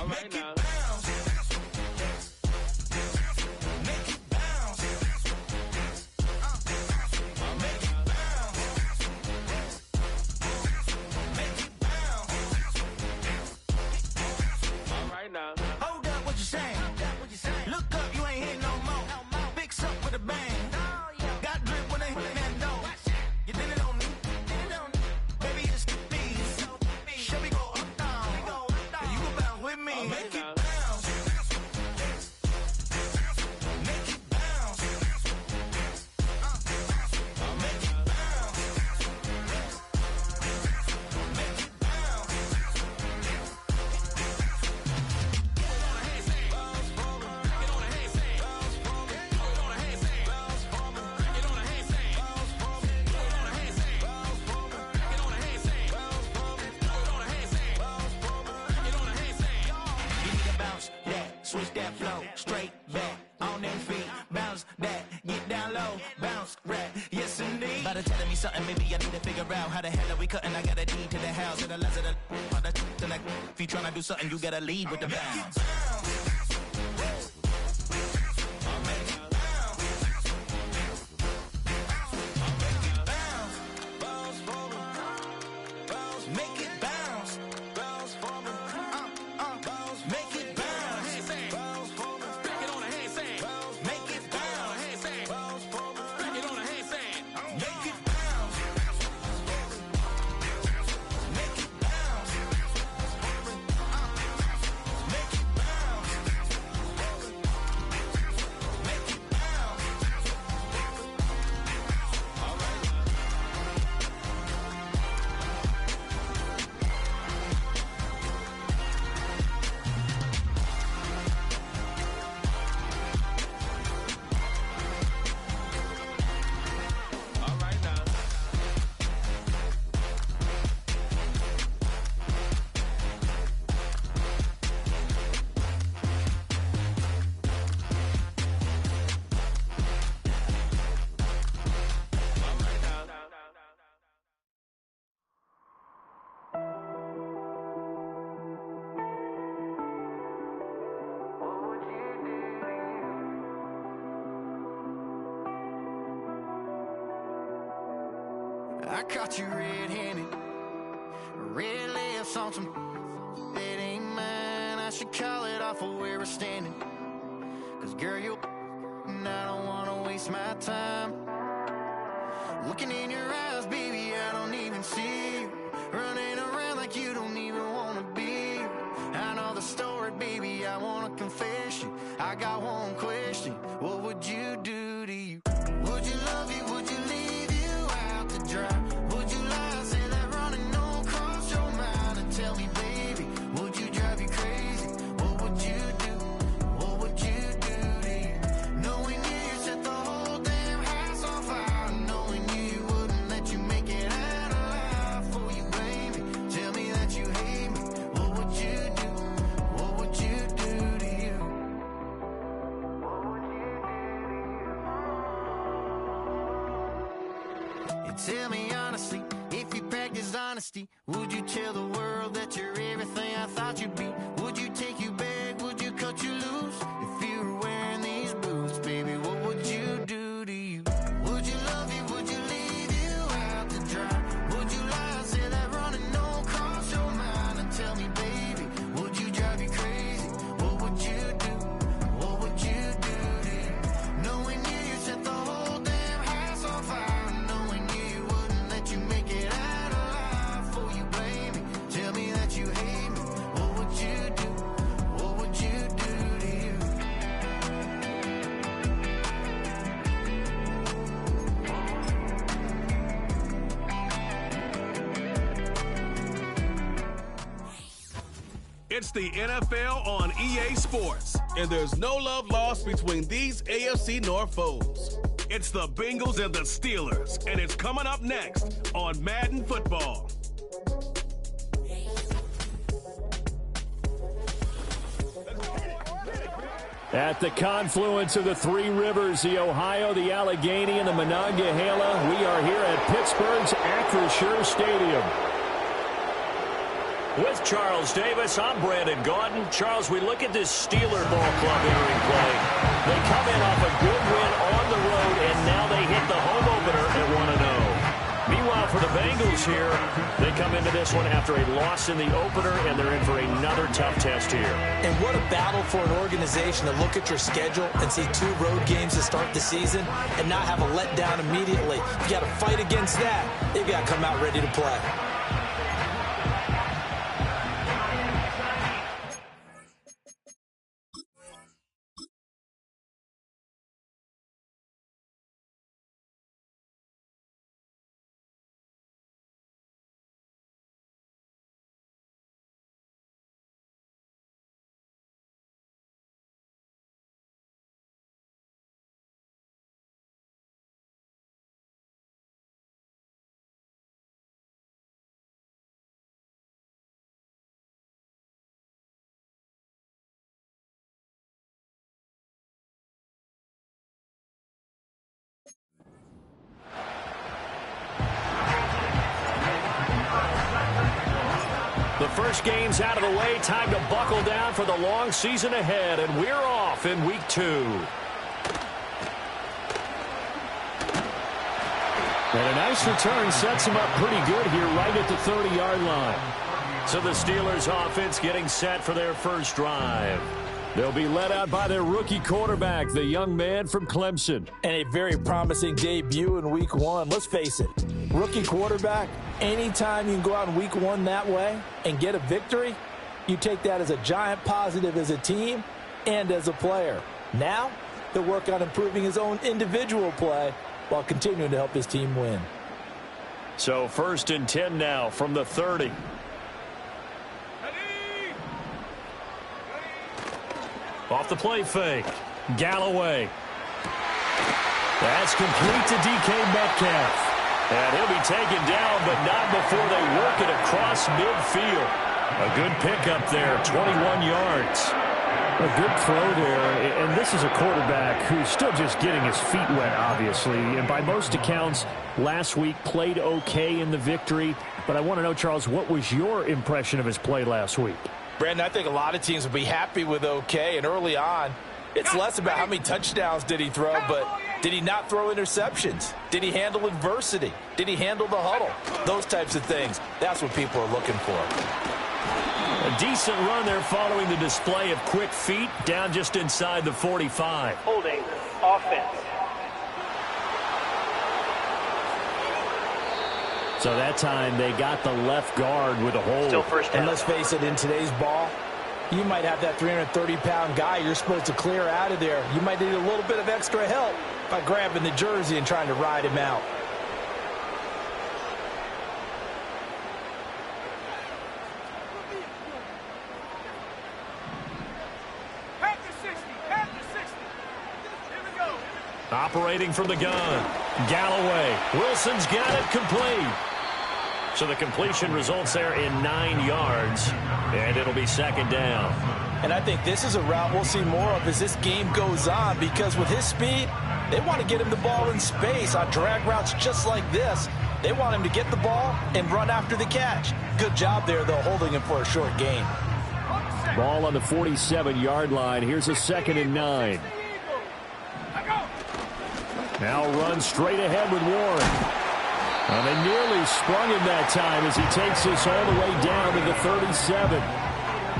Make it bounce. Make it bounce. Make it bounce. Make it bounce. All right now. Hold up, what you saying? Look up, you ain't here no more. Fix up with a bang. Got drip when they hit that door. You did it on me. Baby, it's me. Show me go up, down. And you go bounce with me. Make it bounce. Make it bounce. Make it bounce. Make it bounce. Give me the bounce, that, switch that flow, straight back, on them feet, bounce that, get down low, bounce, rap, yes indeed. About to telling me something, maybe I need to figure out how the hell are we cutting, I got a deed to the house, to the left of the like, if you tryna do something, you gotta lead with the bounce. Make it bounce. Make it bounce. Back it on a handstand. Make it bounce. Back it on a handstand. Make it bounce. Make it bounce. Make it bounce. Make it bounce. All right. All right now. All right now. I caught you red-handed, red lips on some that ain't mine. I should call it off of where we're standing. Cause girl, you and I don't wanna waste my time. Looking in your eyes, baby, I don't even see you. Running around like you don't even wanna be. I know the story, baby, I wanna confess you. I got one question, what would you do to you? Would you love you, would you leave you out to dry? Would you lie, say that running don't cross your mind? And tell me, baby, would you drive you crazy? What would you do? What would you do to you? Knowing you set the whole damn house on fire. Knowing you wouldn't let you make it out alive. For you blame me, tell me that you hate me. What would you do? What would you do to you? And tell me honestly, if you practice honesty, would you tell the world that you're everything I thought you'd be? Would you take you back? Would you cut you loose? If you were wearing these boots, baby, what would you do to you? Would you love you? Would you leave you out to dry? Would you lie, say that running don't cross your mind? And tell me, baby, would you drive you crazy? What would you do? What would you do to you? Knowing you set the whole damn house on fire. Knowing you wouldn't let you make it out alive. For you blame me, tell me that you hate me. What would you do? What would you do to you? It's the NFL on EA Sports, and there's no love lost between these AFC North foes. It's the Bengals and the Steelers, and it's coming up next on Madden Football. At the confluence of the three rivers, the Ohio, the Allegheny, and the Monongahela, we are here at Pittsburgh's Acrisure Stadium. With Charles Davis, I'm Brandon Gaudin. Charles, we look at this Steeler ball club entering play. They come in off a good win on the road, and now they hit the home opener at 1-0. Meanwhile, for the Bengals here, they come into this one after a loss in the opener, and they're in for another tough test here. And what a battle for an organization to look at your schedule and see 2 road games to start the season and not have a letdown immediately. You got to fight against that. You got to come out ready to play. The first game's out of the way. Time to buckle down for the long season ahead, and we're off in week 2. And a nice return sets him up pretty good here right at the 30-yard line. So the Steelers offense getting set for their first drive. They'll be led out by their rookie quarterback, the young man from Clemson. And a very promising debut in week 1. Let's face it, rookie quarterback, anytime you can go out in week 1 that way and get a victory, you take that as a giant positive as a team and as a player. Now, he'll work on improving his own individual play while continuing to help his team win. So 1st and 10 now from the 30. Off the play fake. Galloway. That's complete to DK Metcalf. And he'll be taken down, but not before they work it across midfield. A good pickup there, 21 yards. A good throw there, and this is a quarterback who's still just getting his feet wet, obviously. And by most accounts, last week played okay in the victory. But I want to know, Charles, what was your impression of his play last week? Brandon, I think a lot of teams will be happy with okay, and early on, it's less about how many touchdowns did he throw, but did he not throw interceptions? Did he handle adversity? Did he handle the huddle? Those types of things. That's what people are looking for. A decent run there following the display of quick feet down just inside the 45. Holding offense. So that time they got the left guard with a hold. Still first down. And let's face it, in today's ball, you might have that 330-pound guy you're supposed to clear out of there. You might need a little bit of extra help by grabbing the jersey and trying to ride him out. Operating from the gun. Galloway. Wilson's got it complete. So the completion results there in 9 yards. And it'll be 2nd down. And I think this is a route we'll see more of as this game goes on, because with his speed, they want to get him the ball in space on drag routes just like this. They want him to get the ball and run after the catch. Good job there, though, holding him for a short gain. Ball on the 47-yard line. Here's a 2nd and 9. Now run straight ahead with Warren. They nearly sprung him that time as he takes this all the way down to the 37.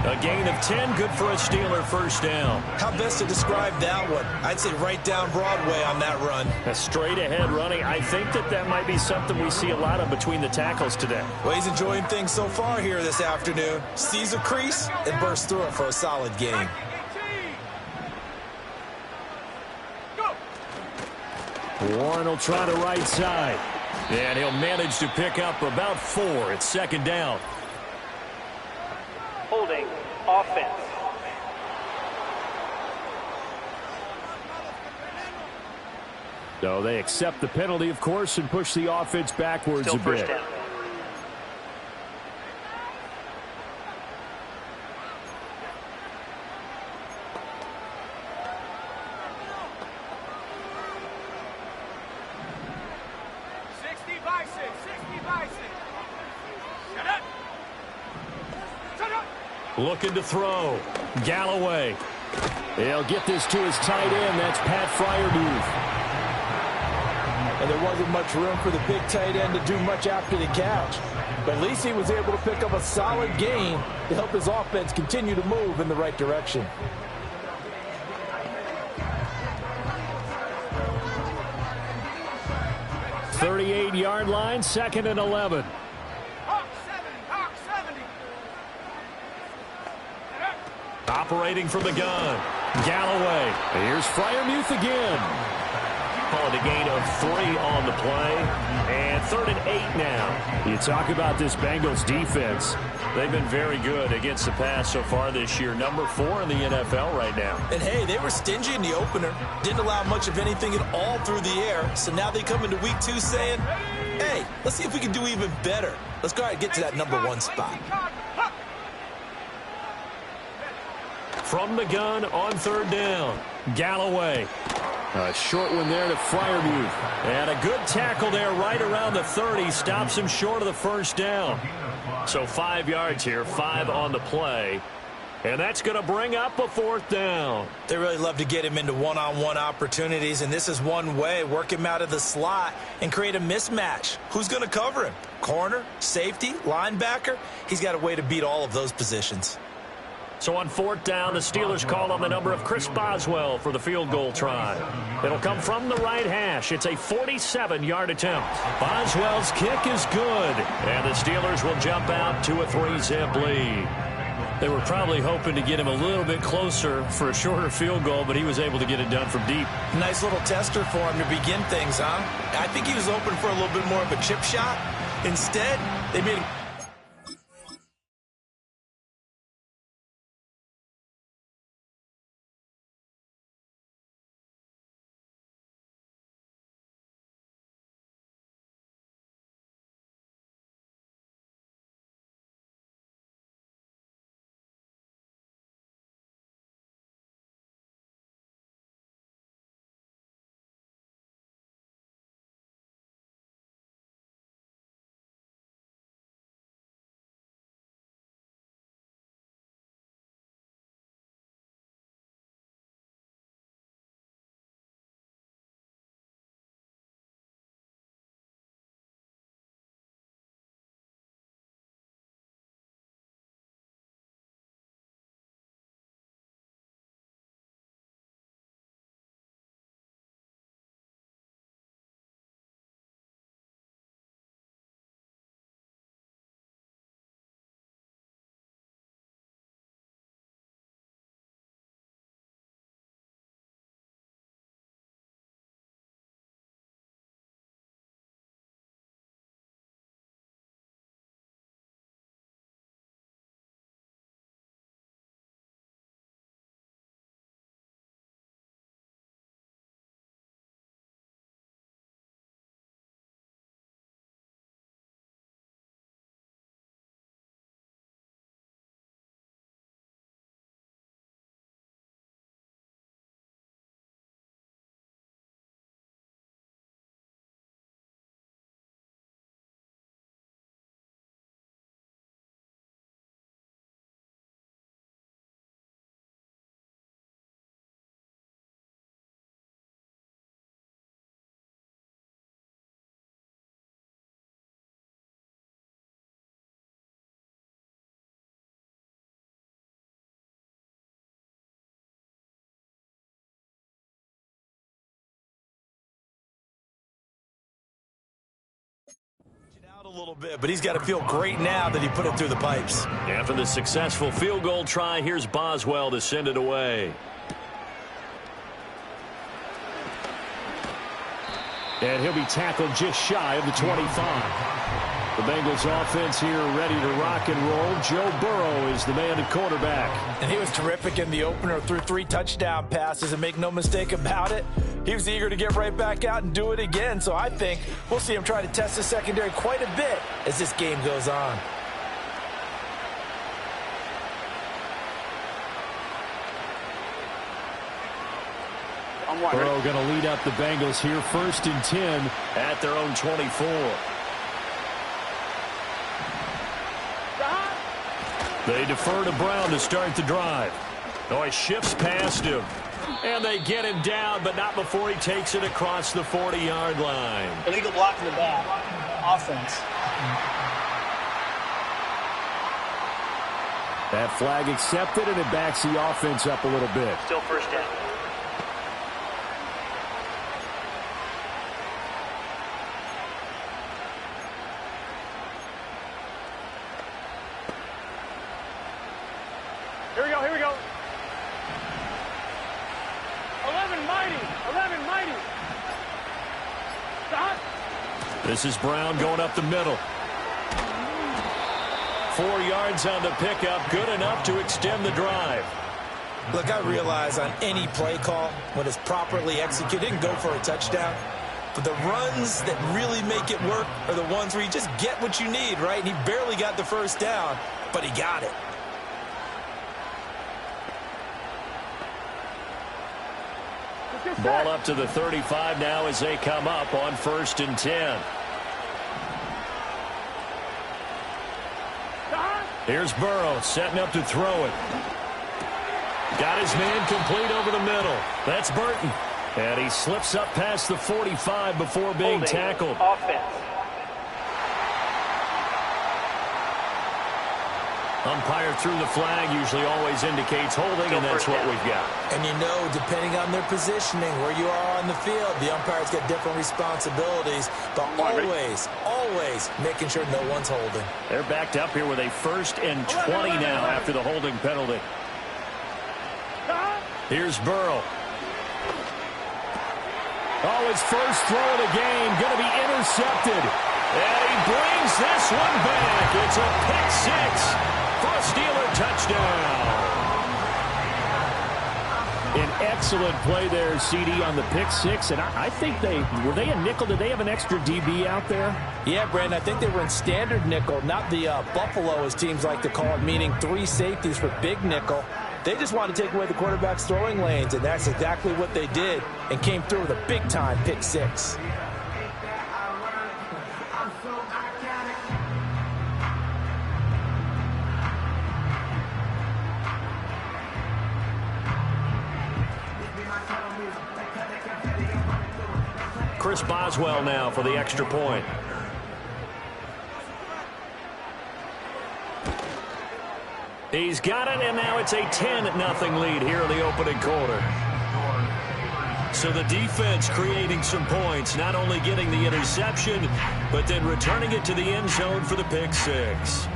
A gain of 10, good for a Steeler first down. How best to describe that one? I'd say right down Broadway on that run. A straight ahead running. I think that might be something we see a lot of between the tackles today. Well, he's enjoying things so far here this afternoon. Sees a crease and bursts through it for a solid gain. Warren will try the right side. And he'll manage to pick up about 4. It's 2nd down. Holding offense. So they accept the penalty, of course, and push the offense backwards Still a first bit. down. Looking to throw. Galloway. He'll get this to his tight end. That's Pat Freiermuth. And there wasn't much room for the big tight end to do much after the catch. But at least he was able to pick up a solid gain to help his offense continue to move in the right direction. .38-yard line, 2nd and 11. Operating from the gun. Galloway. Here's Freiermuth again. Call it a gain of 3 on the play. And 3rd and 8 now. You talk about this Bengals defense. They've been very good against the pass so far this year. Number 4 in the NFL right now. And, hey, they were stingy in the opener. Didn't allow much of anything at all through the air. So now they come into week 2 saying, hey, let's see if we can do even better. Let's go ahead and get to that number 1 spot. From the gun on 3rd down. Galloway. A short one there to Freiermuth. And a good tackle there right around the 30. Stops him short of the 1st down. So 5 yards here, 5 on the play. And that's going to bring up a 4th down. They really love to get him into one-on-one opportunities, and this is one way. Work him out of the slot and create a mismatch. Who's going to cover him? Corner, safety, linebacker? He's got a way to beat all of those positions. So on 4th down, the Steelers call on the number of Chris Boswell for the field goal try. It'll come from the right hash. It's a 47-yard attempt. Boswell's kick is good, and the Steelers will jump out to a 3-zip lead. They were probably hoping to get him a little bit closer for a shorter field goal, but he was able to get it done from deep. Nice little tester for him to begin things, huh? I think he was open for a little bit more of a chip shot. Instead, they made him... out a little bit, but he's got to feel great now that he put it through the pipes. After the successful field goal try, here's Boswell to send it away. And he'll be tackled just shy of the 25. The Bengals offense here ready to rock and roll. Joe Burrow is the man at quarterback. And he was terrific in the opener, threw 3 touchdown passes, and make no mistake about it, he was eager to get right back out and do it again. So I think we'll see him try to test the secondary quite a bit as this game goes on. Burrow going to lead up the Bengals here, 1st and 10 at their own 24. They defer to Brown to start the drive. Oh, he shifts past him. And they get him down, but not before he takes it across the 40-yard line. Illegal block in the back. Offense. That flag accepted, and it backs the offense up a little bit. Still first down. Here we go, here we go. 11 mighty. Stop. This is Brown going up the middle. 4 yards on the pickup, good enough to extend the drive. Look, I realize on any play call, when it's properly executed, it can go for a touchdown. But the runs that really make it work are the ones where you just get what you need, right? And he barely got the first down, but he got it. Ball up to the 35 now as they come up on 1st and 10. Here's Burrow setting up to throw it. Got his man complete over the middle. That's Burton. And he slips up past the 45 before being tackled. Offense. Umpire threw the flag, usually always indicates holding, and that's what we've got. And you know, depending on their positioning, where you are on the field, the umpire's got different responsibilities, but always making sure no one's holding. They're backed up here with a 1st and 20 now after the holding penalty. Here's Burrow. Oh, his first throw of the game going to be intercepted. And he brings this one back. It's a pick six for a Steeler touchdown. An excellent play there, CD, on the pick six. And I think were they a nickel? Did they have an extra DB out there? Yeah, Brandon, I think they were in standard nickel, not the Buffalo, as teams like to call it, meaning 3 safeties for big nickel. They just wanted to take away the quarterback's throwing lanes, and that's exactly what they did and came through with a big-time pick six. Chris Boswell now for the extra point. He's got it, and now it's a 10-0 lead here in the opening quarter. So the defense creating some points, not only getting the interception, but then returning it to the end zone for the pick six.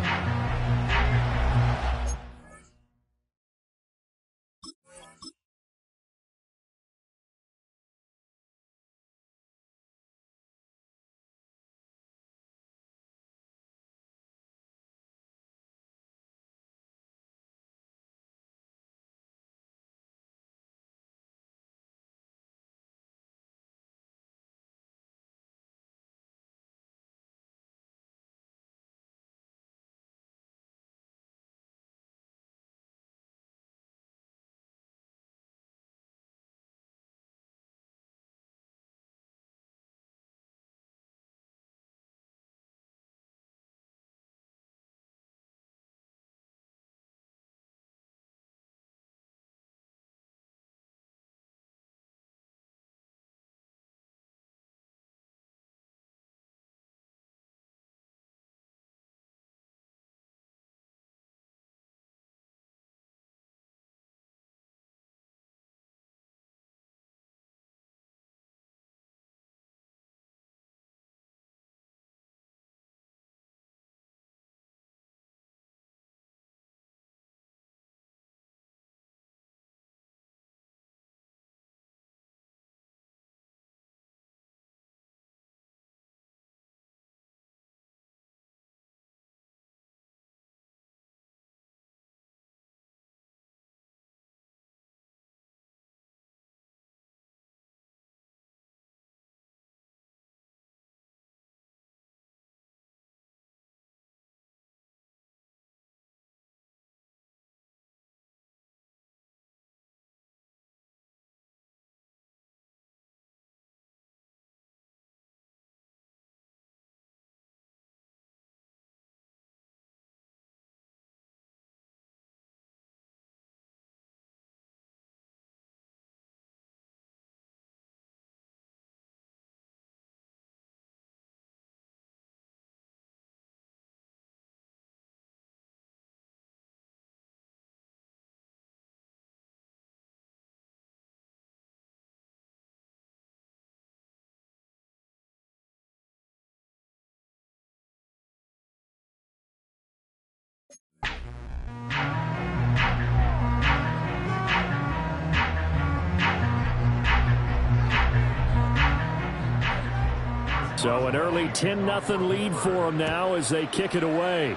So an early 10-0 lead for them now as they kick it away.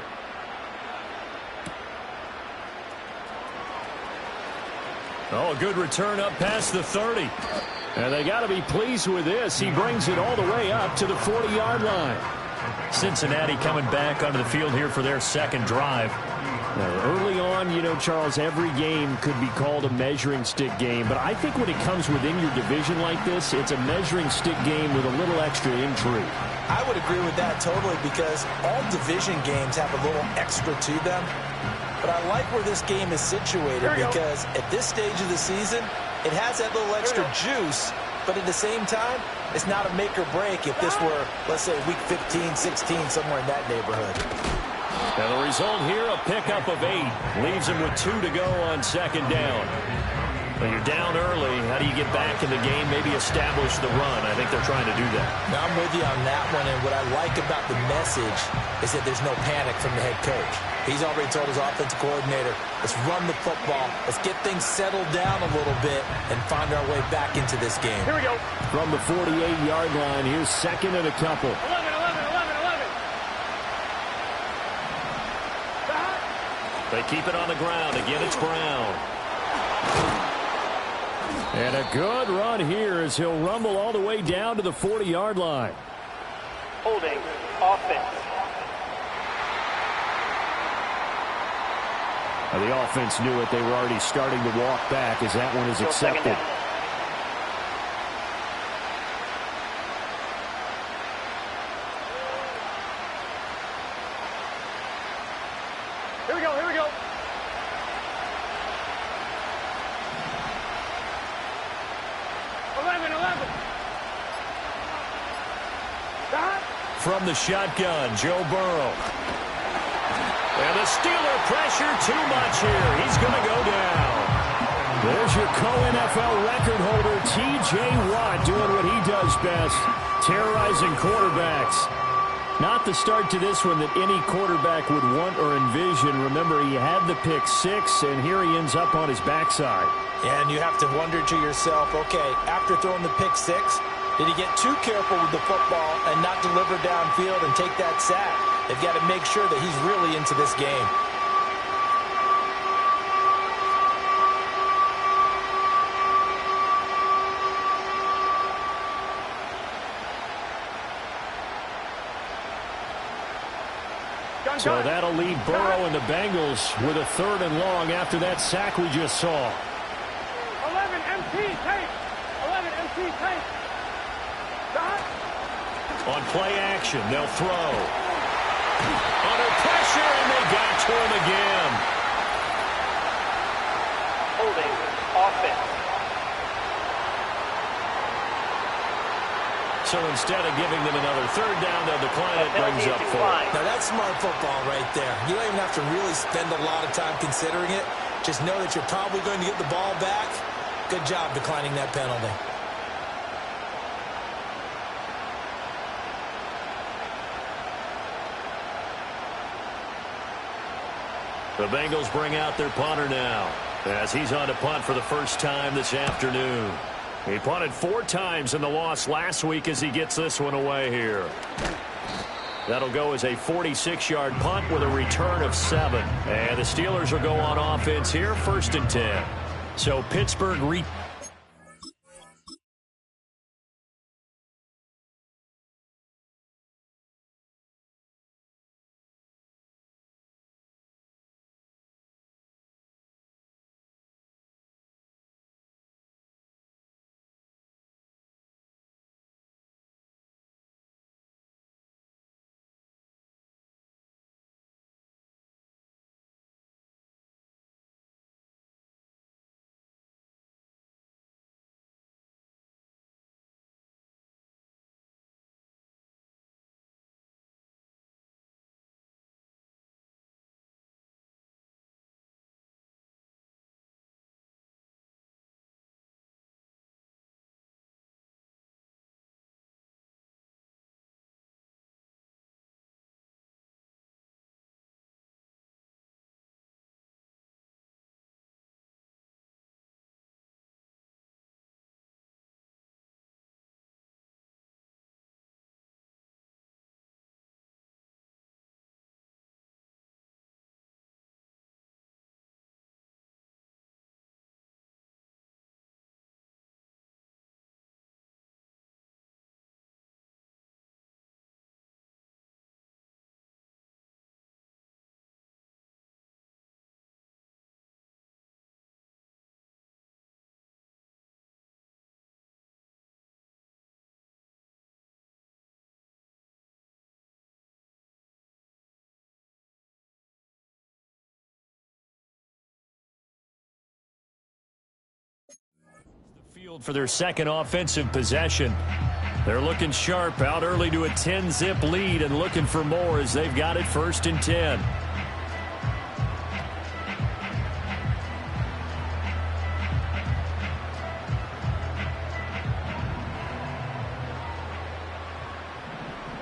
Oh, a good return up past the 30. And they got to be pleased with this. He brings it all the way up to the 40-yard line. Cincinnati coming back onto the field here for their second drive. Now, early on, you know, Charles, every game could be called a measuring stick game. But I think when it comes within your division like this, it's a measuring stick game with a little extra intrigue. I would agree with that totally because all division games have a little extra to them. But I like where this game is situated because at this stage of the season, it has that little extra juice. But at the same time, it's not a make or break if this were, let's say, week 15, 16, somewhere in that neighborhood. And the result here, a pickup of 8. Leaves him with 2 to go on second down. When you're down early, how do you get back in the game, maybe establish the run? I think they're trying to do that. Now, I'm with you on that one, and what I like about the message is that there's no panic from the head coach. He's already told his offensive coordinator, let's run the football, let's get things settled down a little bit, and find our way back into this game. Here we go. From the 48-yard line, here's second and a couple. 11, 11, 11, 11. They keep it on the ground. Again, it's Brown. And a good run here as he'll rumble all the way down to the 40-yard line. Holding. Offense. Now, the offense knew it. They were already starting to walk back as that one is accepted. Here we go, here we go. From the shotgun, Joe Burrow. And the Steeler pressure too much here. He's going to go down. There's your co-NFL record holder, T.J. Watt, doing what he does best, terrorizing quarterbacks. Not the start to this one that any quarterback would want or envision. Remember, he had the pick 6, and here he ends up on his backside. And you have to wonder to yourself, okay, after throwing the pick 6, did he get too careful with the football and not deliver downfield and take that sack? They've got to make sure that he's really into this game. So that'll leave Burrow and the Bengals with a 3rd and long after that sack we just saw. 11 MT tape. 11 MT tape. On play action, they'll throw. Under pressure, and they got to him again. Holding. Offense. So instead of giving them another 3rd down, they'll decline it, brings up 4th. Now that's smart football right there. You don't even have to really spend a lot of time considering it. Just know that you're probably going to get the ball back. Good job declining that penalty. The Bengals bring out their punter now as he's on to punt for the first time this afternoon. He punted 4 times in the loss last week as he gets this one away here. That'll go as a 46-yard punt with a return of 7. And the Steelers will go on offense here, 1st and 10. So Pittsburgh For their second offensive possession. They're looking sharp, out early to a 10-zip lead and looking for more as they've got it 1st and 10.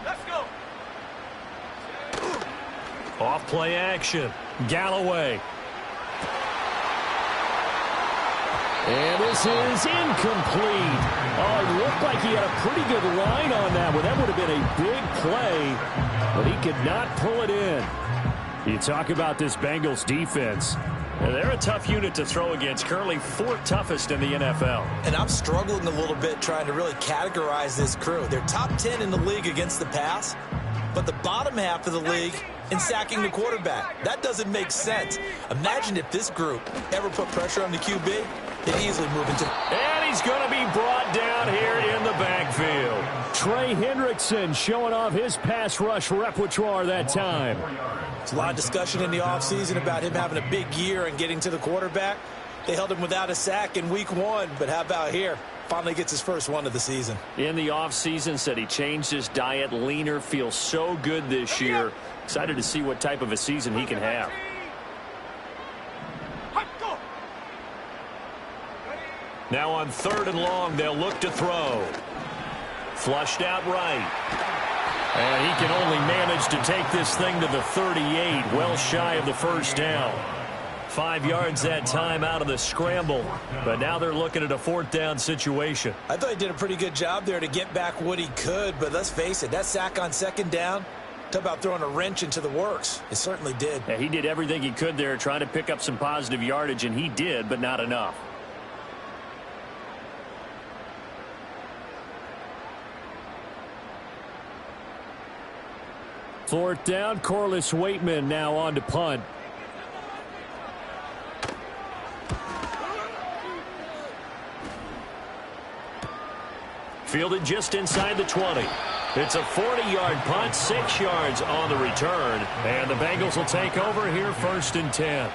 Let's go. Off play action. Galloway. And this is incomplete. Oh, it looked like he had a pretty good line on that one. That would have been a big play, but he could not pull it in. You talk about this Bengals defense. They're a tough unit to throw against, currently 4th toughest in the NFL. And I'm struggling a little bit trying to really categorize this crew. They're top 10 in the league against the pass, but the bottom half of the league in sacking the quarterback. That doesn't make sense. Imagine if this group ever put pressure on the QB. They easily move into... And he's going to be brought down here in the backfield. Trey Hendrickson showing off his pass rush repertoire that time. There's a lot of discussion in the offseason about him having a big year and getting to the quarterback. They held him without a sack in week 1, but how about here? Finally gets his first one of the season. In the offseason, said he changed his diet, leaner, feels so good this year. Excited to see what type of a season he can have. Now on 3rd and long, they'll look to throw. Flushed out right. And he can only manage to take this thing to the 38, well shy of the first down. 5 yards that time out of the scramble, but now they're looking at a 4th down situation. I thought he did a pretty good job there to get back what he could, but let's face it, that sack on 2nd down, talk about throwing a wrench into the works. It certainly did. Yeah, he did everything he could there, trying to pick up some positive yardage, and he did, but not enough. Fourth down, Corliss Waitman now on to punt. Fielded just inside the 20. It's a 40-yard punt, 6 yards on the return. And the Bengals will take over here 1st and 10.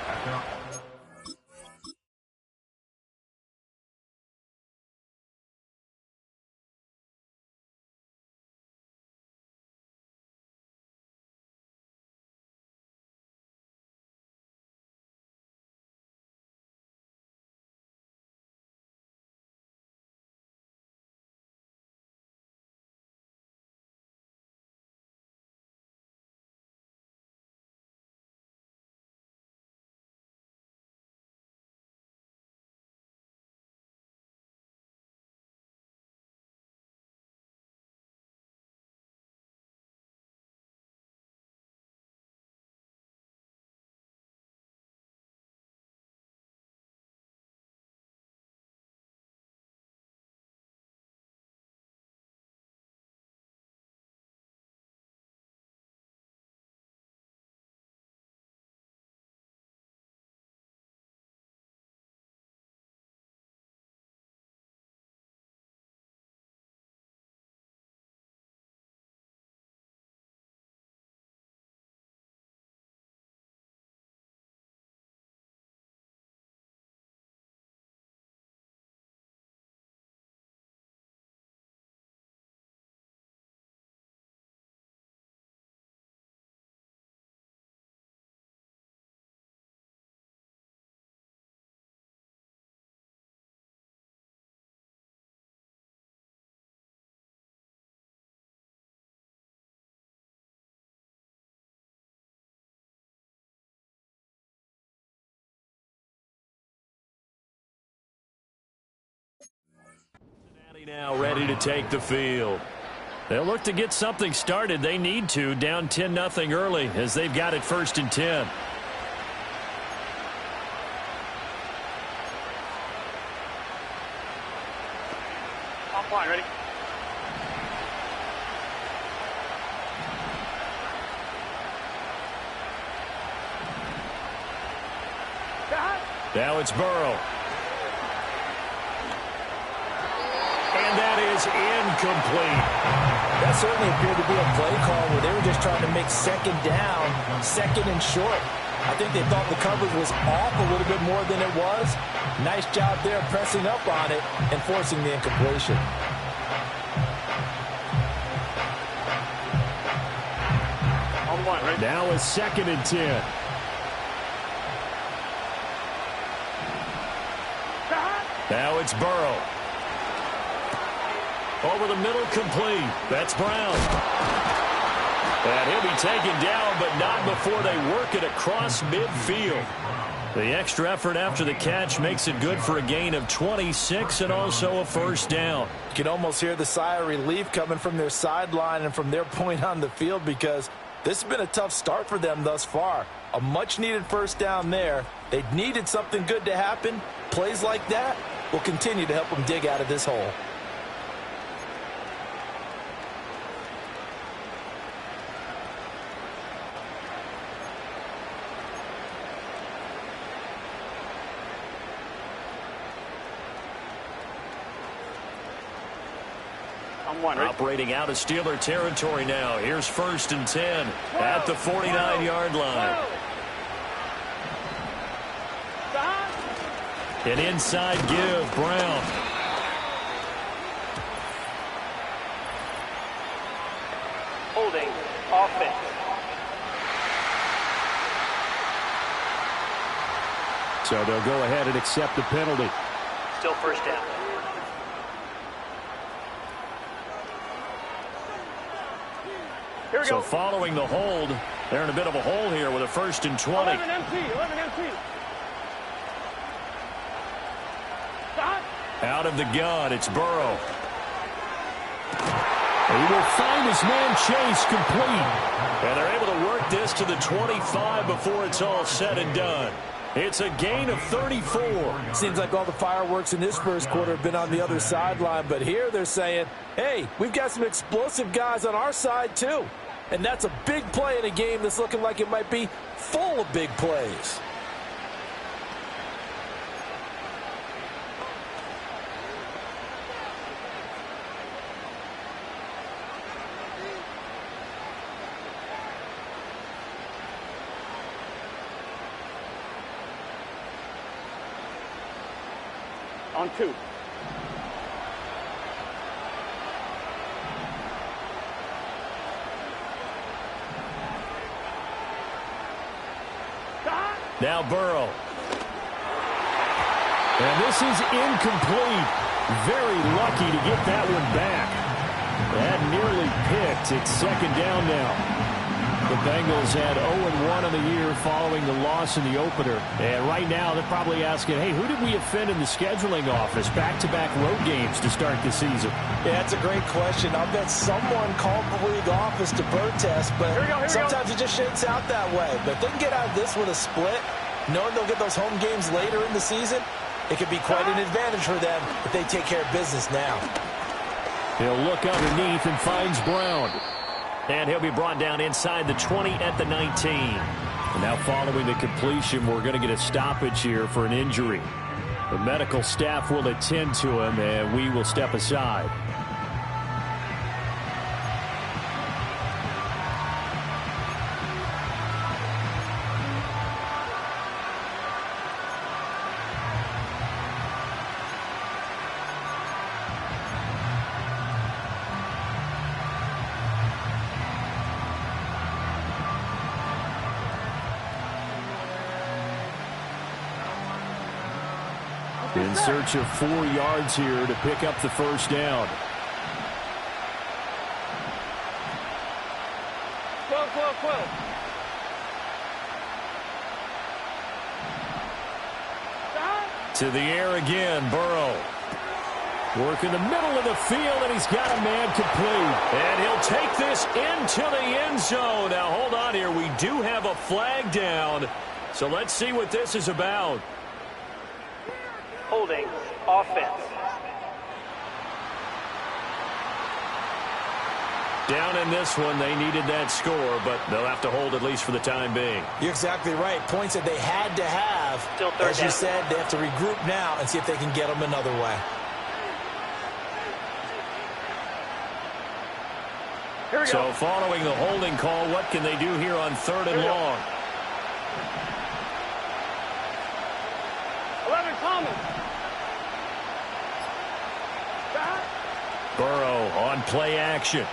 Now ready to take the field. They'll look to get something started. They need to, down 10-0 early as they've got it 1st and 10. Offline, ready? Now it's Burrow. And that is incomplete. That certainly appeared to be a play call where they were just trying to make 2nd down, 2nd and short. I think they thought the coverage was off a little bit more than it was. Nice job there pressing up on it and forcing the incompletion. On one, right? Now a 2nd and 10. Now it's Burrow. Over the middle, complete. That's Brown. And he'll be taken down, but not before they work it across midfield. The extra effort after the catch makes it good for a gain of 26 and also a first down. You can almost hear the sigh of relief coming from their sideline and from their point on the field because this has been a tough start for them thus far. A much-needed first down there. They needed something good to happen. Plays like that will continue to help them dig out of this hole. Operating out of Steeler territory now. Here's 1st and 10 at the 49-yard line. An inside give, Brown. Holding offense. So they'll go ahead and accept the penalty. Still first down. So following the hold, they're in a bit of a hole here with a 1st and 20. 11 MT. Stop. Out of the gun, it's Burrow. He will find his man Chase complete. And they're able to work this to the 25 before it's all said and done. It's a gain of 34. Seems like all the fireworks in this first quarter have been on the other sideline, but here they're saying, hey, we've got some explosive guys on our side too. And that's a big play in a game that's looking like it might be full of big plays. On 2. Now Burrow. And this is incomplete. Very lucky to get that one back. That nearly picked. It's 2nd down now. The Bengals had 0-1 in the year following the loss in the opener. And right now they're probably asking, hey, who did we offend in the scheduling office? Back-to-back road games to start the season. Yeah, that's a great question. I'll bet someone called the league office to protest, but sometimes it just shakes out that way. But if they can get out of this with a split, knowing they'll get those home games later in the season, it could be quite an advantage for them if they take care of business now. He'll look underneath and finds Brown. And he'll be brought down inside the 20 at the 19. And now following the completion, we're going to get a stoppage here for an injury. The medical staff will attend to him, and we will step aside. In search of 4 yards here to pick up the first down. To the air again, Burrow. Working the middle of the field, and he's got a man complete. And he'll take this into the end zone. Now, hold on here. We do have a flag down. So let's see what this is about. Holding offense. Down in this one, they needed that score, but they'll have to hold at least for the time being. You're exactly right. Points that they had to have. Still third As you down. said, they have to regroup now and see if they can get them another way. So following the holding call, what can they do here on 3rd and long? Thomas. Back. Burrow on play action.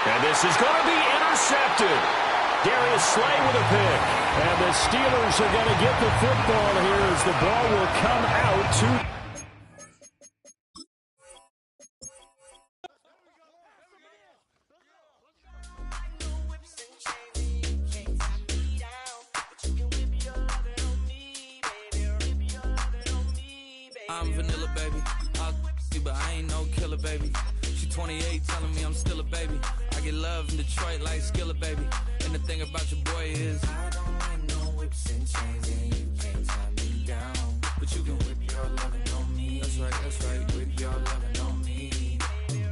And this is going to be intercepted. Darius Slay with a pick. And the Steelers are going to get the football here as the ball will come out to... I'm vanilla, baby. I'll you, but I ain't no killer, baby. She 28, telling me I'm still a baby. I get love in Detroit like Skilla, baby. And the thing about your boy is I don't like no whips and chains, and you can't tie me down. But you can whip your lovin' on me. That's right, whip your lovin' on me.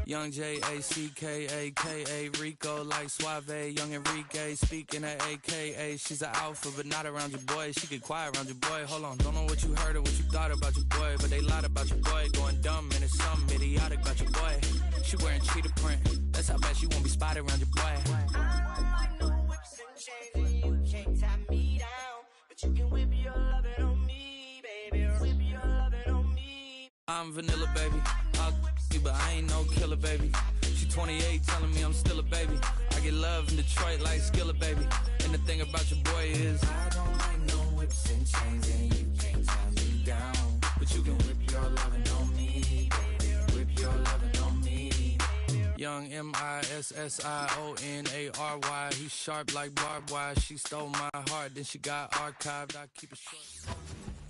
Young J-A-C-K-A-K-A, Rico like Suave, young Enrique, speaking at AKA. She's an alpha, but not around your boy. She get quiet around your boy. Hold on, don't know what you heard or what you thought about your boy, but they lied about your boy. Going dumb, and it's something idiotic about your boy. She wearing cheetah print, that's how bad she won't be spotted around your boy. I don't like no whips and chains, and you can't tie me down, but you can whip your lovin' on me, baby. Whip your lovin' on me. I'm vanilla, baby. I'll you, but I ain't no killer, baby. She 28, telling me I'm still a baby. I get love in Detroit like Skilla, baby. And the thing about your boy is I don't like no whips and chains, and you can't tie me down, but you can whip your lovin' on me, baby. Whip your lovin' on me. Young M-I-S-S-I-O-N-A-R-Y. He's sharp like barbed wire. She stole my heart, then she got archived. I keep it short.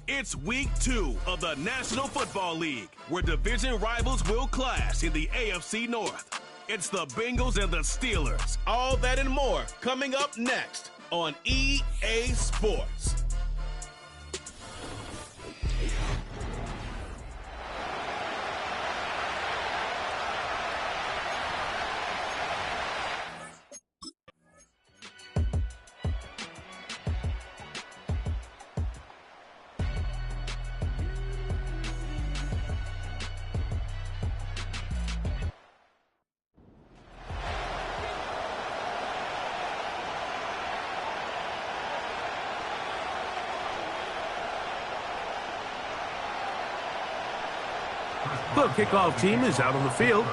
It's week 2 of the National Football League, where division rivals will clash in the AFC North. It's the Bengals and the Steelers. All that and more coming up next on EA Sports. The kickoff team is out on the field,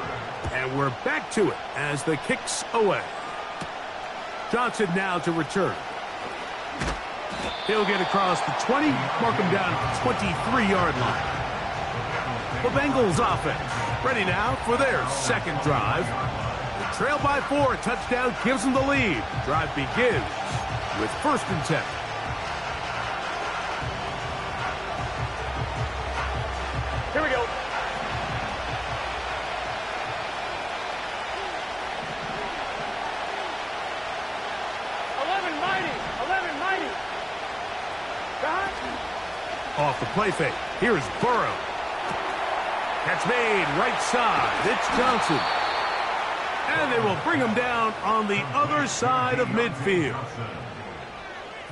and we're back to it as the kick's away. Johnson now to return. He'll get across the 20, mark him down at the 23-yard line. The Bengals offense ready now for their second drive. The trail by 4, touchdown gives them the lead. Drive begins with 1st and 10. Here we go. Off the play fake. Here's Burrow. Catch made right side. It's Johnson. And they will bring him down on the other side of midfield.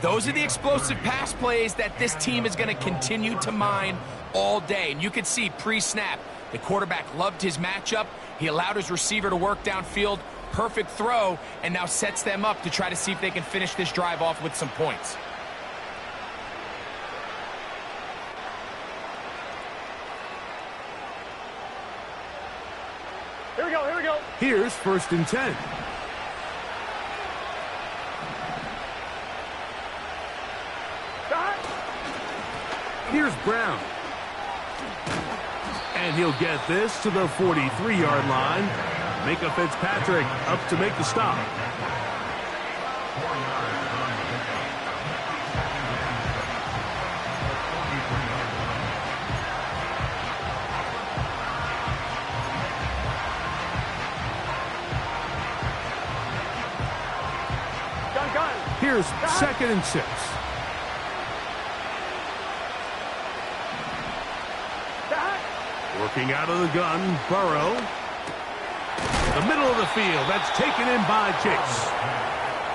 Those are the explosive pass plays that this team is going to continue to mine all day. And you could see pre-snap, the quarterback loved his matchup. He allowed his receiver to work downfield. Perfect throw, and now sets them up to try to see if they can finish this drive off with some points. Here we go. Here's 1st and 10. Here's Brown. And he'll get this to the 43-yard line. Micah Fitzpatrick up to make the stop. Here's 2nd and 6. Working out of the gun, Burrow. The middle of the field, that's taken in by Chase.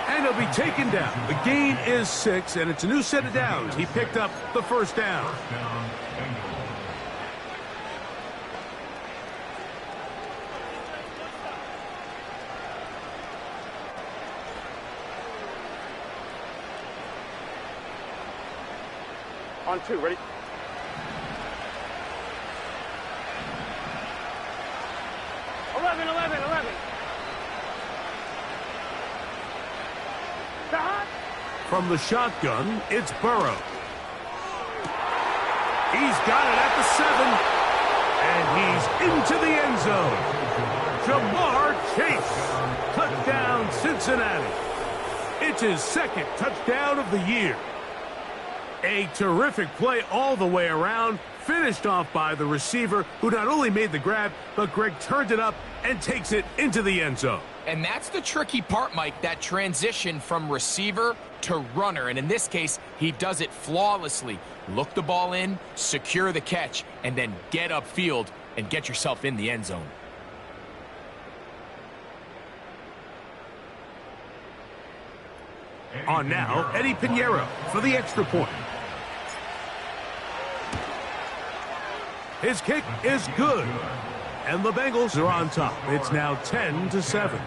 And he'll be taken down. The gain is 6, and it's a new set of downs. He picked up the 1st down. On 2, ready? From the shotgun, it's Burrow. He's got it at the 7, and he's into the end zone. Jamar Chase, touchdown Cincinnati. It's his second touchdown of the year. A terrific play all the way around, finished off by the receiver, who not only made the grab, but Greg turned it up and takes it into the end zone. And that's the tricky part, Mike, that transition from receiver to runner. And in this case, he does it flawlessly. Look the ball in, secure the catch, and then get upfield and get yourself in the end zone. On now, Eddie Pinheiro for the extra point. His kick is good. And the Bengals are on top. It's now 10-7.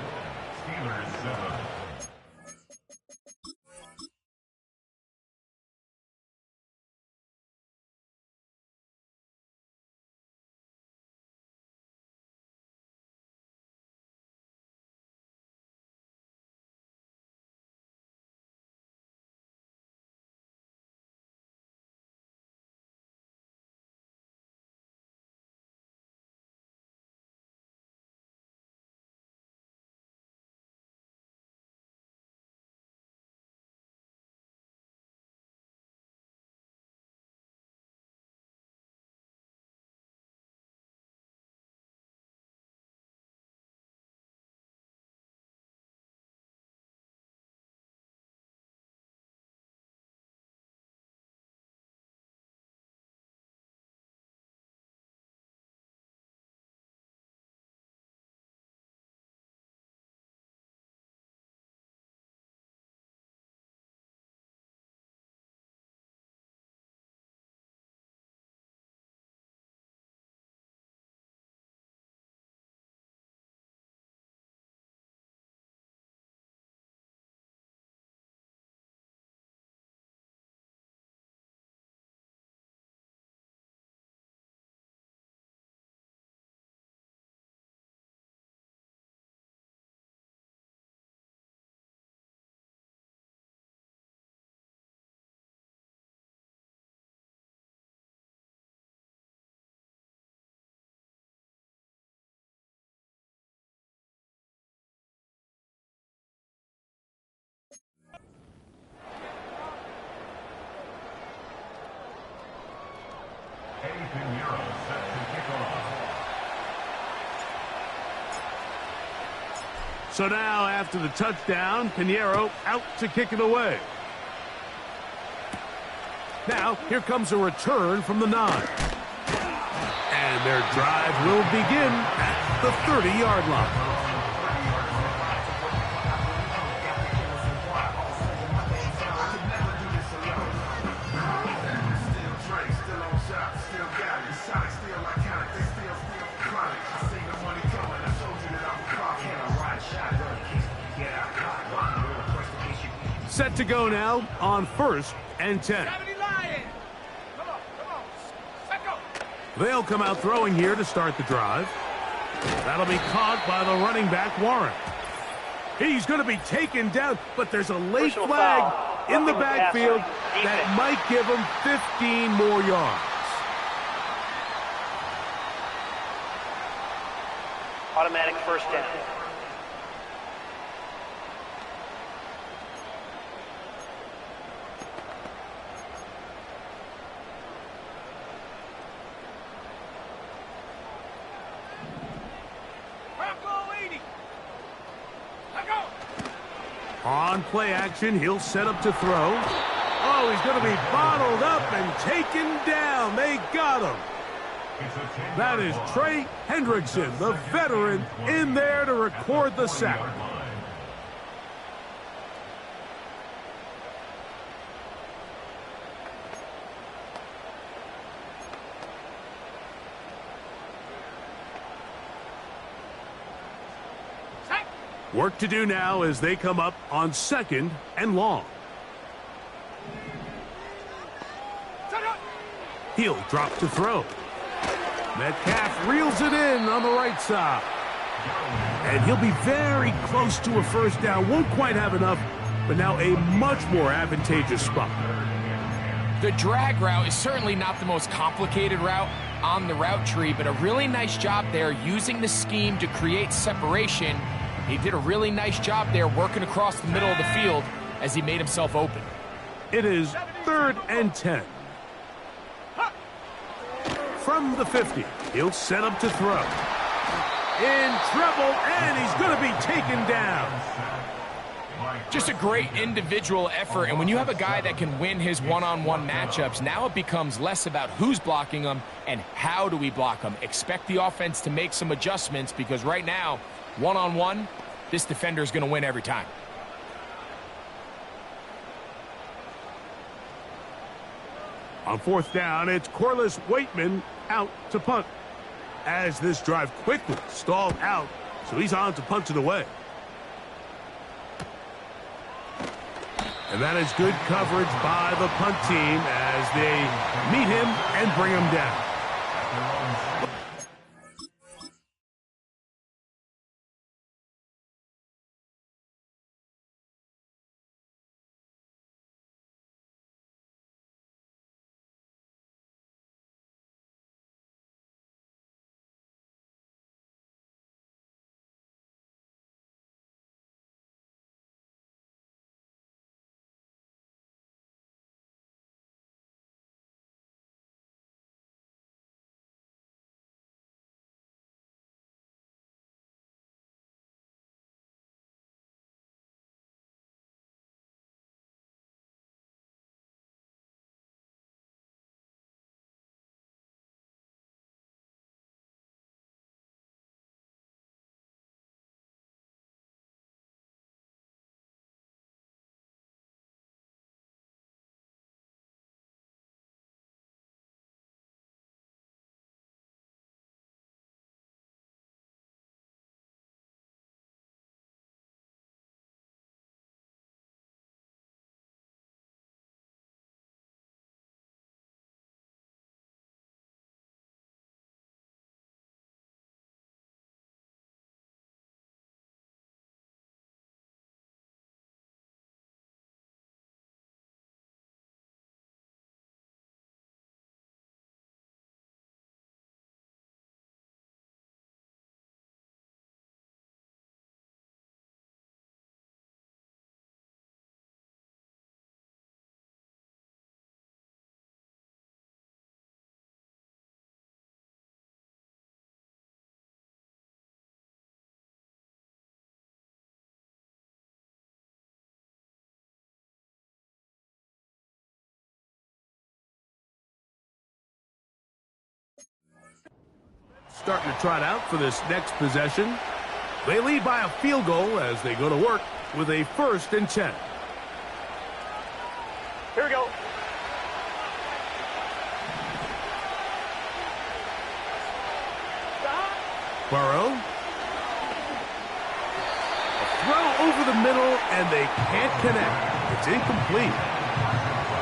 So now, after the touchdown, Pinheiro out to kick it away. Now, here comes a return from the 9. And their drive will begin at the 30-yard line. Set to go now on 1st and 10. They'll come out throwing here to start the drive. That'll be caught by the running back, Warren. He's going to be taken down, but there's a late flag in the backfield that might give him 15 more yards. Automatic first down. On play action, he'll set up to throw. Oh, he's going to be bottled up and taken down. They got him. That is Trey Hendrickson, the veteran, in there to record the sack. Work to do now as they come up on 2nd and long. He'll drop to throw. Metcalf reels it in on the right side. And he'll be very close to a first down. Won't quite have enough, but now a much more advantageous spot. The drag route is certainly not the most complicated route on the route tree, but a really nice job there using the scheme to create separation. He did a really nice job there working across the middle of the field as he made himself open. It is 3rd and 10. From the 50, he'll set up to throw. In trouble, and he's going to be taken down. Just a great individual effort, and when you have a guy that can win his one-on-one matchups, now it becomes less about who's blocking him and how do we block him. Expect the offense to make some adjustments because right now, one-on-one, this defender is going to win every time. On 4th down, it's Corliss Waitman out to punt. As this drive quickly stalled out, so he's on to punt it away. And that is good coverage by the punt team as they meet him and bring him down. Starting to trot out for this next possession. They lead by a field goal as they go to work with a 1st and 10. Here we go. Burrow. A throw over the middle, and they can't connect. It's incomplete.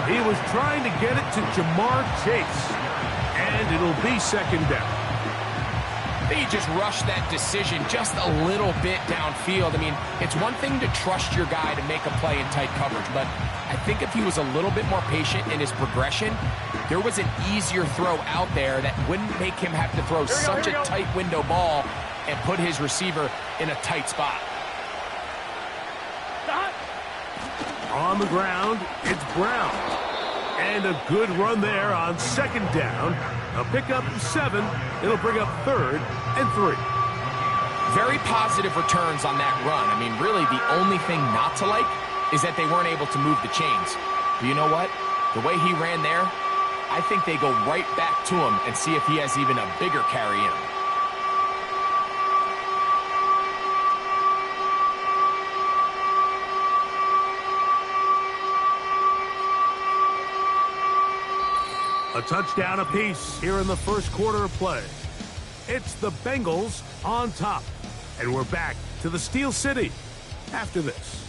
He was trying to get it to Jamar Chase, and it'll be 2nd down. They just rushed that decision just a little bit downfield. I mean, it's one thing to trust your guy to make a play in tight coverage, but I think if he was a little bit more patient in his progression, there was an easier throw out there that wouldn't make him have to throw such a tight window ball and put his receiver in a tight spot. On the ground, it's Brown. And a good run there on 2nd down. A pickup 7. It'll bring up 3rd and 3. Very positive returns on that run. I mean, really, the only thing not to like is that they weren't able to move the chains. But you know what? The way he ran there, I think they go right back to him and see if he has even a bigger carry in him. A touchdown apiece here in the first quarter of play. It's the Bengals on top. And we're back to the Steel City after this.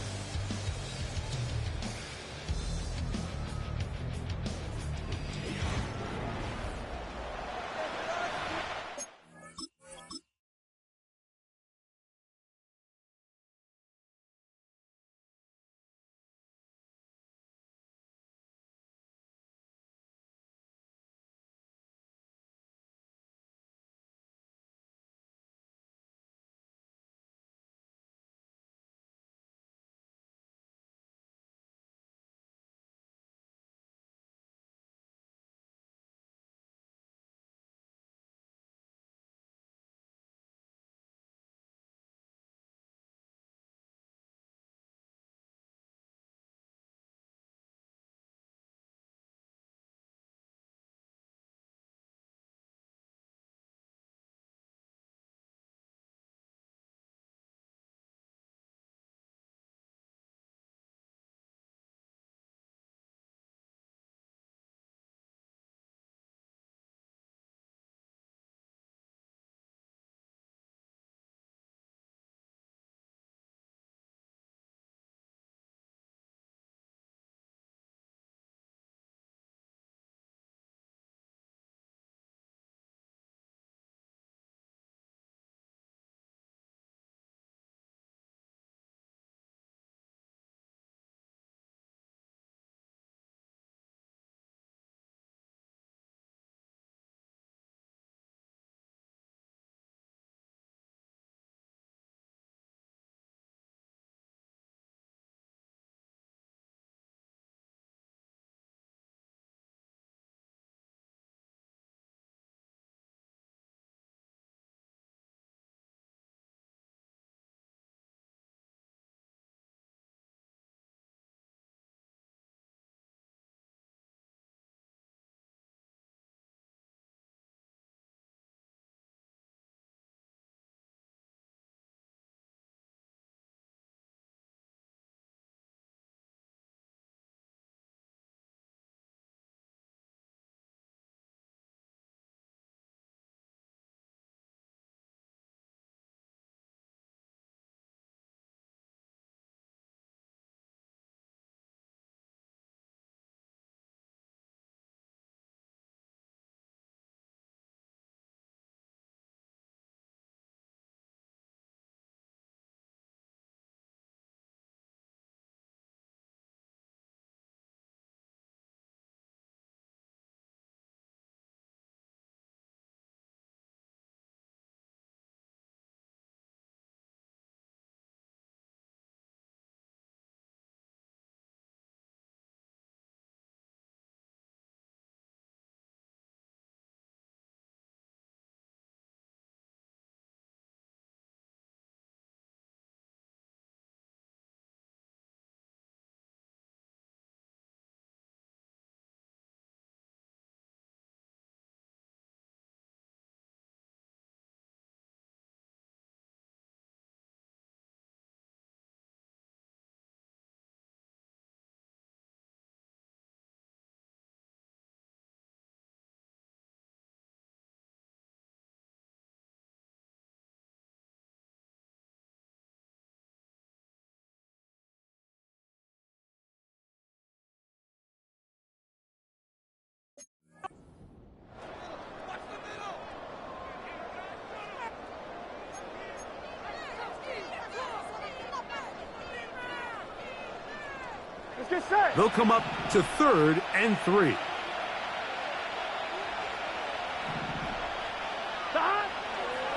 you say. They'll come up to 3rd and 3.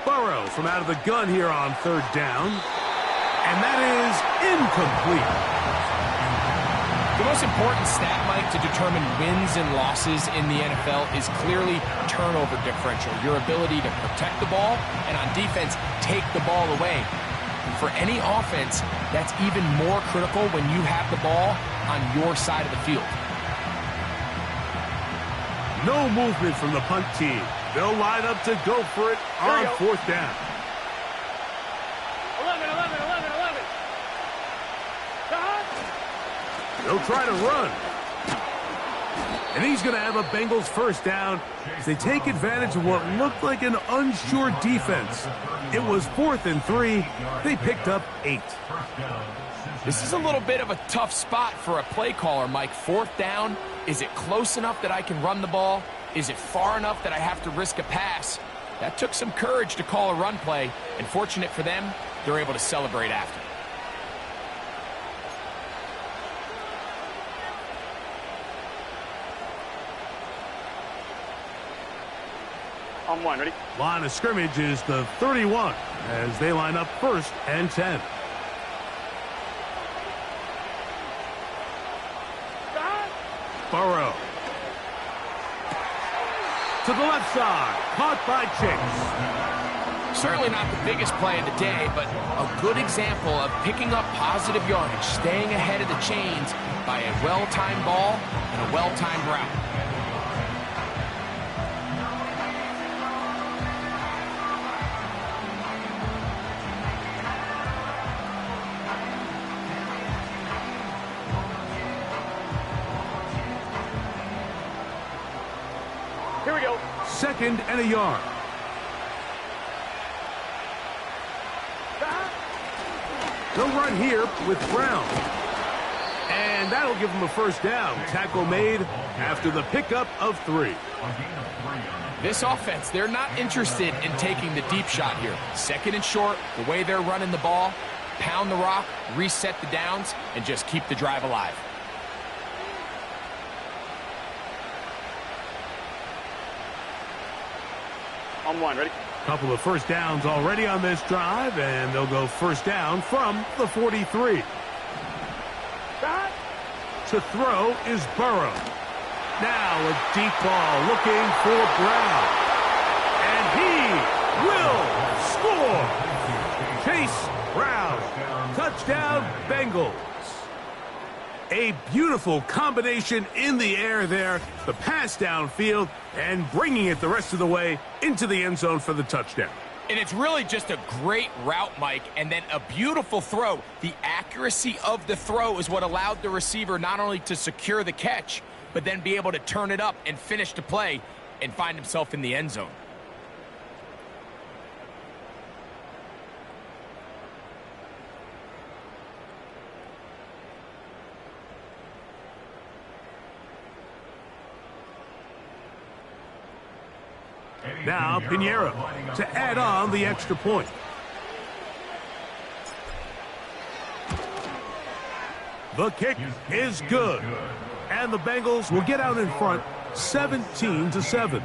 Burrow from out of the gun here on 3rd down. And that is incomplete. The most important stat, Mike, to determine wins and losses in the NFL is clearly turnover differential, your ability to protect the ball and on defense, take the ball away. And for any offense, that's even more critical when you have the ball on your side of the field. No movement from the punt team. They'll line up to go for it on 4th down. 11, 11, 11, 11. They'll try to run. And he's going to have a Bengals 1st down as they take advantage of what looked like an unsure defense. It was 4th and 3. They picked up 8. This is a little bit of a tough spot for a play caller, Mike. 4th down. Is it close enough that I can run the ball? Is it far enough that I have to risk a pass? That took some courage to call a run play, and fortunate for them, they're able to celebrate after. On 1, ready? Line of scrimmage is the 31 as they line up 1st and 10. Burrow. To the left side. Caught by Chase. Certainly not the biggest play of the day, but a good example of picking up positive yardage, staying ahead of the chains by a well-timed ball and a well-timed route. Here we go. 2nd and a yard. They'll run here with Brown. And that'll give them a 1st down. Tackle made after the pickup of 3. This offense, they're not interested in taking the deep shot here. 2nd and short, the way they're running the ball, pound the rock, reset the downs, and just keep the drive alive. On 1, ready? Couple of 1st downs already on this drive, and they'll go 1st down from the 43. To throw is Burrow. Now a deep ball looking for Brown. And he will score. Chase Brown. Touchdown, Bengals. A beautiful combination in the air there. The pass downfield and bringing it the rest of the way into the end zone for the touchdown. And it's really just a great route, Mike, and then a beautiful throw. The accuracy of the throw is what allowed the receiver not only to secure the catch, but then be able to turn it up and finish the play and find himself in the end zone. Now Pinheiro to add on the extra point. The kick is good. And the Bengals will get out in front 17-7.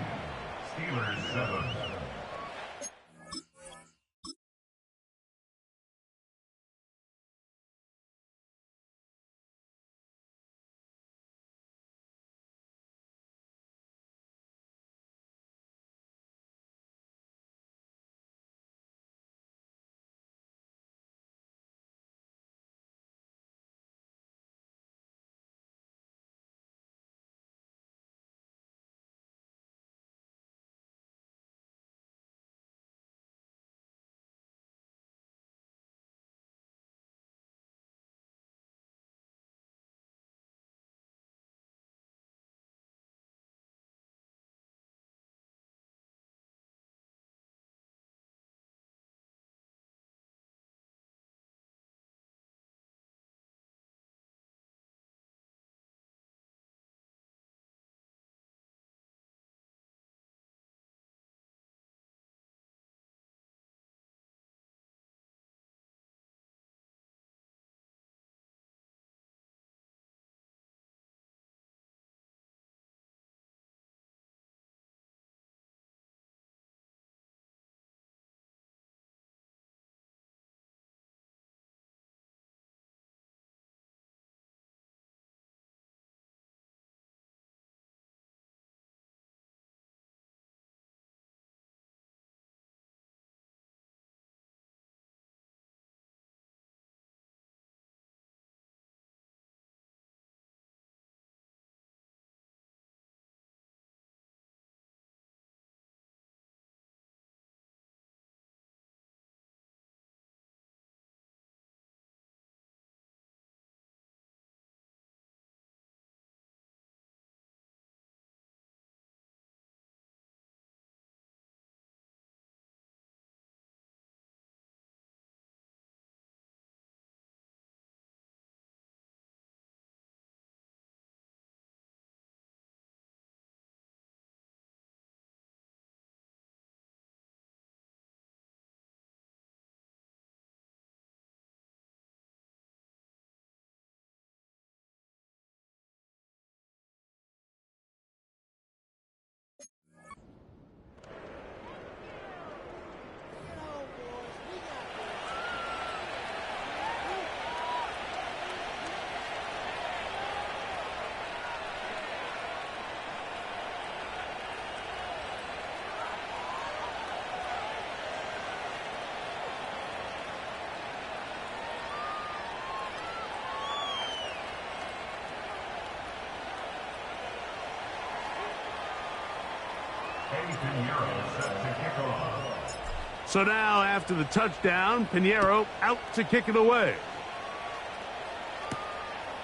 So now, after the touchdown, Pinheiro out to kick it away.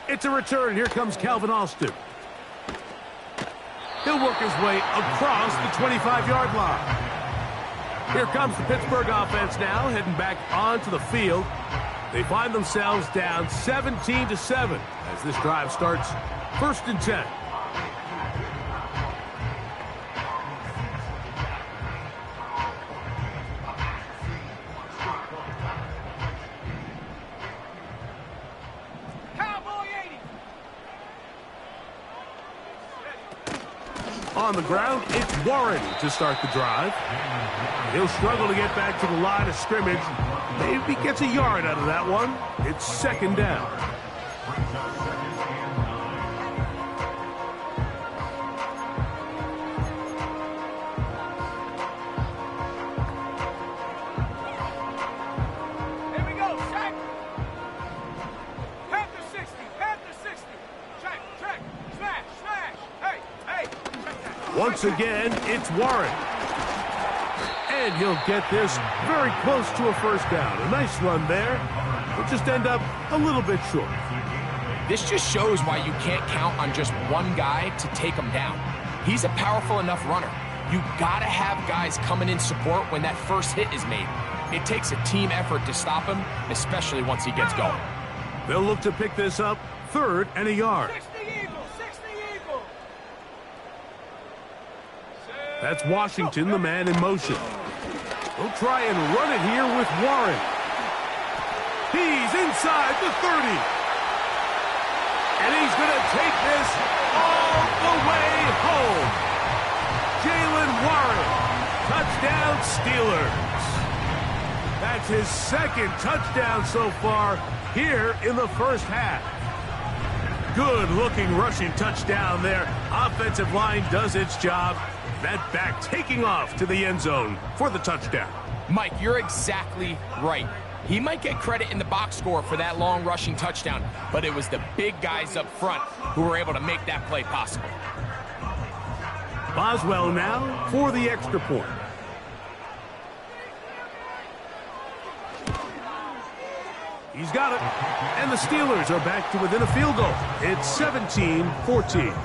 It's a return. Here comes Calvin Austin. He'll work his way across the 25-yard line. Here comes the Pittsburgh offense now, heading back onto the field. They find themselves down 17-7 as this drive starts 1st and 10. On the ground, it's Warren to start the drive. He'll struggle to get back to the line of scrimmage. Maybe gets a yard out of that one. It's 2nd down. Here we go, check. Panther 60, Panther 60. Check, smash, hey, check that. Once again, it's Warren. And he'll get this very close to a 1st down. A nice run there. Will just end up a little bit short. This just shows why you can't count on just one guy to take him down. He's a powerful enough runner. You gotta have guys coming in support when that first hit is made. It takes a team effort to stop him, especially once he gets going. They'll look to pick this up 3rd and a yard. 60 Eagles. That's Washington, the man in motion. He'll try and run it here with Warren. He's inside the 30. And he's going to take this all the way home. Jaylen Warren, touchdown Steelers. That's his 2nd touchdown so far here in the 1st half. Good-looking rushing touchdown there. Offensive line does its job. That back taking off to the end zone for the touchdown. Mike, you're exactly right. He might get credit in the box score for that long rushing touchdown, but it was the big guys up front who were able to make that play possible. Boswell now for the extra point. He's got it. And the Steelers are back to within a field goal. It's 17-14.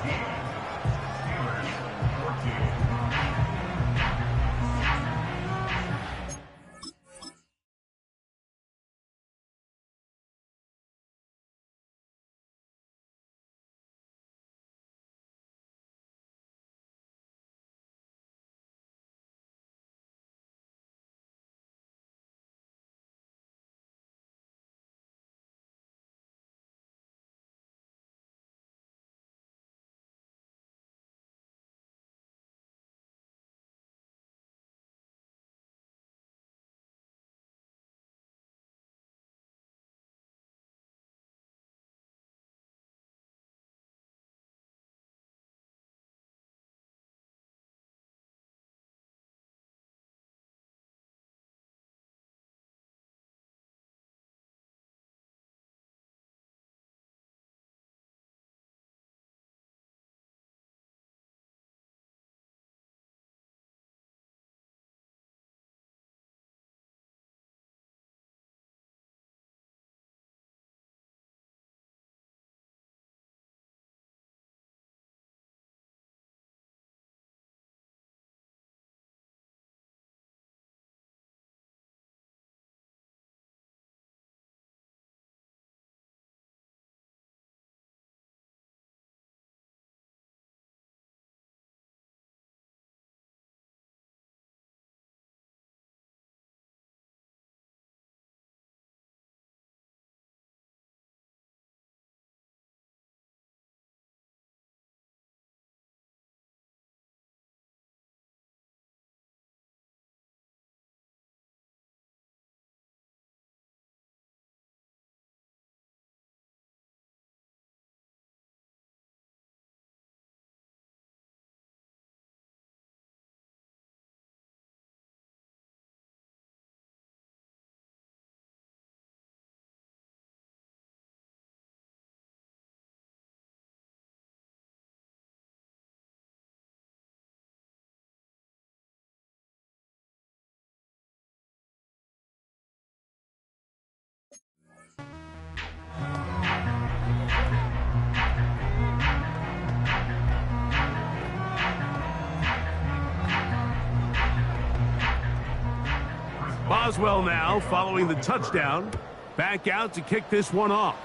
Boswell now following the touchdown. Back out to kick this one off.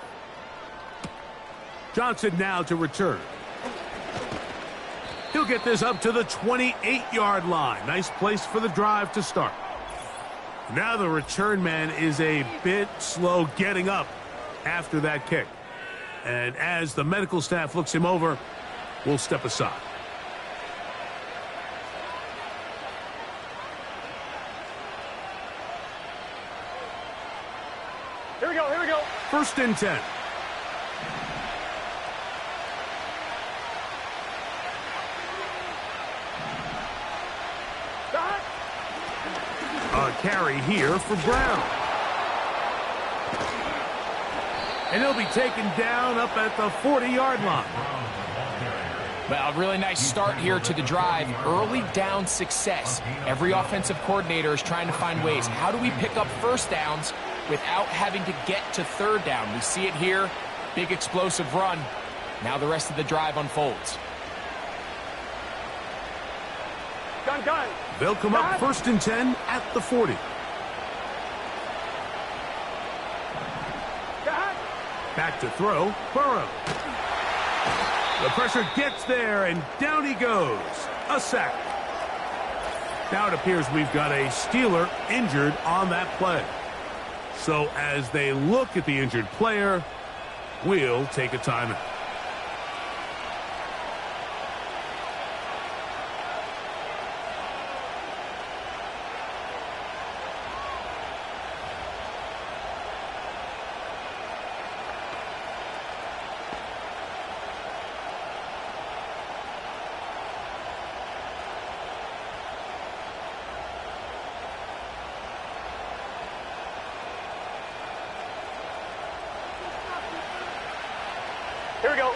Johnson now to return. He'll get this up to the 28-yard line. Nice place for the drive to start. Now the return man is a bit slow getting up after that kick. And as the medical staff looks him over, we'll step aside. Here we go, here we go. 1st and 10. A carry here for Brown. And he'll be taken down up at the 40-yard line. Well, a really nice start here to the drive. Early down success. Every offensive coordinator is trying to find ways. How do we pick up first downs without having to get to third down? We see it here. Big explosive run. Now the rest of the drive unfolds. Gun. They'll come up 1st and 10 at the 40. Back to throw, Burrow. The pressure gets there, and down he goes. A sack. Now it appears we've got a Steeler injured on that play. So as they look at the injured player, we'll take a timeout. Here we go.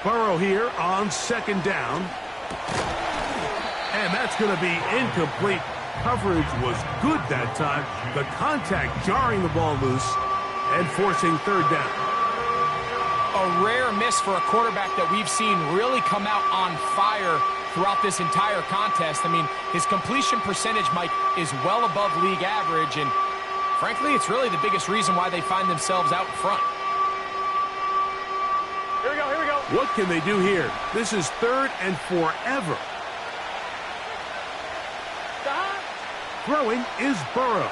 Burrow here on 2nd down. And that's going to be incomplete. Coverage was good that time. The contact jarring the ball loose and forcing 3rd down. A rare miss for a quarterback that we've seen really come out on fire throughout this entire contest. I mean, his completion percentage, Mike, is well above league average, and frankly, it's really the biggest reason why they find themselves out in front. Here we go, here we go. What can they do here? This is 3rd and forever. Throwing is Burrow.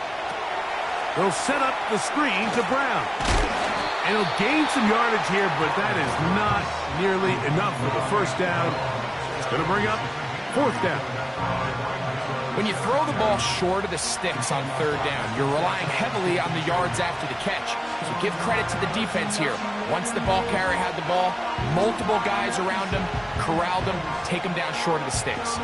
They'll set up the screen to Brown. And he'll gain some yardage here, but that is not nearly enough for the 1st down. It's going to bring up 4th down. When you throw the ball short of the sticks on 3rd down, you're relying heavily on the yards after the catch. So give credit to the defense here. Once the ball carrier had the ball, multiple guys around him, corralled him, take him down short of the sticks.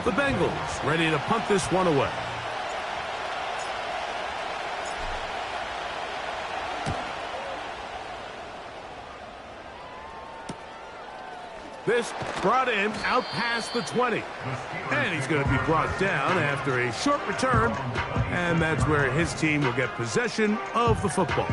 The Bengals ready to punt this one away. This brought him out past the 20. And he's going to be brought down after a short return. And that's where his team will get possession of the football.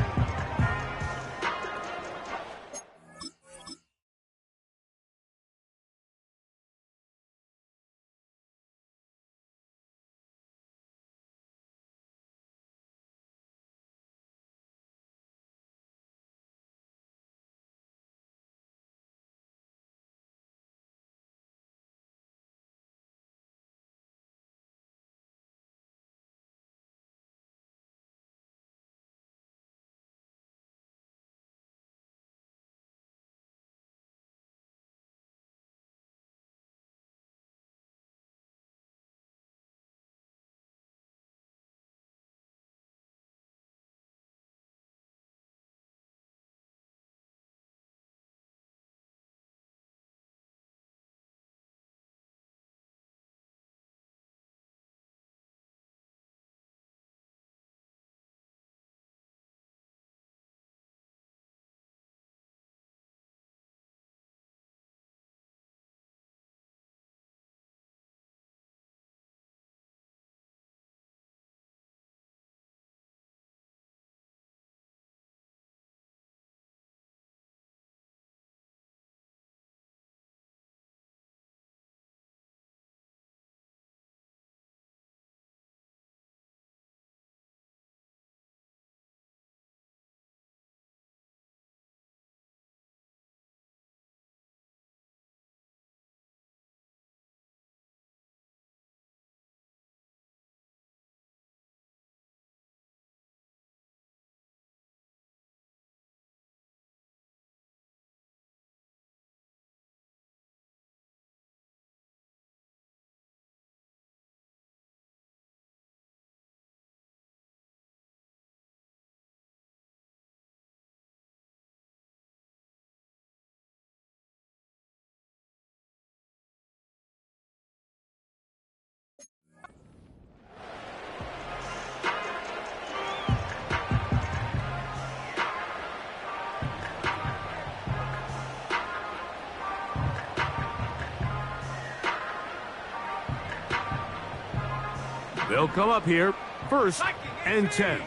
They'll come up here, 1st and 10.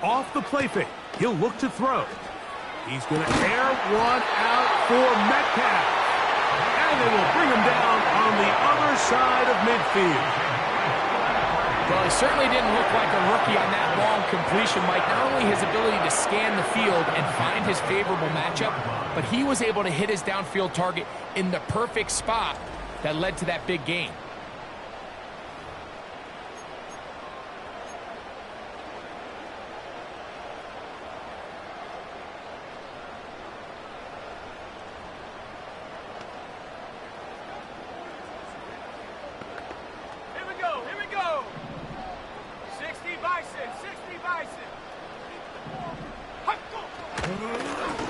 Off the play fake, he'll look to throw. He's going to air one out for Metcalf. And they will bring him down on the other side of midfield. Well, he certainly didn't look like a rookie on that long completion, Mike. Not only his ability to scan the field and find his favorable matchup, but he was able to hit his downfield target in the perfect spot that led to that big gain.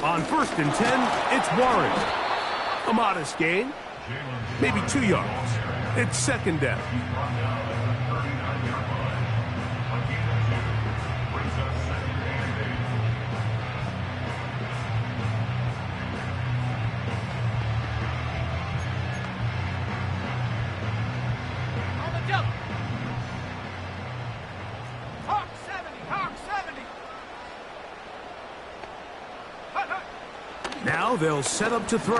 On 1st and 10, it's Warren. A modest gain, maybe 2 yards. It's 2nd down. Now they'll set up to throw.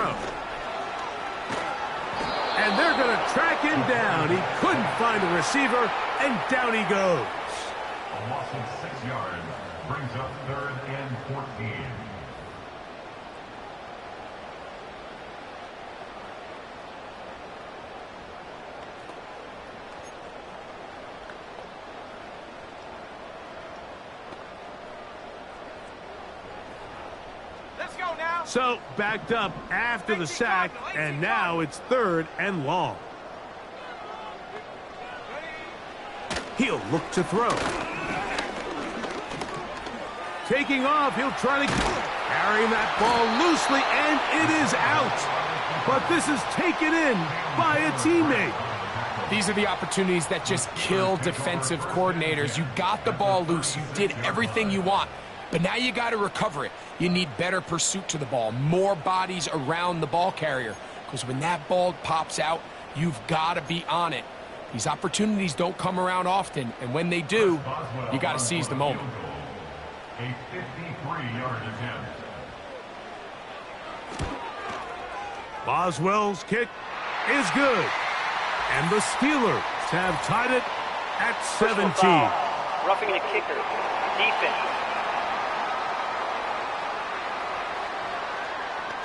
And they're going to track him down. He couldn't find a receiver, and down he goes. A loss of 6 yards brings up 3rd and 14. So, backed up after the sack, and now it's 3rd and long. He'll look to throw. Taking off, he'll try to carry that ball loosely, and it is out. But this is taken in by a teammate. These are the opportunities that just kill defensive coordinators. You got the ball loose. You did everything you want. But now you got to recover it. You need better pursuit to the ball, more bodies around the ball carrier. Because when that ball pops out, you've got to be on it. These opportunities don't come around often, and when they do, you got to seize the moment. A 53-yard attempt. Boswell's kick is good. And the Steelers have tied it at 17. Roughing the kicker. Defense.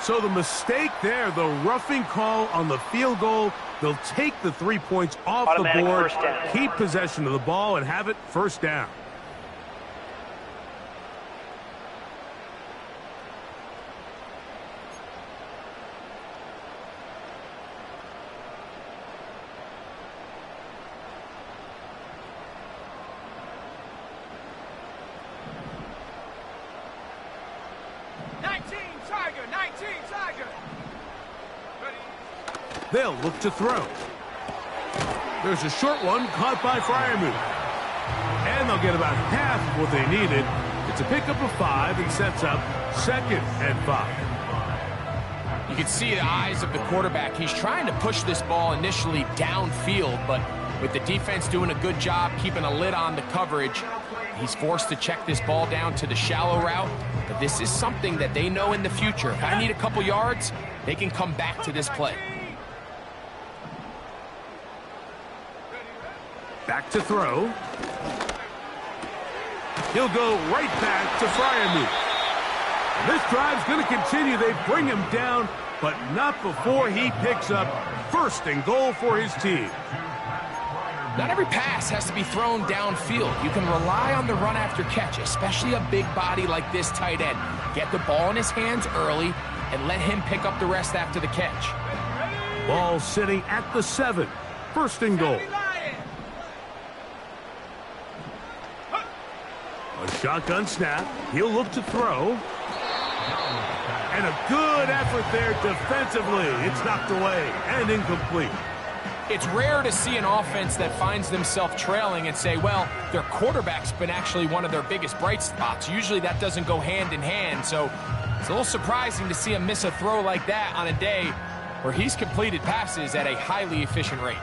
So the mistake there, the roughing call on the field goal, they'll take the 3 points off Automatic the board, first down. keep possession of the ball, and have it 1st down. They'll look to throw. There's a short one caught by Freiermuth. And they'll get about half of what they needed. It's a pickup of 5 and sets up 2nd and 5. You can see the eyes of the quarterback. He's trying to push this ball initially downfield, but with the defense doing a good job keeping a lid on the coverage, he's forced to check this ball down to the shallow route. But this is something that they know in the future. If I need a couple yards, they can come back to this play. Back to throw. He'll go right back to Freiermuth. This drive's going to continue. They bring him down, but not before he picks up 1st and goal for his team. Not every pass has to be thrown downfield. You can rely on the run after catch, especially a big body like this tight end. Get the ball in his hands early and let him pick up the rest after the catch. Ball sitting at the 7. 1st and goal. A shotgun snap. He'll look to throw. And a good effort there defensively. It's knocked away and incomplete. It's rare to see an offense that finds themselves trailing and say, well, their quarterback's been actually one of their biggest bright spots. Usually that doesn't go hand in hand, so it's a little surprising to see him miss a throw like that on a day where he's completed passes at a highly efficient rate.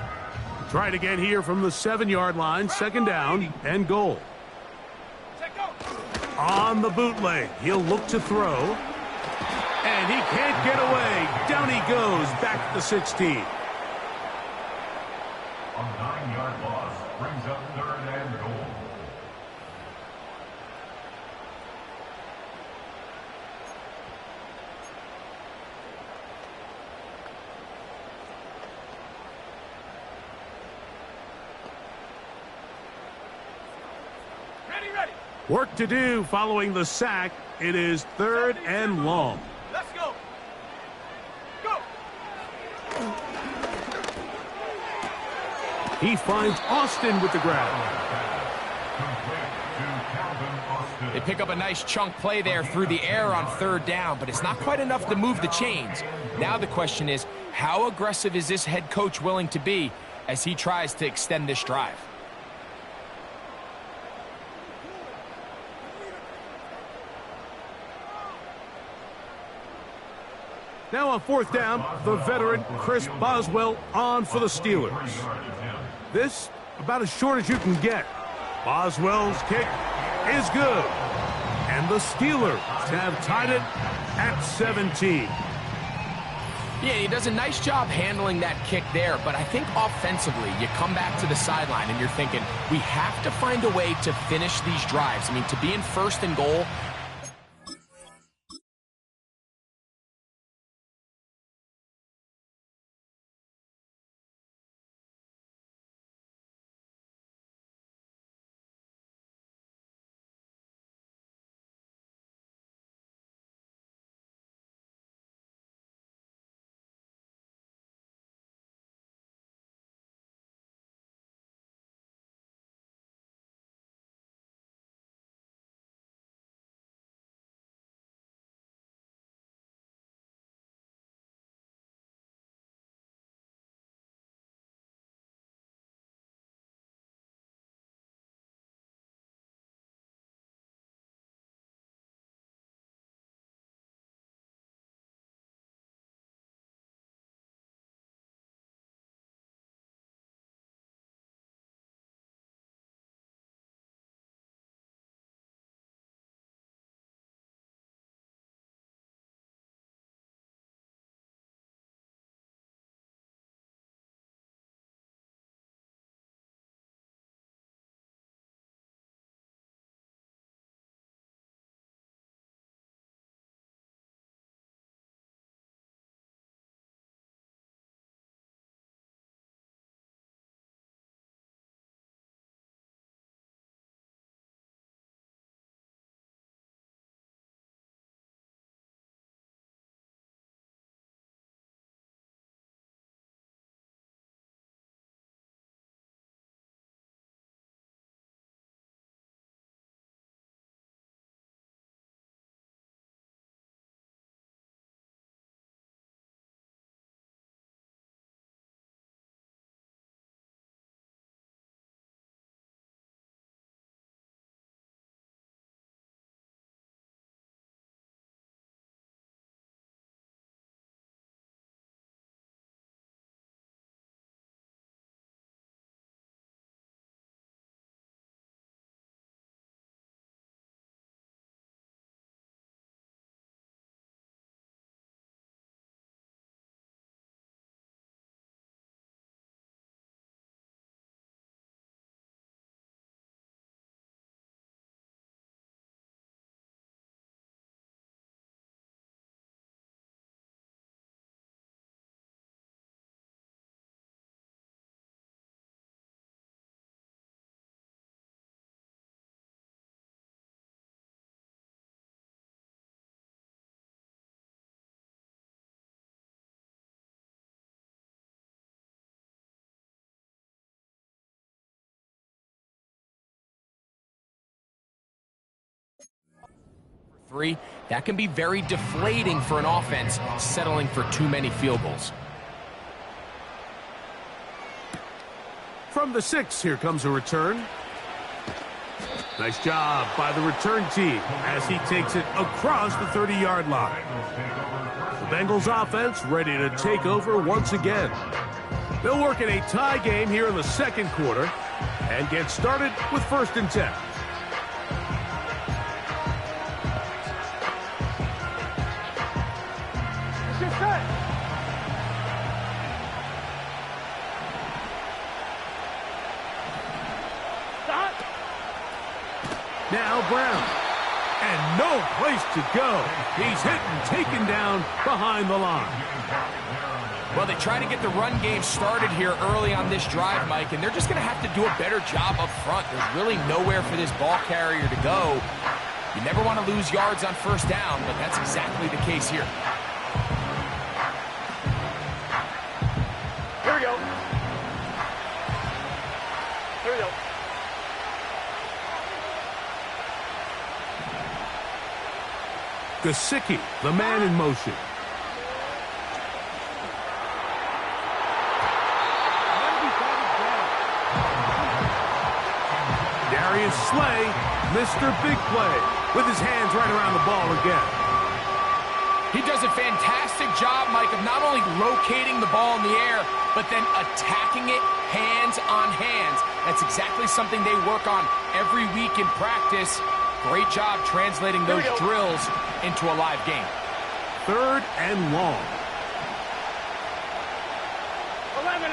Try it again here from the 7-yard line, 2nd down and goal. On the bootleg, he'll look to throw. And he can't get away. Down he goes, back at the 16. A 9-yard loss brings up 3rd and goal. Work to do following the sack. It is 3rd and long. Let's go. Go. He finds Austin with the grab. They pick up a nice chunk play there through the air on 3rd down, but it's not quite enough to move the chains. Now the question is, how aggressive is this head coach willing to be as he tries to extend this drive? Now on 4th down, the veteran Chris Boswell on for the Steelers. This about as short as you can get. Boswell's kick is good. And the Steelers have tied it at 17. Yeah, he does a nice job handling that kick there, but I think offensively, you come back to the sideline and you're thinking, we have to find a way to finish these drives. I mean, to be in 1st and goal, three, that can be very deflating for an offense settling for too many field goals. From the 6, here comes a return. Nice job by the return team as he takes it across the 30-yard line. The Bengals offense ready to take over once again. They'll work in a tie game here in the second quarter and get started with 1st and 10. Now Brown. And no place to go. He's hit and taken down behind the line. Well, they try to get the run game started here early on this drive, Mike, and they're just going to have to do a better job up front. There's really nowhere for this ball carrier to go. You never want to lose yards on 1st down, but that's exactly the case here. Here we go. Here we go. Gesicki, the man in motion. Darius Slay, Mr. Big Play, with his hands right around the ball again. He does a fantastic job, Mike, of not only locating the ball in the air, but then attacking it hands on hands. That's exactly something they work on every week in practice. Great job translating those drills into a live game. 3rd and long. 11.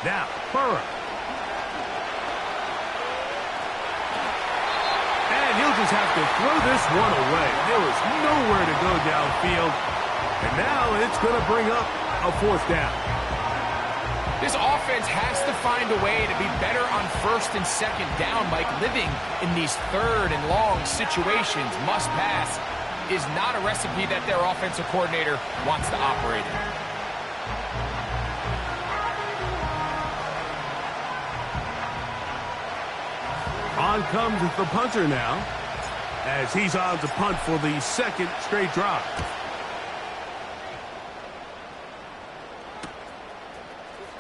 Now, Burrow. And he'll just have to throw this one away. There was nowhere to go downfield. And now it's going to bring up a 4th down. This offense has to find a way to be better on 1st and 2nd down, Mike. Living in these 3rd and long situations, must pass, is not a recipe that their offensive coordinator wants to operate in. On comes the punter now, as he's on to punt for the 2nd straight drive.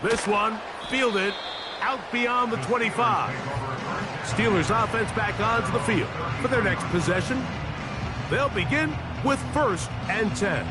This one fielded out beyond the 25. Steelers offense back onto the field for their next possession. They'll begin with 1st and 10.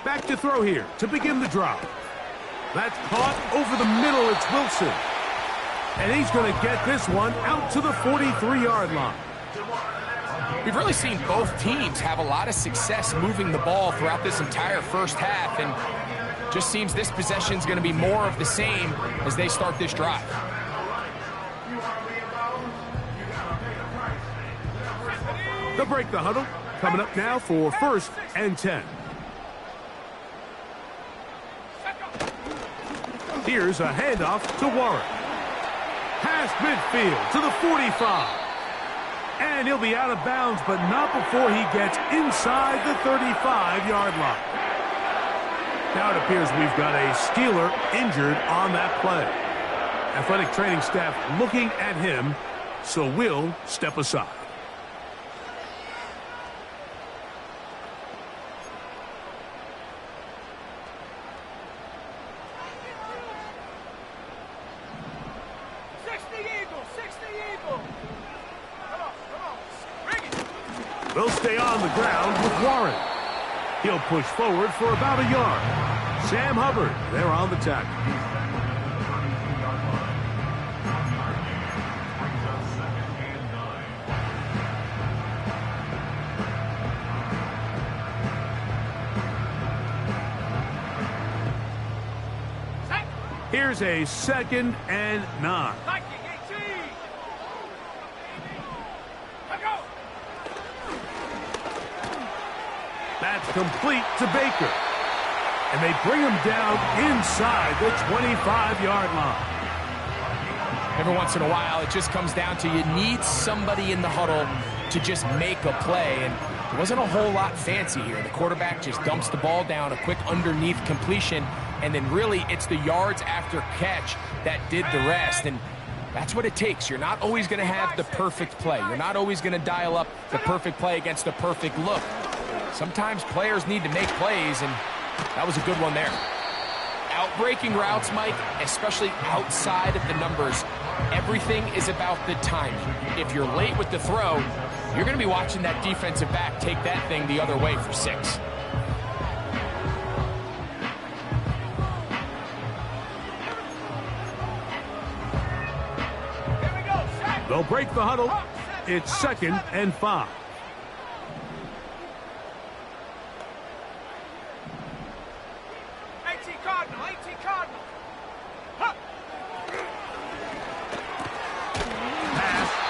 Back to throw here to begin the drive. That's caught over the middle. It's Wilson. And he's going to get this one out to the 43-yard line. We've really seen both teams have a lot of success moving the ball throughout this entire first half, and just seems this possession is going to be more of the same as they start this drive. They'll break the huddle. Coming up now for 1st and 10. Here's a handoff to Warren. Past midfield to the 45. And he'll be out of bounds, but not before he gets inside the 35-yard line. Now it appears we've got a Steeler injured on that play. Athletic training staff looking at him, so we'll step aside. They'll stay on the ground with Warren. He'll push forward for about a yard. Sam Hubbard, there on the tackle. Here's a 2nd and 9. That's complete to Baker. And they bring him down inside the 25-yard line. Every once in a while, it just comes down to you need somebody in the huddle to just make a play. And there wasn't a whole lot fancy here. The quarterback just dumps the ball down, a quick underneath completion, and then really it's the yards after catch that did the rest. And that's what it takes. You're not always going to have the perfect play. You're not always going to dial up the perfect play against the perfect look. Sometimes players need to make plays, and that was a good one there. Outbreaking routes, Mike, especially outside of the numbers, everything is about the timing. If you're late with the throw, you're going to be watching that defensive back take that thing the other way for 6. They'll break the huddle. It's 2nd and 5.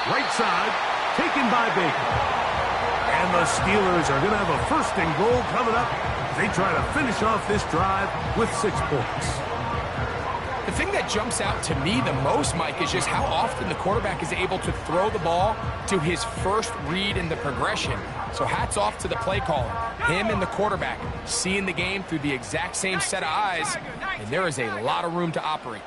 Right side, taken by Baker. And the Steelers are going to have a 1st and goal coming up. They try to finish off this drive with 6 points. The thing that jumps out to me the most, Mike, is just how often the quarterback is able to throw the ball to his first read in the progression. So hats off to the play caller. Him and the quarterback seeing the game through the exact same set of eyes, and there is a lot of room to operate.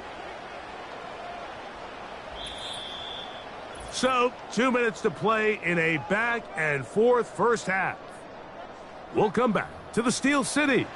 So, 2 minutes to play in a back and forth first half. We'll come back to the Steel City.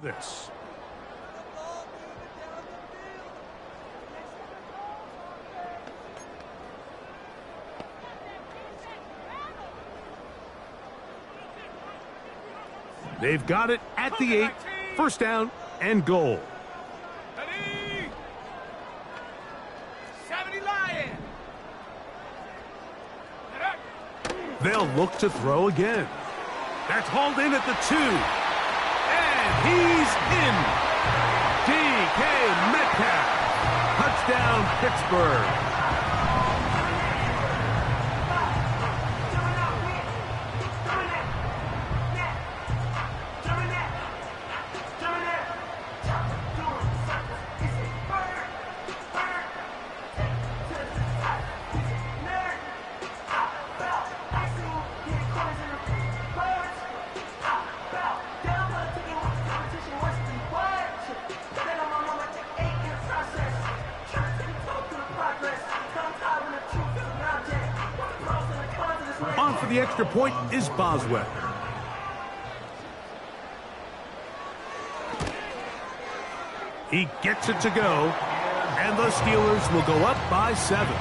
This. They've got it at the 8. First down and goal. Ready? 70 Lion. They'll look to throw again. That's hauled in at the 2. And he's in. DK Metcalf. Touchdown, Pittsburgh. On for the extra point is Boswell. He gets it to go, and the Steelers will go up by 7.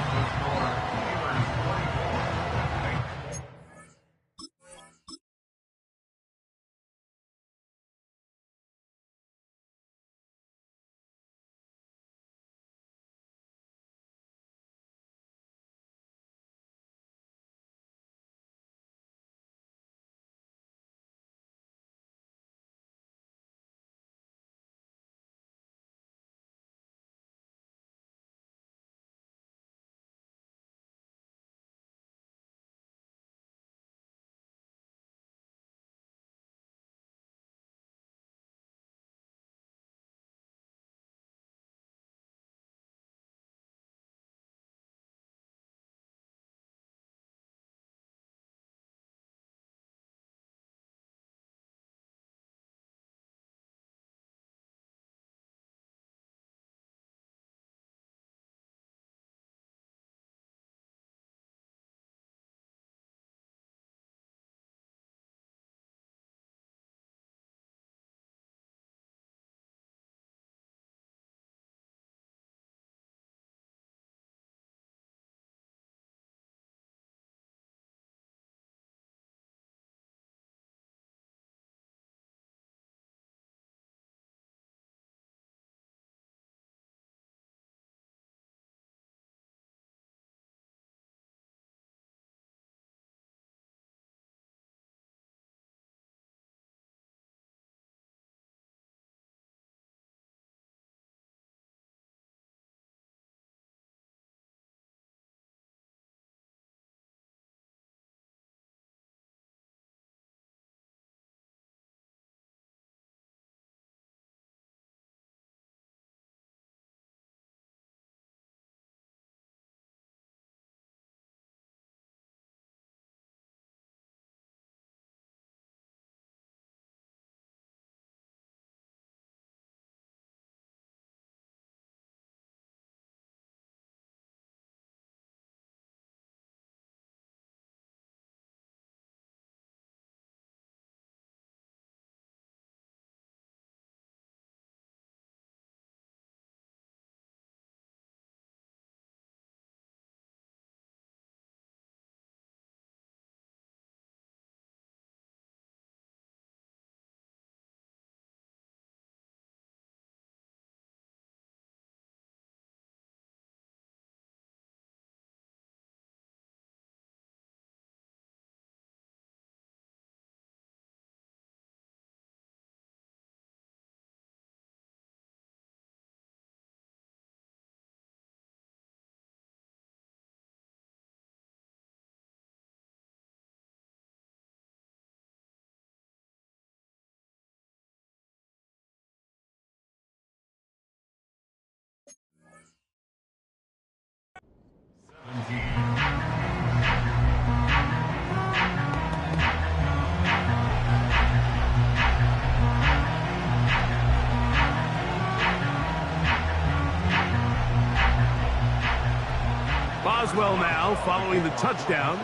Boswell now following the touchdown.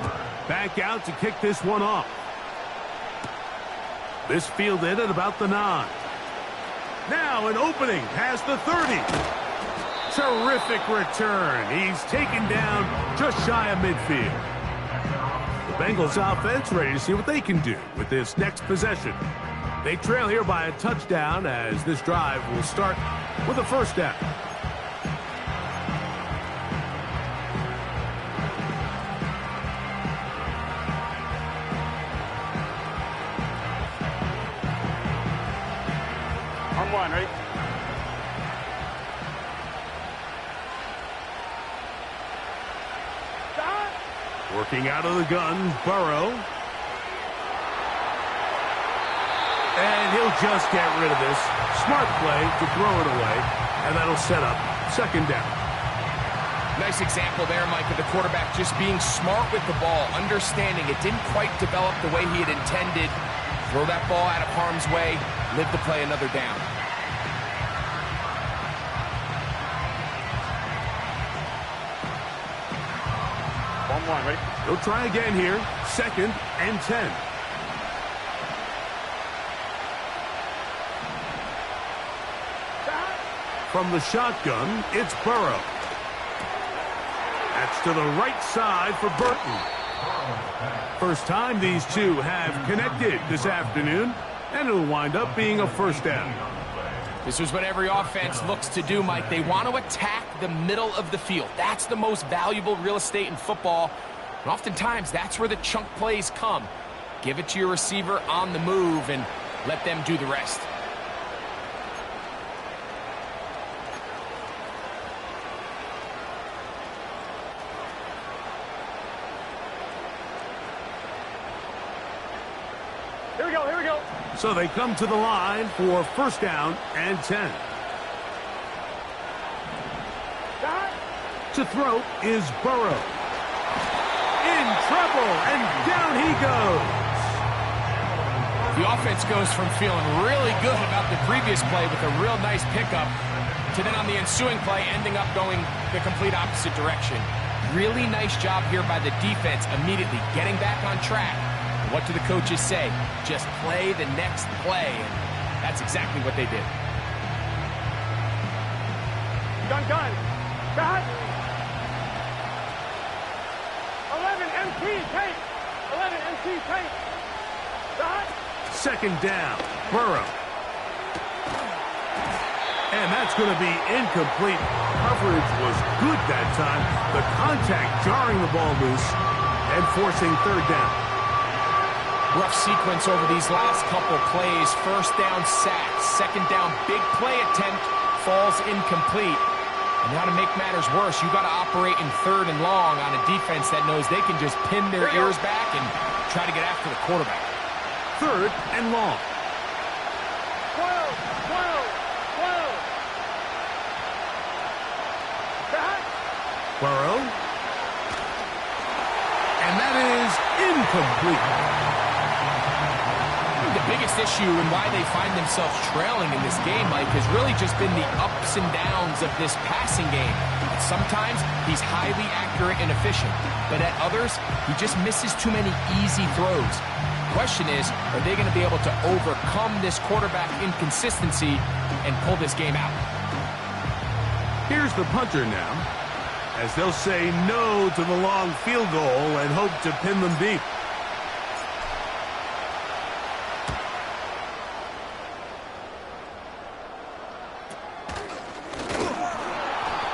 Back out to kick this one off. This fielded at about the 9. Now an opening past the 30. Terrific return. He's taken down just shy of midfield. The Bengals offense ready to see what they can do with this next possession. They trail here by a touchdown as this drive will start with a first down. On one, ready? Working out of the gun, Burrow. And he'll just get rid of this. Smart play to throw it away, and that'll set up second down. Nice example there, Mike, of the quarterback just being smart with the ball, understanding it didn't quite develop the way he had intended. Throw that ball out of harm's way, live to play another down. One, ready? He'll try again here. Second and 10. From the shotgun, it's Burrow. That's to the right side for Burton. First time these two have connected this afternoon, and it'll wind up being a first down. This is what every offense looks to do, Mike. They want to attack the middle of the field. That's the most valuable real estate in football. And oftentimes, that's where the chunk plays come. Give it to your receiver on the move and let them do the rest. Here we go, here we go. So they come to the line for first down and 10. To throw is Burrow. In trouble, and down he goes. The offense goes from feeling really good about the previous play with a real nice pickup to then on the ensuing play ending up going the complete opposite direction. Really nice job here by the defense immediately getting back on track. What do the coaches say? Just play the next play, and that's exactly what they did. Gun. Got 11 MT tape. 11 MT tape. Got. Second down, Burrow. And that's going to be incomplete. Coverage was good that time. The contact jarring the ball loose and forcing third down. Rough sequence over these last couple plays. First down sack. Second down big play attempt falls incomplete. And now to make matters worse, you got to operate in third and long on a defense that knows they can just pin their ears back and try to get after the quarterback. Third and long. 12. Burrow. And that is incomplete. The biggest issue and why they find themselves trailing in this game, Mike, has really just been the ups and downs of this passing game. Sometimes he's highly accurate and efficient, but at others, he just misses too many easy throws. The question is, are they going to be able to overcome this quarterback inconsistency and pull this game out? Here's the punter now, as they'll say no to the long field goal and hope to pin them deep.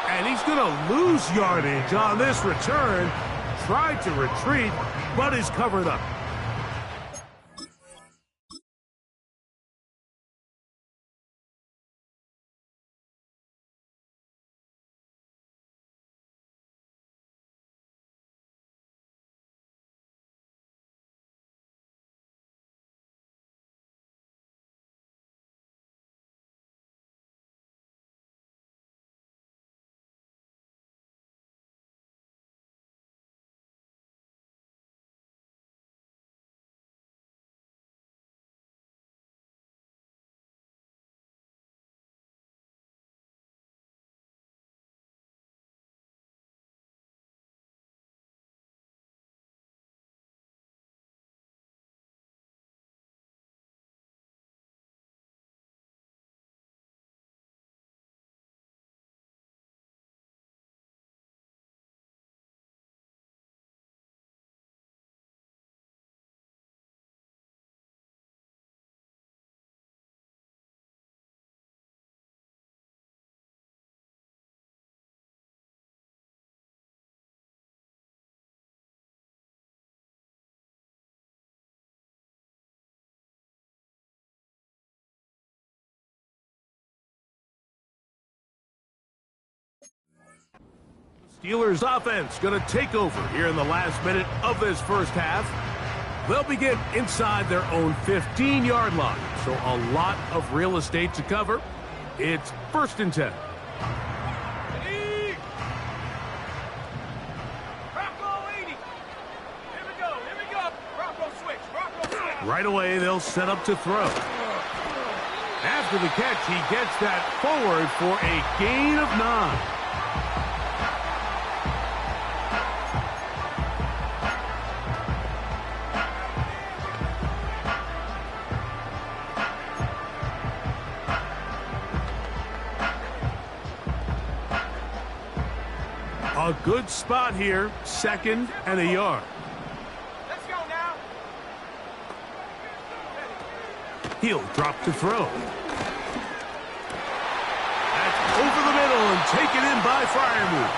And he's going to lose yardage on this return. Tried to retreat, but is covered up. Steelers offense going to take over here in the last minute of this first half. They'll begin inside their own 15-yard line, so a lot of real estate to cover. It's 1st and 10. Right away, they'll set up to throw. After the catch, he gets that forward for a gain of 9. A good spot here, 2nd and a yard. Let's go now. He'll drop to throw. That's over the middle and taken in by Freiermuth.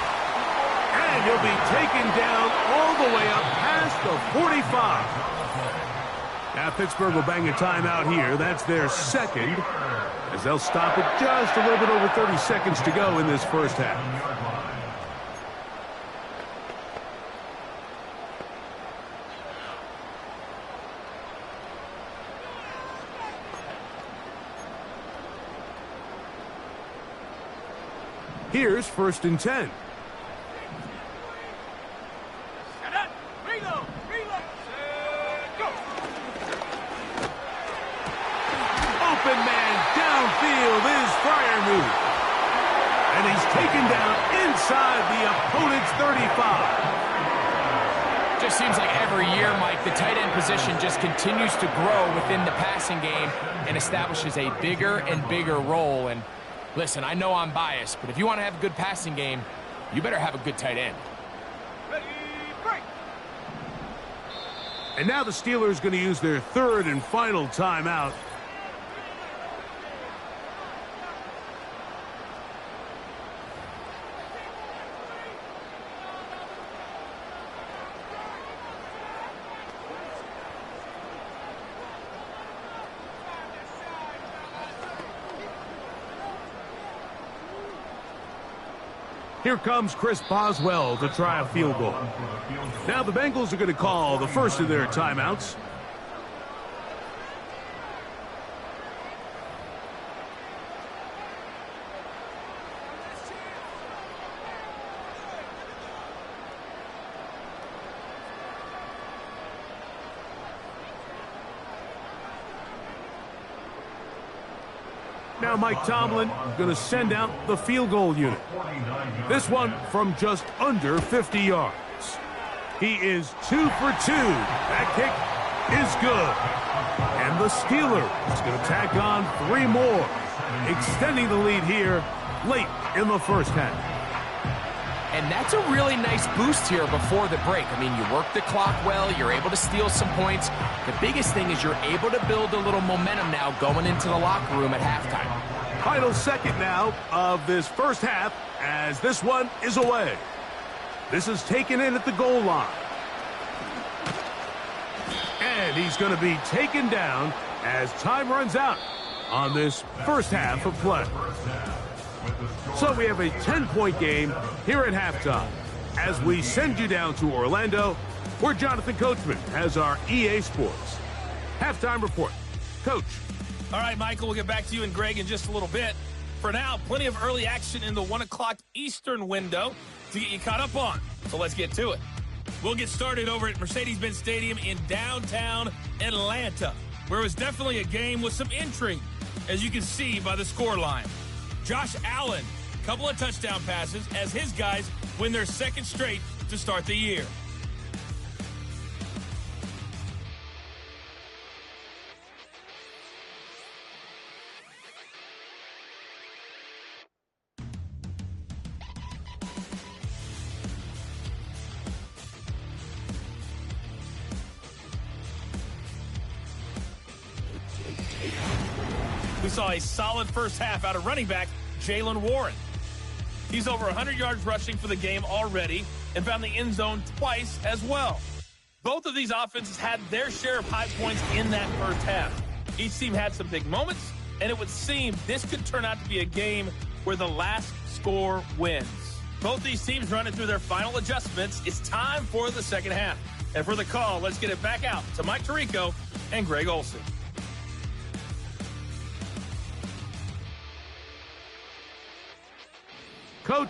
And he'll be taken down all the way up past the 45. Now Pittsburgh will bang a timeout here. That's their 2nd, as they'll stop it just a little bit over 30 seconds to go in this first half. Here's 1st and 10. Reload. Go. Open man downfield is Freiermuth. And he's taken down inside the opponent's 35. Just seems like every year, Mike, the tight end position just continues to grow within the passing game and establishes a bigger and bigger role. And listen, I know I'm biased, but if you want to have a good passing game, you better have a good tight end. Ready, break. And now the Steelers going to use their 3rd and final timeout. Here comes Chris Boswell to try a field goal. Now the Bengals are going to call the first of their timeouts. Now Mike Tomlin going to send out the field goal unit. This one from just under 50 yards. He is 2 for 2. That kick is good. And the Steelers going to tack on 3 more, extending the lead here late in the first half. And that's a really nice boost here before the break. I mean, you work the clock well, you're able to steal some points. The biggest thing is you're able to build a little momentum now going into the locker room at halftime. Final second now of this first half as this one is away. This is taken in at the goal line. And he's going to be taken down as time runs out on this first half of play. So we have a 10-point game here at halftime. As we send you down to Orlando, where Jonathan Coachman has our EA Sports halftime report. Coach. All right, Michael, we'll get back to you and Greg in just a little bit. For now, plenty of early action in the 1 o'clock Eastern window to get you caught up on. So let's get to it. We'll get started over at Mercedes-Benz Stadium in downtown Atlanta, where it was definitely a game with some intrigue, as you can see by the scoreline. Josh Allen, a couple of touchdown passes as his guys win their 2nd straight to start the year. We saw a solid first half out of running back Jaylen Warren. He's over 100 yards rushing for the game already and found the end zone twice as well. Both of these offenses had their share of high points in that first half. Each team had some big moments, and it would seem this could turn out to be a game where the last score wins. Both these teams running through their final adjustments. It's time for the second half. And for the call, let's get it back out to Mike Tirico and Greg Olson. Coach,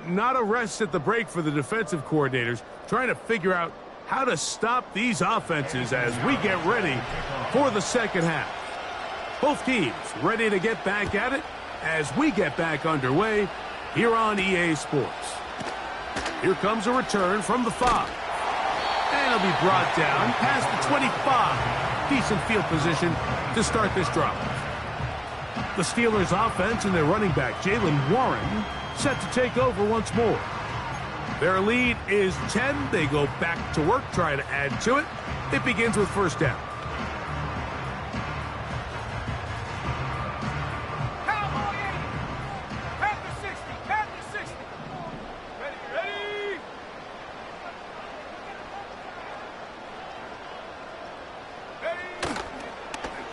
not a rest at the break for the defensive coordinators, trying to figure out how to stop these offenses as we get ready for the second half. Both teams ready to get back at it as we get back underway here on EA Sports. Here comes a return from the 5. And it'll be brought down past the 25. Decent field position to start this drive. The Steelers offense and their running back, Jaylen Warren, set to take over once more. Their lead is 10. They go back to work, try to add to it. It begins with first down.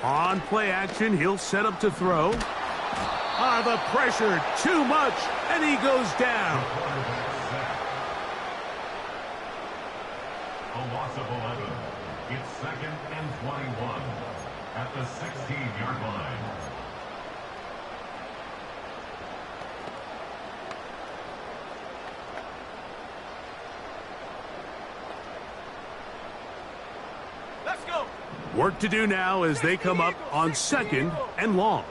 On play action, he'll set up to throw. The pressure, too much, and he goes down. A loss of 11. It's 2nd and 21 at the 16-yard line. Let's go. Work to do now as they come up on 2nd and long.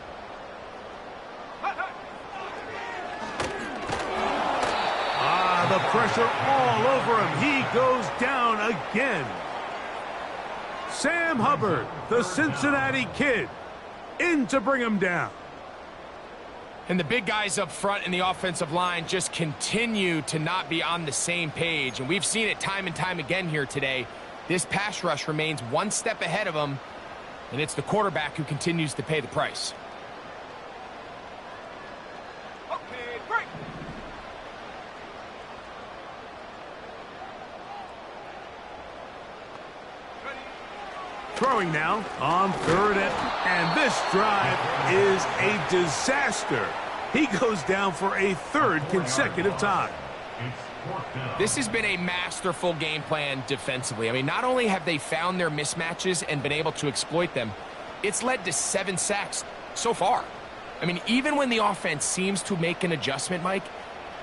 The pressure all over him. He goes down again. Sam Hubbard, the Cincinnati Kid, in to bring him down. And the big guys up front in the offensive line just continue to not be on the same page. And we've seen it time and time again here today. This pass rush remains one step ahead of them, and it's the quarterback who continues to pay the price. Okay, break. Throwing now on 3rd and this drive is a disaster. He goes down for a 3rd consecutive time. This has been a masterful game plan defensively. I mean, not only have they found their mismatches and been able to exploit them, it's led to 7 sacks so far. I mean, even when the offense seems to make an adjustment, Mike,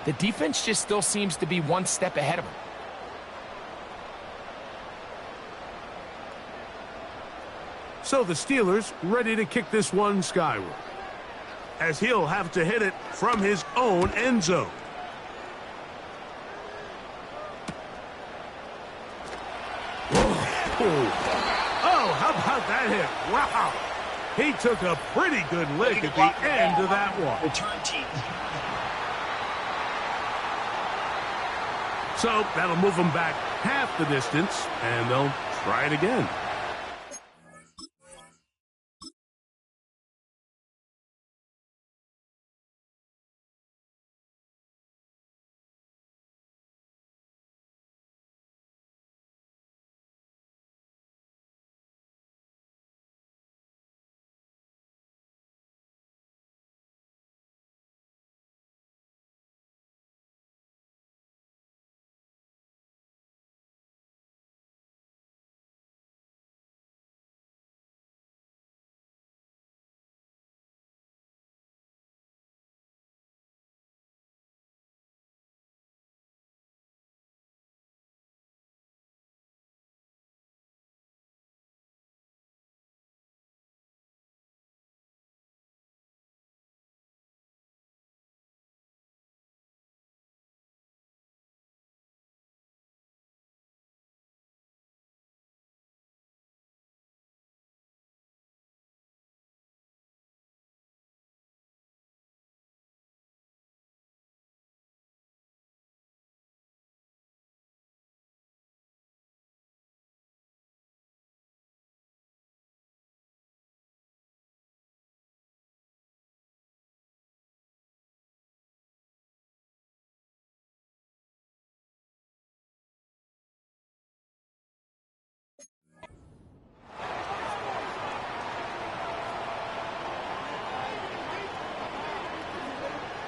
the defense just still seems to be one step ahead of them. So the Steelers ready to kick this one skyward, as he'll have to hit it from his own end zone. Oh, how about that hit? Wow. He took a pretty good lick at the end of that one. Return team. So that'll move them back half the distance, and they'll try it again.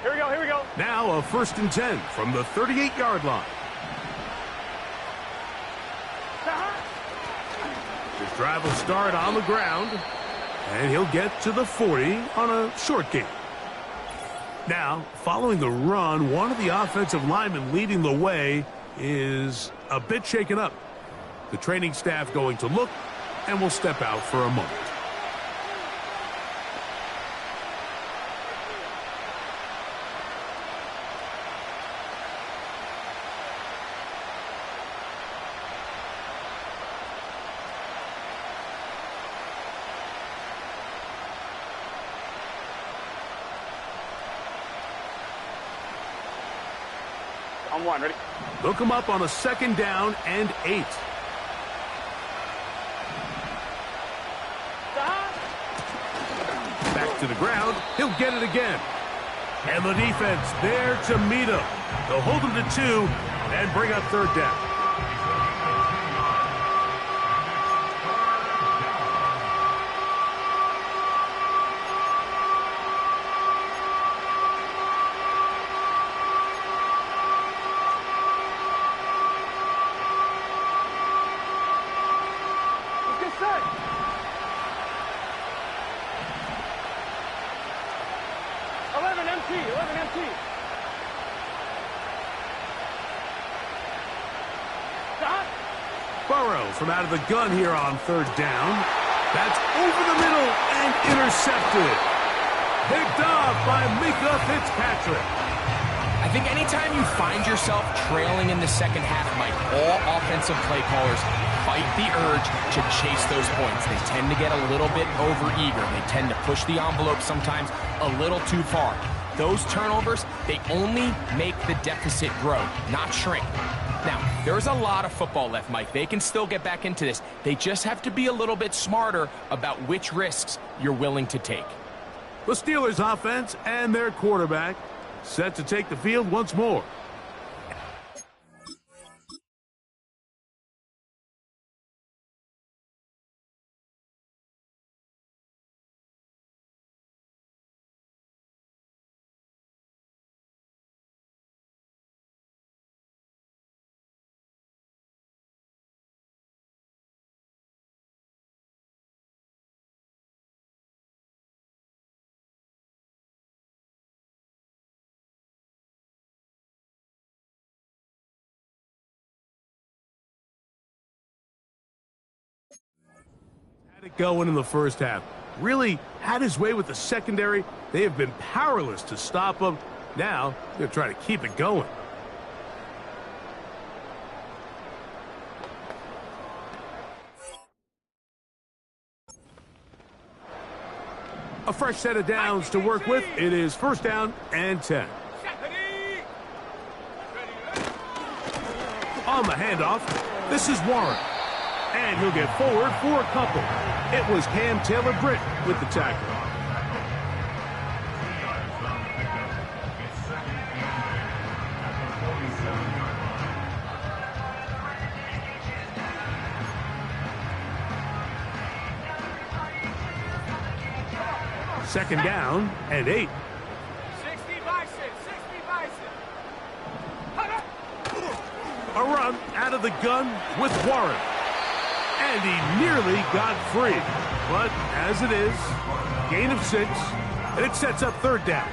Here we go. Now a 1st and 10 from the 38-yard line. His drive will start on the ground, and he'll get to the 40 on a short gain. Now, following the run, one of the offensive linemen leading the way is a bit shaken up. The training staff going to look and will step out for a moment. On one, ready? They'll come up on a 2nd down and 8. Back to the ground. He'll get it again. And the defense there to meet him. They'll hold him to 2 and bring up 3rd down. Burrow from out of the gun here on 3rd down. That's over the middle and intercepted. Picked off by Minkah Fitzpatrick. I think anytime you find yourself trailing in the second half, Mike, all offensive play callers fight the urge to chase those points. They tend to get a little bit overeager. They tend to push the envelope sometimes a little too far. Those turnovers, they only make the deficit grow, not shrink. Now, there's a lot of football left, Mike. They can still get back into this. They just have to be a little bit smarter about which risks you're willing to take. The Steelers offense and their quarterback set to take the field once more. It going in the first half. Really had his way with the secondary. They have been powerless to stop him. Now they're trying to keep it going. A fresh set of downs to work with. It is 1st down and 10. On the handoff, this is Warren. And he'll get forward for a couple. It was Cam Taylor-Britt with the tackle. Second down and 8. 60 Bison, 60 Bison. A run out of the gun with Warren. And he nearly got free. But as it is, gain of 6, and it sets up 3rd down.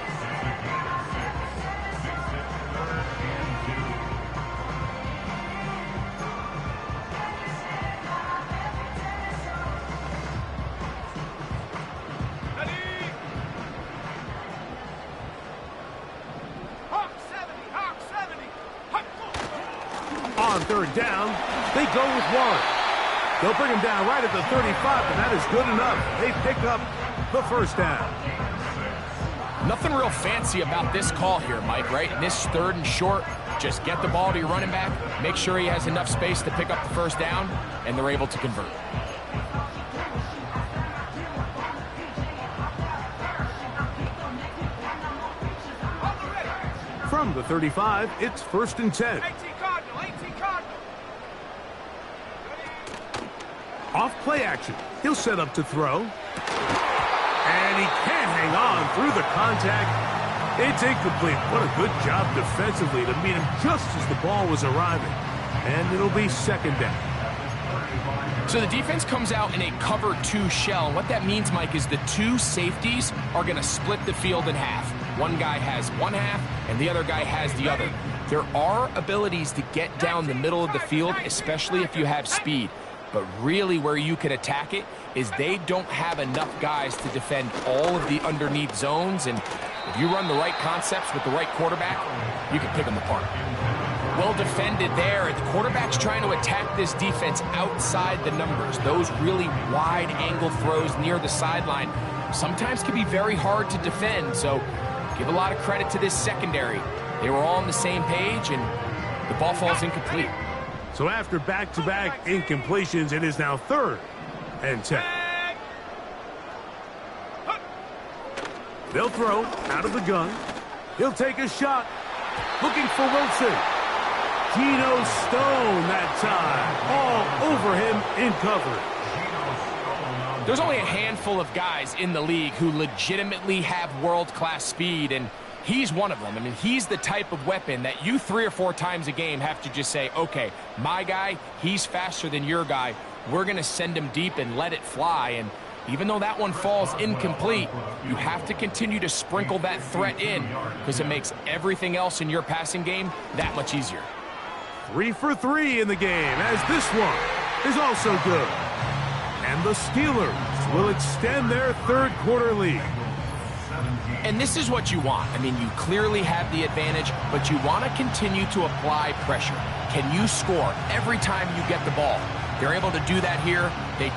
On 3rd down, they go with Warren. They'll bring him down right at the 35, and that is good enough. They pick up the 1st down. Nothing real fancy about this call here, Mike, right? This 3rd and short, just get the ball to your running back, make sure he has enough space to pick up the 1st down, and they're able to convert. From the 35, it's 1st and 10. 18 Cardinal, 18 Cardinal. Off play action. He'll set up to throw. And he can't hang on through the contact. It's incomplete. What a good job defensively to meet him just as the ball was arriving. And it'll be 2nd down. So the defense comes out in a cover 2 shell. What that means, Mike, is the 2 safeties are going to split the field in half. One guy has one half, and the other guy has the other. There are abilities to get down the middle of the field, especially if you have speed. But really where you can attack it is they don't have enough guys to defend all of the underneath zones. And if you run the right concepts with the right quarterback, you can pick them apart. Well defended there. The quarterback's trying to attack this defense outside the numbers. Those really wide angle throws near the sideline sometimes can be very hard to defend. So give a lot of credit to this secondary. They were all on the same page, and the ball falls incomplete. So after back-to-back incompletions, it is now 3rd and 10. They'll throw out of the gun. He'll take a shot. Looking for Wilson. Geno Stone that time. All over him in coverage. There's only a handful of guys in the league who legitimately have world-class speed, and he's one of them. I mean, he's the type of weapon that you 3 or 4 times a game have to just say, okay, my guy, he's faster than your guy. We're going to send him deep and let it fly. And even though that one falls incomplete, you have to continue to sprinkle that threat in because it makes everything else in your passing game that much easier. 3 for 3 in the game, as this one is also good. And the Steelers will extend their 3rd quarter lead. And this is what you want. I mean, you clearly have the advantage, but you want to continue to apply pressure. Can you score every time you get the ball? They're able to do that here. They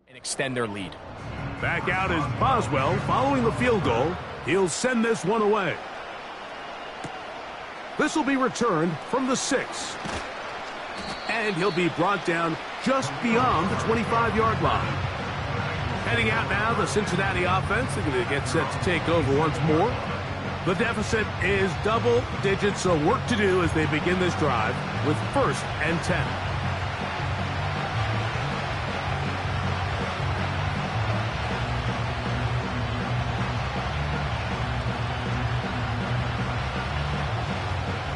and extend their lead. Back out is Boswell following the field goal. He'll send this one away. This will be returned from the 6. And he'll be brought down just beyond the 25-yard line. Heading out now, the Cincinnati offense. They're going to get set to take over once more. The deficit is double digits, so work to do as they begin this drive with 1st and 10.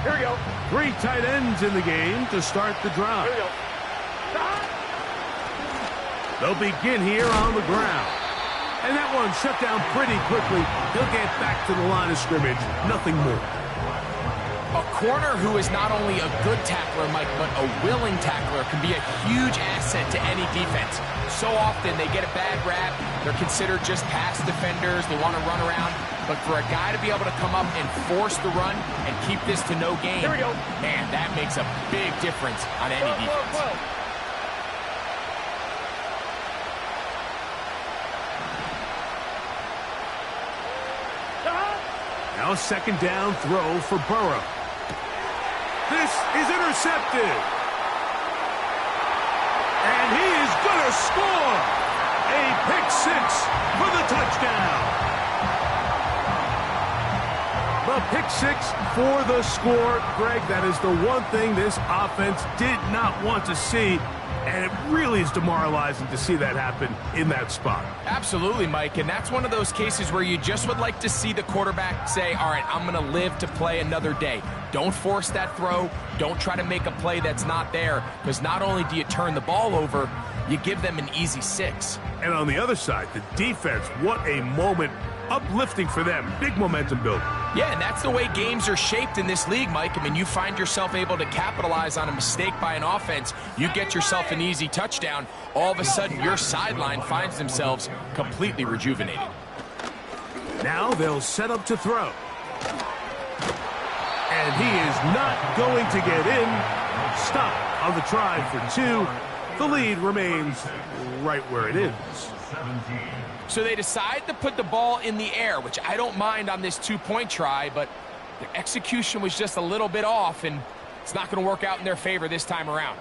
Here we go. 3 tight ends in the game to start the drive. Here we go. They'll begin here on the ground. And that one shut down pretty quickly. He'll get back to the line of scrimmage. Nothing more. A corner who is not only a good tackler, Mike, but a willing tackler can be a huge asset to any defense. So often they get a bad rap. They're considered just pass defenders. They want to run around. But for a guy to be able to come up and force the run and keep this to no gain, Here we go. Man, that makes a big difference on any defense. Now 2nd down throw for Burrow. This is intercepted. And he is going to score. A pick 6 for the touchdown. The pick 6 for the score. Greg, that is the one thing this offense did not want to see. And it really is demoralizing to see that happen in that spot. Absolutely, Mike, and that's one of those cases where you just would like to see the quarterback say, all right, I'm going to live to play another day. Don't force that throw. Don't try to make a play that's not there, because not only do you turn the ball over, you give them an easy 6. And on the other side, the defense, what a moment. Uplifting for them. Big momentum building. Yeah, and that's the way games are shaped in this league, Mike. I mean, you find yourself able to capitalize on a mistake by an offense. You get yourself an easy touchdown. All of a sudden, your sideline finds themselves completely rejuvenated. Now they'll set up to throw. And he is not going to get in. Stop on the try for 2. The lead remains right where it is. So they decide to put the ball in the air, which I don't mind on this 2-point try, but the execution was just a little bit off, and it's not going to work out in their favor this time around.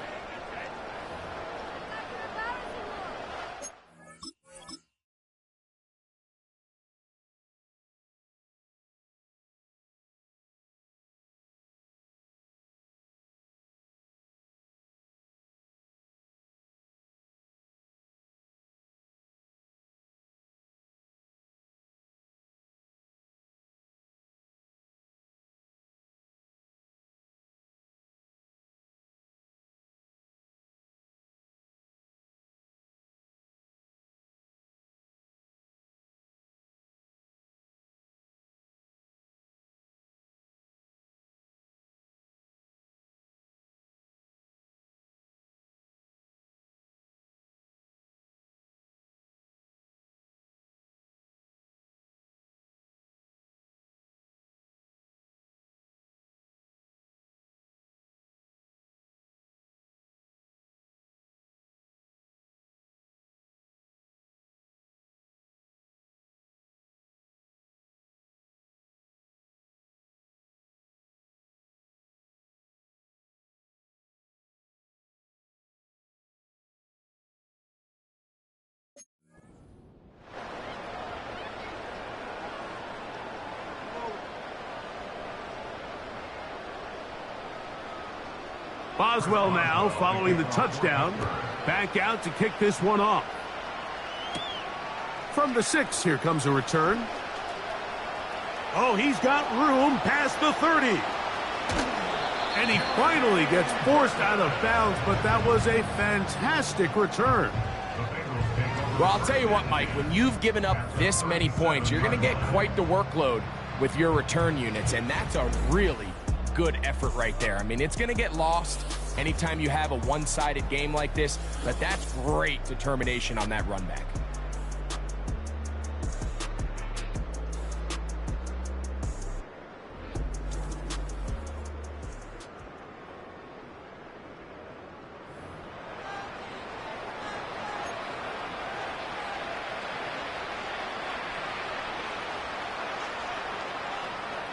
Boswell now following the touchdown. Back out to kick this one off. From the 6, here comes a return. Oh, he's got room past the 30. And he finally gets forced out of bounds, but that was a fantastic return. Well, I'll tell you what, Mike, when you've given up this many points, you're going to get quite the workload with your return units, and that's a really good effort right there. I mean, it's going to get lost anytime you have a one-sided game like this, but that's great determination on that run back.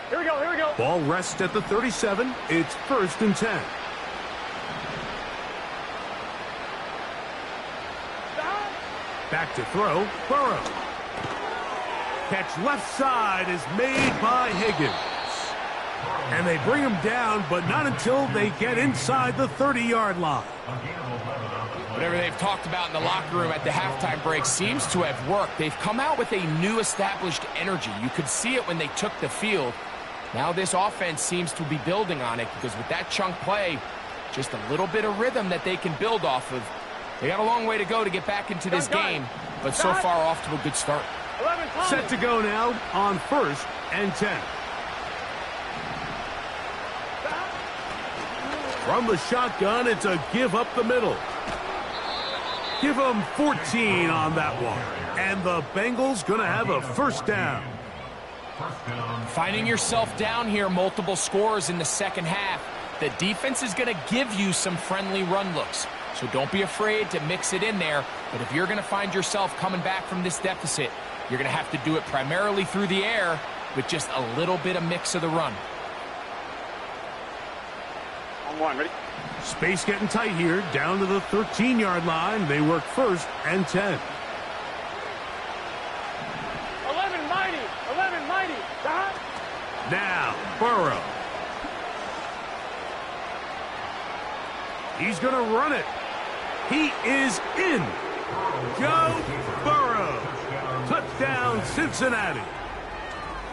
Here we go, here we go. Ball rests at the 37. It's 1st and 10. Back to throw, Burrow. Catch left side is made by Higgins. And they bring him down, but not until they get inside the 30-yard line. Whatever they've talked about in the locker room at the halftime break seems to have worked. They've come out with a new established energy. You could see it when they took the field. Now this offense seems to be building on it because with that chunk play, just a little bit of rhythm that they can build off of. They got a long way to go to get back into this game, but so far off to a good start. Set to go now on 1st and 10. From the shotgun, it's a give up the middle. Give them 14 on that one. And the Bengals going to have a first down. Finding yourself down here, multiple scores in the second half. The defense is going to give you some friendly run looks. So don't be afraid to mix it in there. But if you're going to find yourself coming back from this deficit, you're going to have to do it primarily through the air with just a little bit of mix of the run. On one, ready? Space getting tight here, down to the 13-yard line. They work 1st and 10. 11 mighty. 11 mighty. Now, Burrow. He's going to run it. He is in. Joe Burrow. Touchdown, Cincinnati.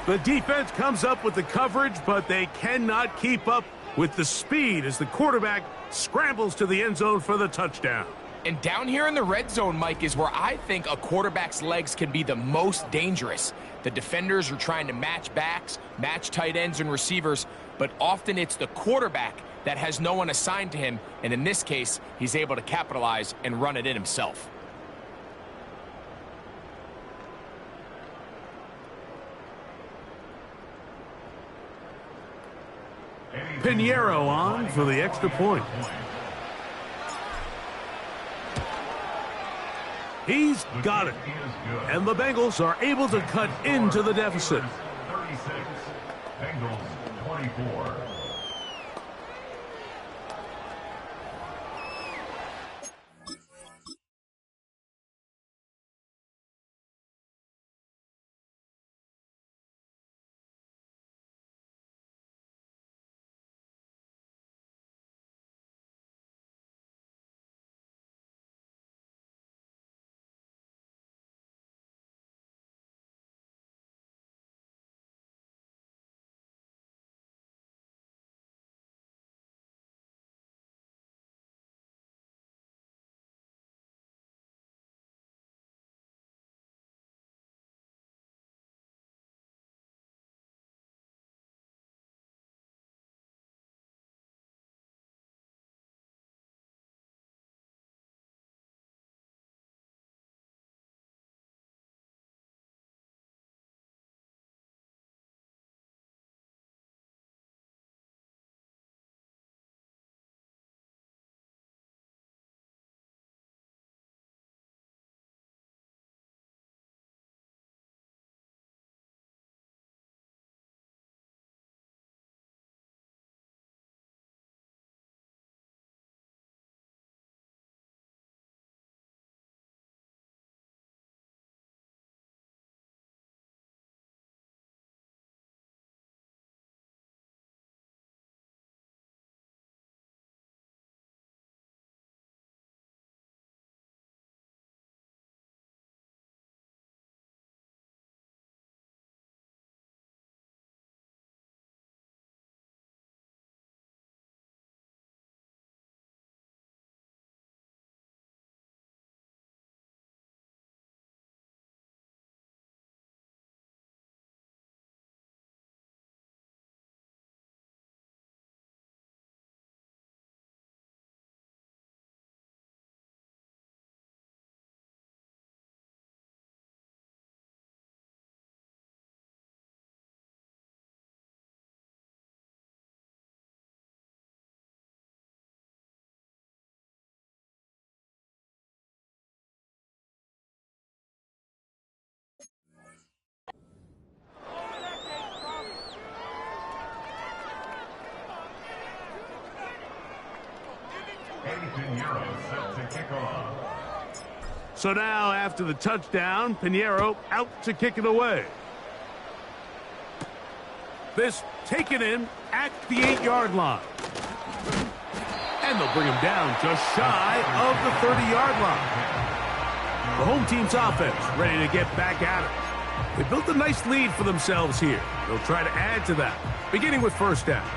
The defense comes up with the coverage, but they cannot keep up with the speed as the quarterback scrambles to the end zone for the touchdown. And down here in the red zone, Mike, is where I think a quarterback's legs can be the most dangerous. The defenders are trying to match backs, match tight ends and receivers, but often it's the quarterback that has no one assigned to him, and in this case, he's able to capitalize and run it in himself. Pinheiro on for the extra point. He's got it. And the Bengals are able to cut into the deficit. 36, Bengals 24. So now, after the touchdown, Pinheiro out to kick it away. This taken in at the 8-yard line. And they'll bring him down just shy of the 30-yard line. The home team's offense ready to get back at it. They built a nice lead for themselves here. They'll try to add to that, beginning with first down.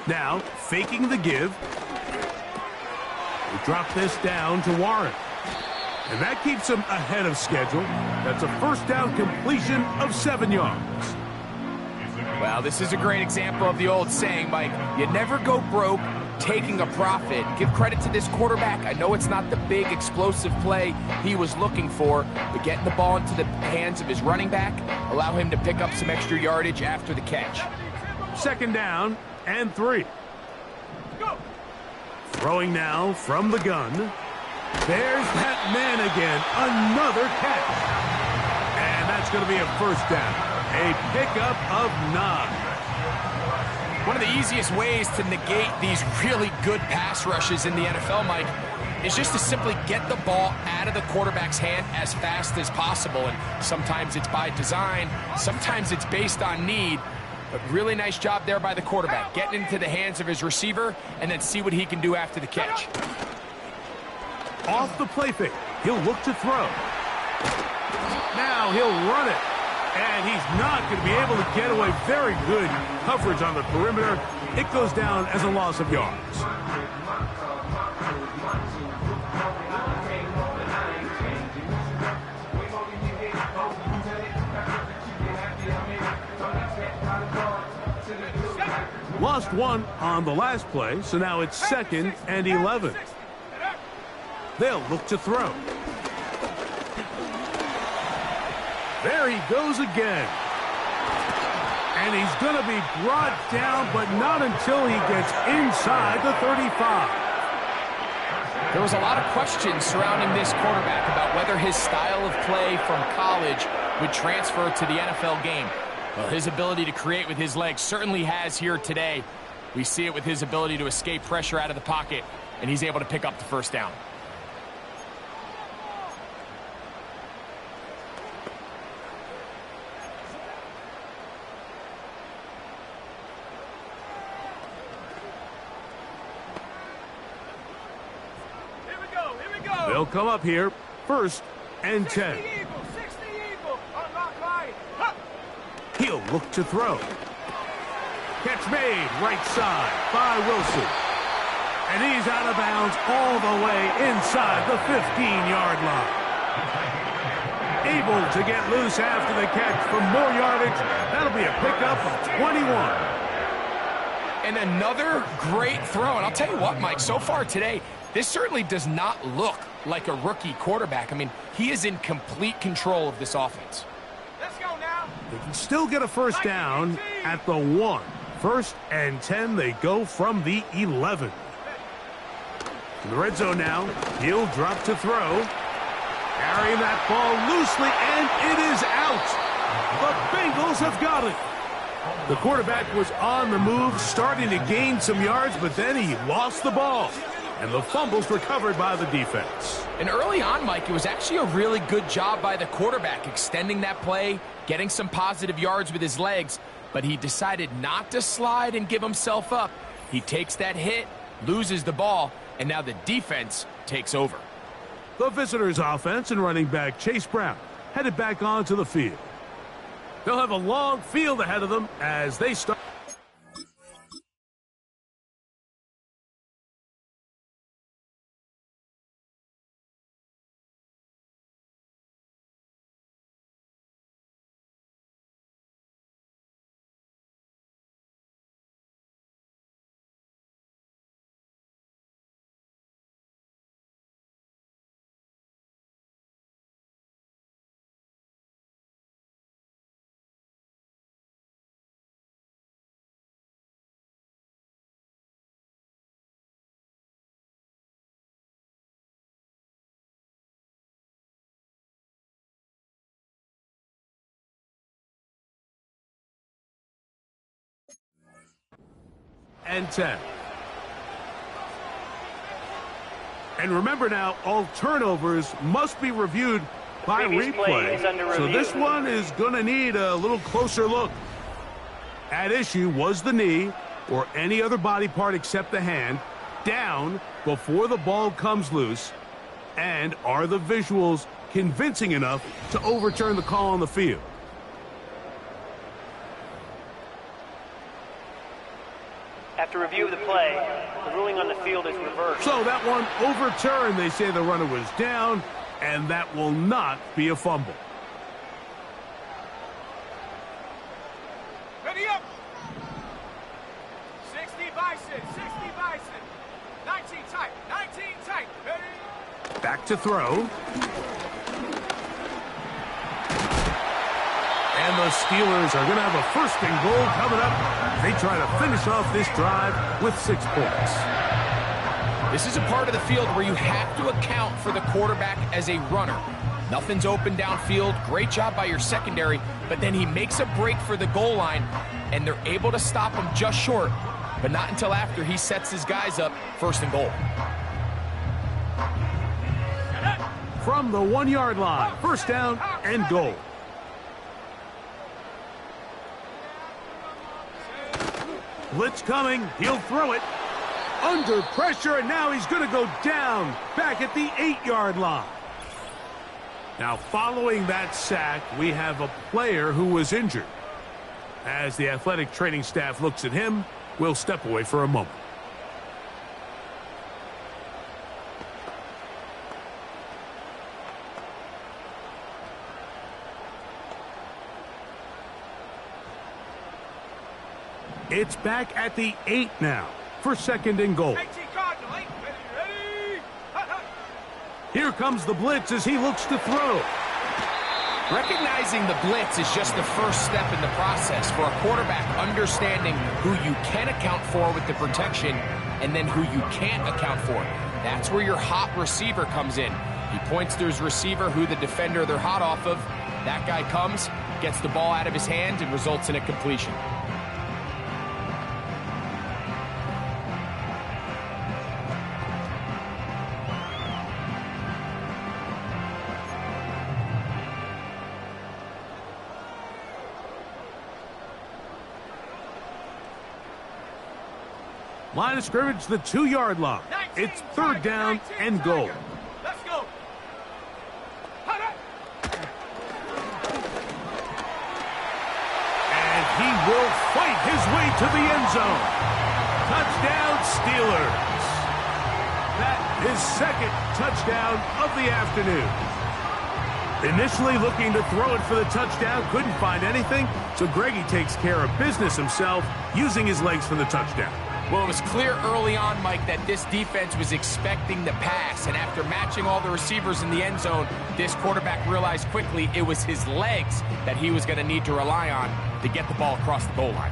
Now, faking the give. They drop this down to Warren. And that keeps him ahead of schedule. That's a first down completion of 7 yards. Well, this is a great example of the old saying, Mike. You never go broke taking a profit. Give credit to this quarterback. I know it's not the big explosive play he was looking for, but getting the ball into the hands of his running back, allow him to pick up some extra yardage after the catch. Second down and 3. Throwing now from the gun. There's that man again. Another catch. And that's going to be a first down. A pickup of 9. One of the easiest ways to negate these really good pass rushes in the NFL, Mike, is just to simply get the ball out of the quarterback's hand as fast as possible. And sometimes it's by design, sometimes it's based on need. But really nice job there by the quarterback, getting into the hands of his receiver and then see what he can do after the catch. Off the play fake, he'll look to throw. Now he'll run it. And he's not going to be able to get away. Very good coverage on the perimeter. It goes down as a loss of yards. Lost 1 on the last play, so now it's 2nd and 11. They'll look to throw. There he goes again. And he's going to be brought down, but not until he gets inside the 35. There was a lot of questions surrounding this quarterback about whether his style of play from college would transfer to the NFL game. Well, his ability to create with his legs certainly has here today. We see it with his ability to escape pressure out of the pocket, and he's able to pick up the first down. They'll come up here, 1st and 10. He'll look to throw. Catch made, right side by Wilson. And he's out of bounds all the way inside the 15-yard line. Able to get loose after the catch for more yardage. That'll be a pickup of 21. And another great throw. And I'll tell you what, Mike, so far today, this certainly does not look like a rookie quarterback. I mean, he is in complete control of this offense. Let's go now. They can still get a first down at the 1. 1st and 10, they go from the 11. In the red zone now, he'll drop to throw. Carrying that ball loosely, and it is out. The Bengals have got it. The quarterback was on the move, starting to gain some yards, but then he lost the ball. And the fumble's recovered by the defense. And early on, Mike, it was actually a really good job by the quarterback, extending that play, getting some positive yards with his legs, but he decided not to slide and give himself up. He takes that hit, loses the ball, and now the defense takes over. The visitors' offense and running back Chase Brown headed back onto the field. They'll have a long field ahead of them as they start. and 10. And remember now, all turnovers must be reviewed by Previous play is under replay. So review. this one is going to need a little closer look. At issue was the knee or any other body part except the hand down before the ball comes loose. And are the visuals convincing enough to overturn the call on the field? After review of the play, the ruling on the field is reversed. So that one overturned. They say the runner was down, and that will not be a fumble. Ready up. 60 bison, 60 bison. 19 tight, 19 tight. Ready? Back to throw. And the Steelers are going to have a 1st and goal coming up. They try to finish off this drive with 6 points. This is a part of the field where you have to account for the quarterback as a runner. Nothing's open downfield. Great job by your secondary, but then he makes a break for the goal line, and they're able to stop him just short, but not until after he sets his guys up 1st and goal. From the 1-yard line, 1st down and goal. Blitz coming. He'll throw it. Under pressure, and now he's going to go down back at the 8-yard line. Now, following that sack, we have a player who was injured. As the athletic training staff looks at him, we'll step away for a moment. It's back at the 8 now for 2nd and goal. 18 Cardinal, 8. Ready? Hut, hut. Here comes the blitz as he looks to throw. Recognizing the blitz is just the first step in the process for a quarterback understanding who you can account for with the protection and then who you can't account for. That's where your hot receiver comes in. He points to his receiver who the defender they're hot off of. That guy comes, gets the ball out of his hand, and results in a completion. Line of scrimmage, the 2-yard line. It's 3rd down and goal. Let's go. Hut, hut. And he will fight his way to the end zone. Touchdown, Steelers. That is 2nd touchdown of the afternoon. Initially looking to throw it for the touchdown, couldn't find anything, so Greggy takes care of business himself, using his legs for the touchdown. Well, it was clear early on, Mike, that this defense was expecting the pass, and after matching all the receivers in the end zone, this quarterback realized quickly it was his legs that he was going to need to rely on to get the ball across the goal line.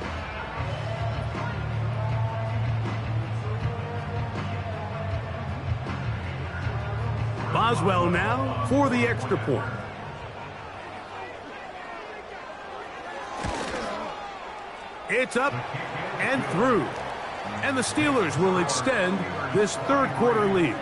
Boswell now for the extra point. It's up and through. And the Steelers will extend this 3rd quarter lead.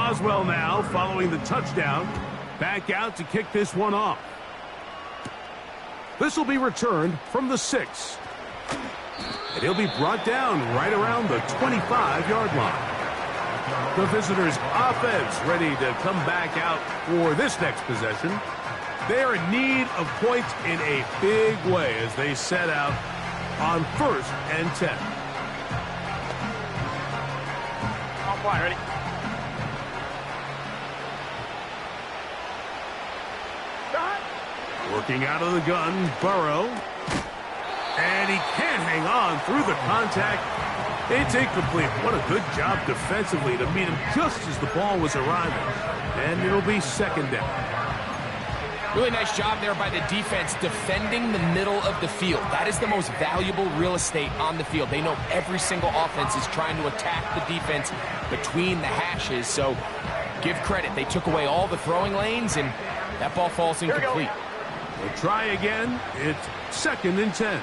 Boswell now, following the touchdown, back out to kick this one off. This will be returned from the 6. And he'll be brought down right around the 25-yard line. The visitors' offense ready to come back out for this next possession. They are in need of points in a big way as they set out on 1st and 10. On point, ready? Working out of the gun, Burrow. And he can't hang on through the contact. It's incomplete. What a good job defensively to meet him just as the ball was arriving. And it'll be 2nd down. Really nice job there by the defense defending the middle of the field. That is the most valuable real estate on the field. They know every single offense is trying to attack the defense between the hashes. So give credit. They took away all the throwing lanes, and that ball falls incomplete. We'll try again. It's 2nd and 10.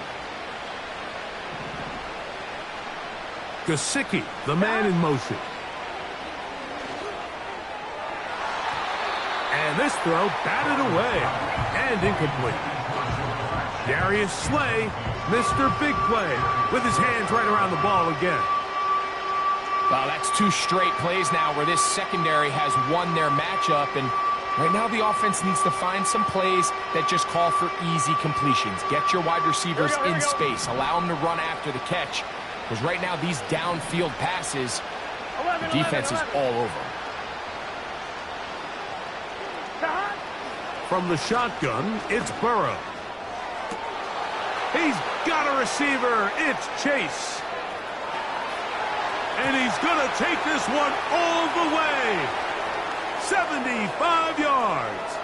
Gesicki, the man in motion. And this throw batted away and incomplete. Darius Slay, Mr. Big Play, with his hands right around the ball again. Wow, that's 2 straight plays now where this secondary has won their matchup, and right now the offense needs to find some plays that just call for easy completions. Get your wide receivers in space. Allow them to run after the catch. Because right now these downfield passes, the defense is all over. From the shotgun, it's Burrow. He's got a receiver. It's Chase. And he's going to take this one all the way. 75 yards.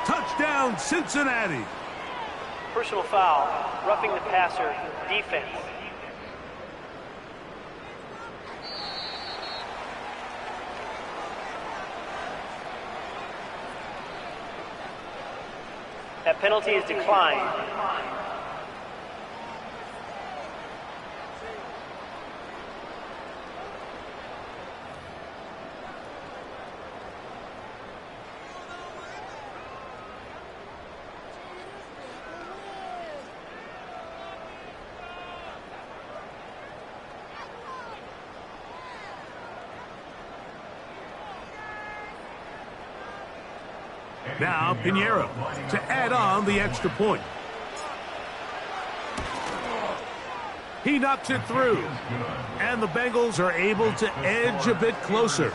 Touchdown, Cincinnati. Personal foul, roughing the passer, defense. That penalty is declined. Now Pinheiro to add on the extra point. He knocks it through. And the Bengals are able to edge a bit closer.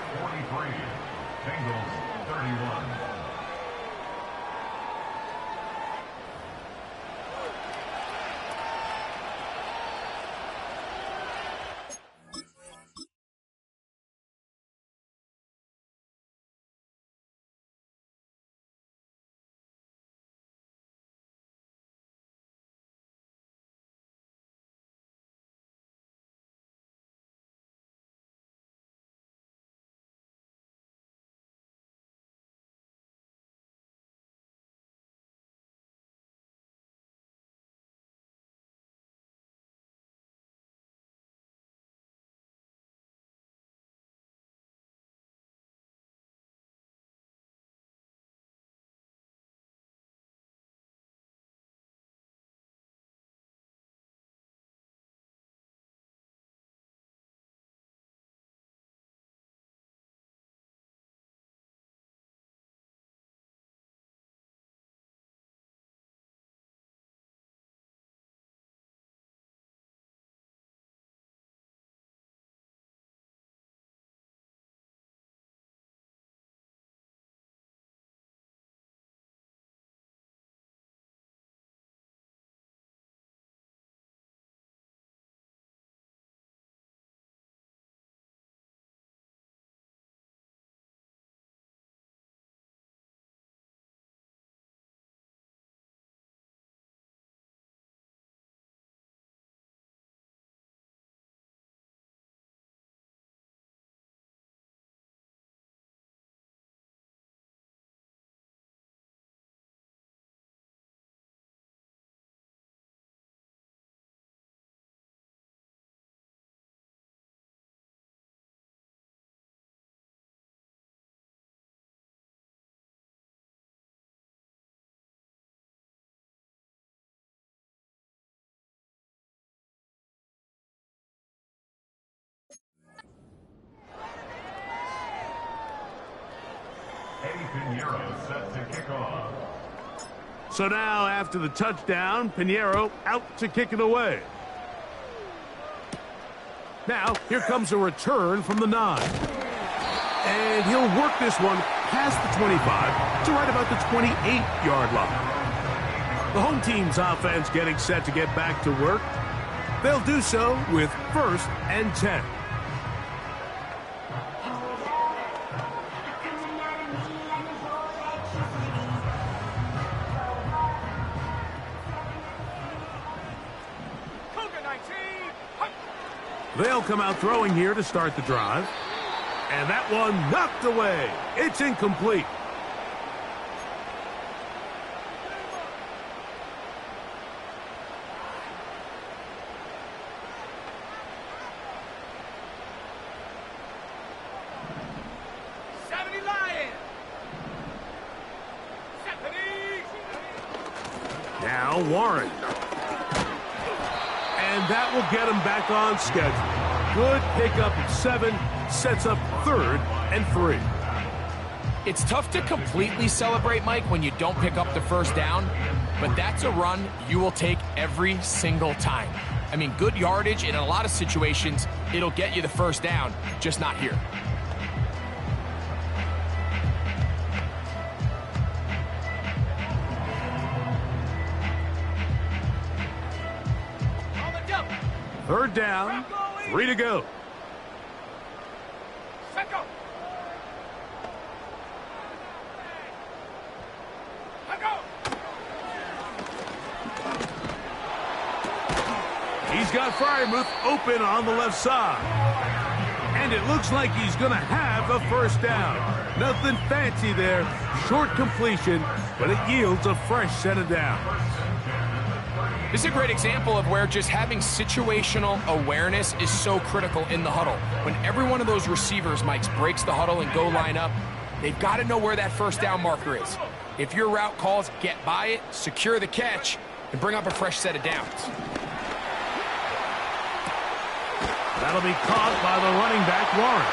Pinheiro set to kick off. So now, after the touchdown, Pinheiro out to kick it away. Now, here comes a return from the 9. And he'll work this one past the 25 to right about the 28-yard line. The home team's offense getting set to get back to work. They'll do so with 1st and 10. They'll come out throwing here to start the drive. And that one knocked away. It's incomplete. Now Warren. And that will get him back on schedule. Good pickup of 7, sets up 3rd and 3. It's tough to completely celebrate, Mike, when you don't pick up the first down, but that's a run you will take every single time. I mean, good yardage, and in a lot of situations, it'll get you the first down, just not here. Third down, 3 to go. He's got Freiermuth open on the left side. And it looks like he's going to have a first down. Nothing fancy there. Short completion, but it yields a fresh set of downs. This is a great example of where just having situational awareness is so critical in the huddle. When every one of those receivers, Mike, breaks the huddle and go line up, they've got to know where that first down marker is. If your route calls, get by it, secure the catch, and bring up a fresh set of downs. That'll be caught by the running back, Warren.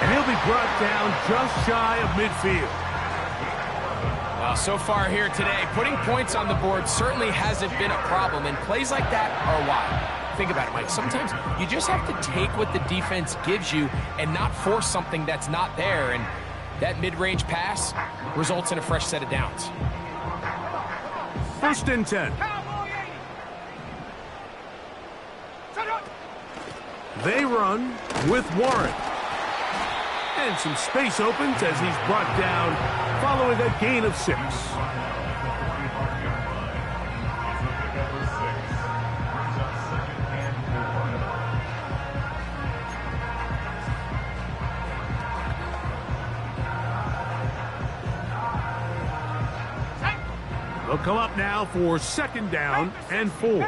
And he'll be brought down just shy of midfield. Well, so far here today, putting points on the board certainly hasn't been a problem, and plays like that are why. Think about it, Mike. Sometimes you just have to take what the defense gives you and not force something that's not there, and that mid-range pass results in a fresh set of downs. 1st and 10. They run with Warren. And some space opens as he's brought down following a gain of 6. They'll come up now for 2nd down and 4.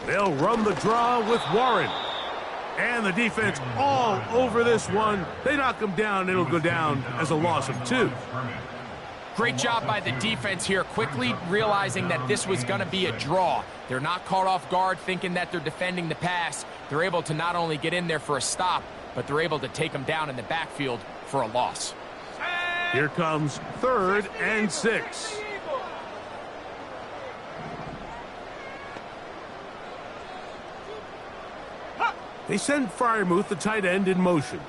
They'll run the draw with Warren. And the defense all over this one. They knock him down. It'll go down as a loss of 2. Great job by the defense here, quickly realizing that this was going to be a draw. They're not caught off guard thinking that they're defending the pass. They're able to not only get in there for a stop, but they're able to take them down in the backfield for a loss. Here comes 3rd and 6. They send Freiermuth, the tight end, in motion.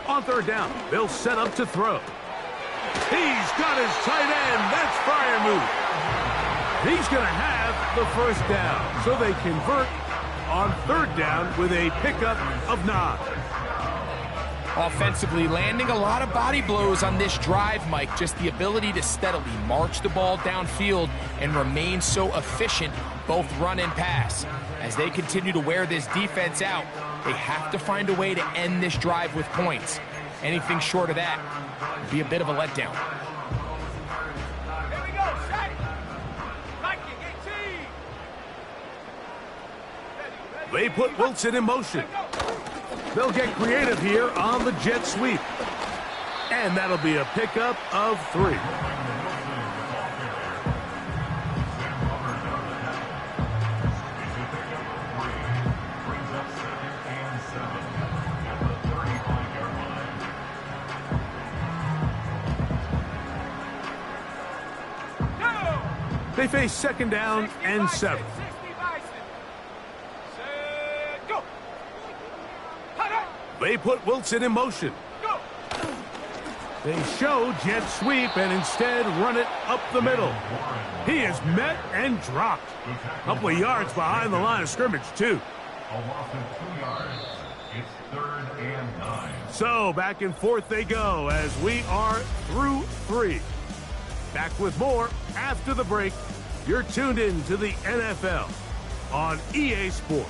On 3rd down, they'll set up to throw. He's got his tight end. That's Freiermuth. He's going to have the first down. So they convert on 3rd down with a pickup of 9. Offensively, landing a lot of body blows on this drive, Mike. Just the ability to steadily march the ball downfield and remain so efficient, both run and pass. As they continue to wear this defense out, they have to find a way to end this drive with points. Anything short of that would be a bit of a letdown. Here we go, set. Mikey, 18. They put Wilson in motion. They'll get creative here on the jet sweep. And that'll be a pickup of 3. They face second down and 7. 60 Bison. Set, go. They put Wilson in motion. Go. They show jet sweep and instead run it up the middle. He is met and dropped. A couple of yards behind the line of scrimmage, too. A loss of 2 yards. It's 3rd and 9. So back and forth they go as we are through 3. Back with more after the break. You're tuned in to the NFL on EA Sports.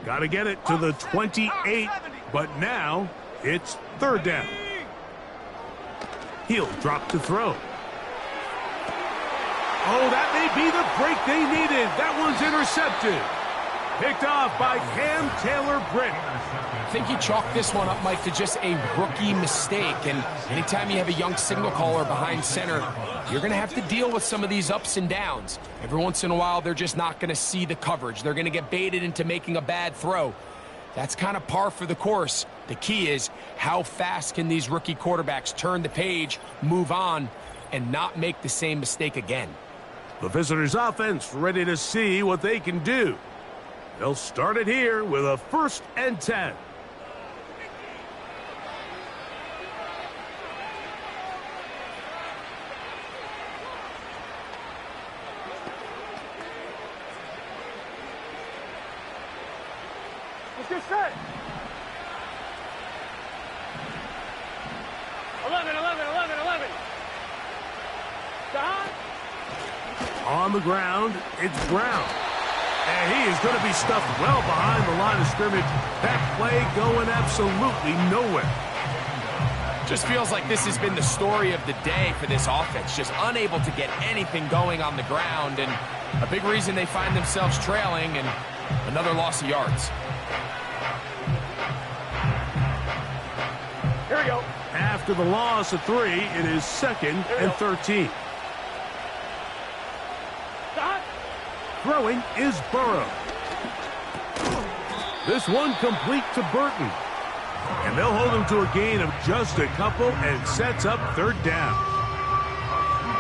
Got to get it to the 28, but now it's 3rd down. He'll drop to throw. Oh, that may be the break they needed. That one's intercepted. Picked off by Cam Taylor-Britt. I think he chalked this one up, Mike, to just a rookie mistake. And anytime you have a young signal caller behind center, you're going to have to deal with some of these ups and downs. Every once in a while, they're just not going to see the coverage. They're going to get baited into making a bad throw. That's kind of par for the course. The key is how fast can these rookie quarterbacks turn the page, move on, and not make the same mistake again. The visitors' offense ready to see what they can do. They'll start it here with a 1st and 10. Let's get set. 11, 11, 11, 11. Don. On the ground, it's Brown. And he is going to be stuffed well behind the line of scrimmage. That play going absolutely nowhere. Just feels like this has been the story of the day for this offense. Just unable to get anything going on the ground. And a big reason they find themselves trailing and another loss of yards. Here we go. After the loss of 3, it is 2nd and 13. Throwing is Burrow. This one complete to Burton. And they'll hold him to a gain of just a couple and sets up 3rd down.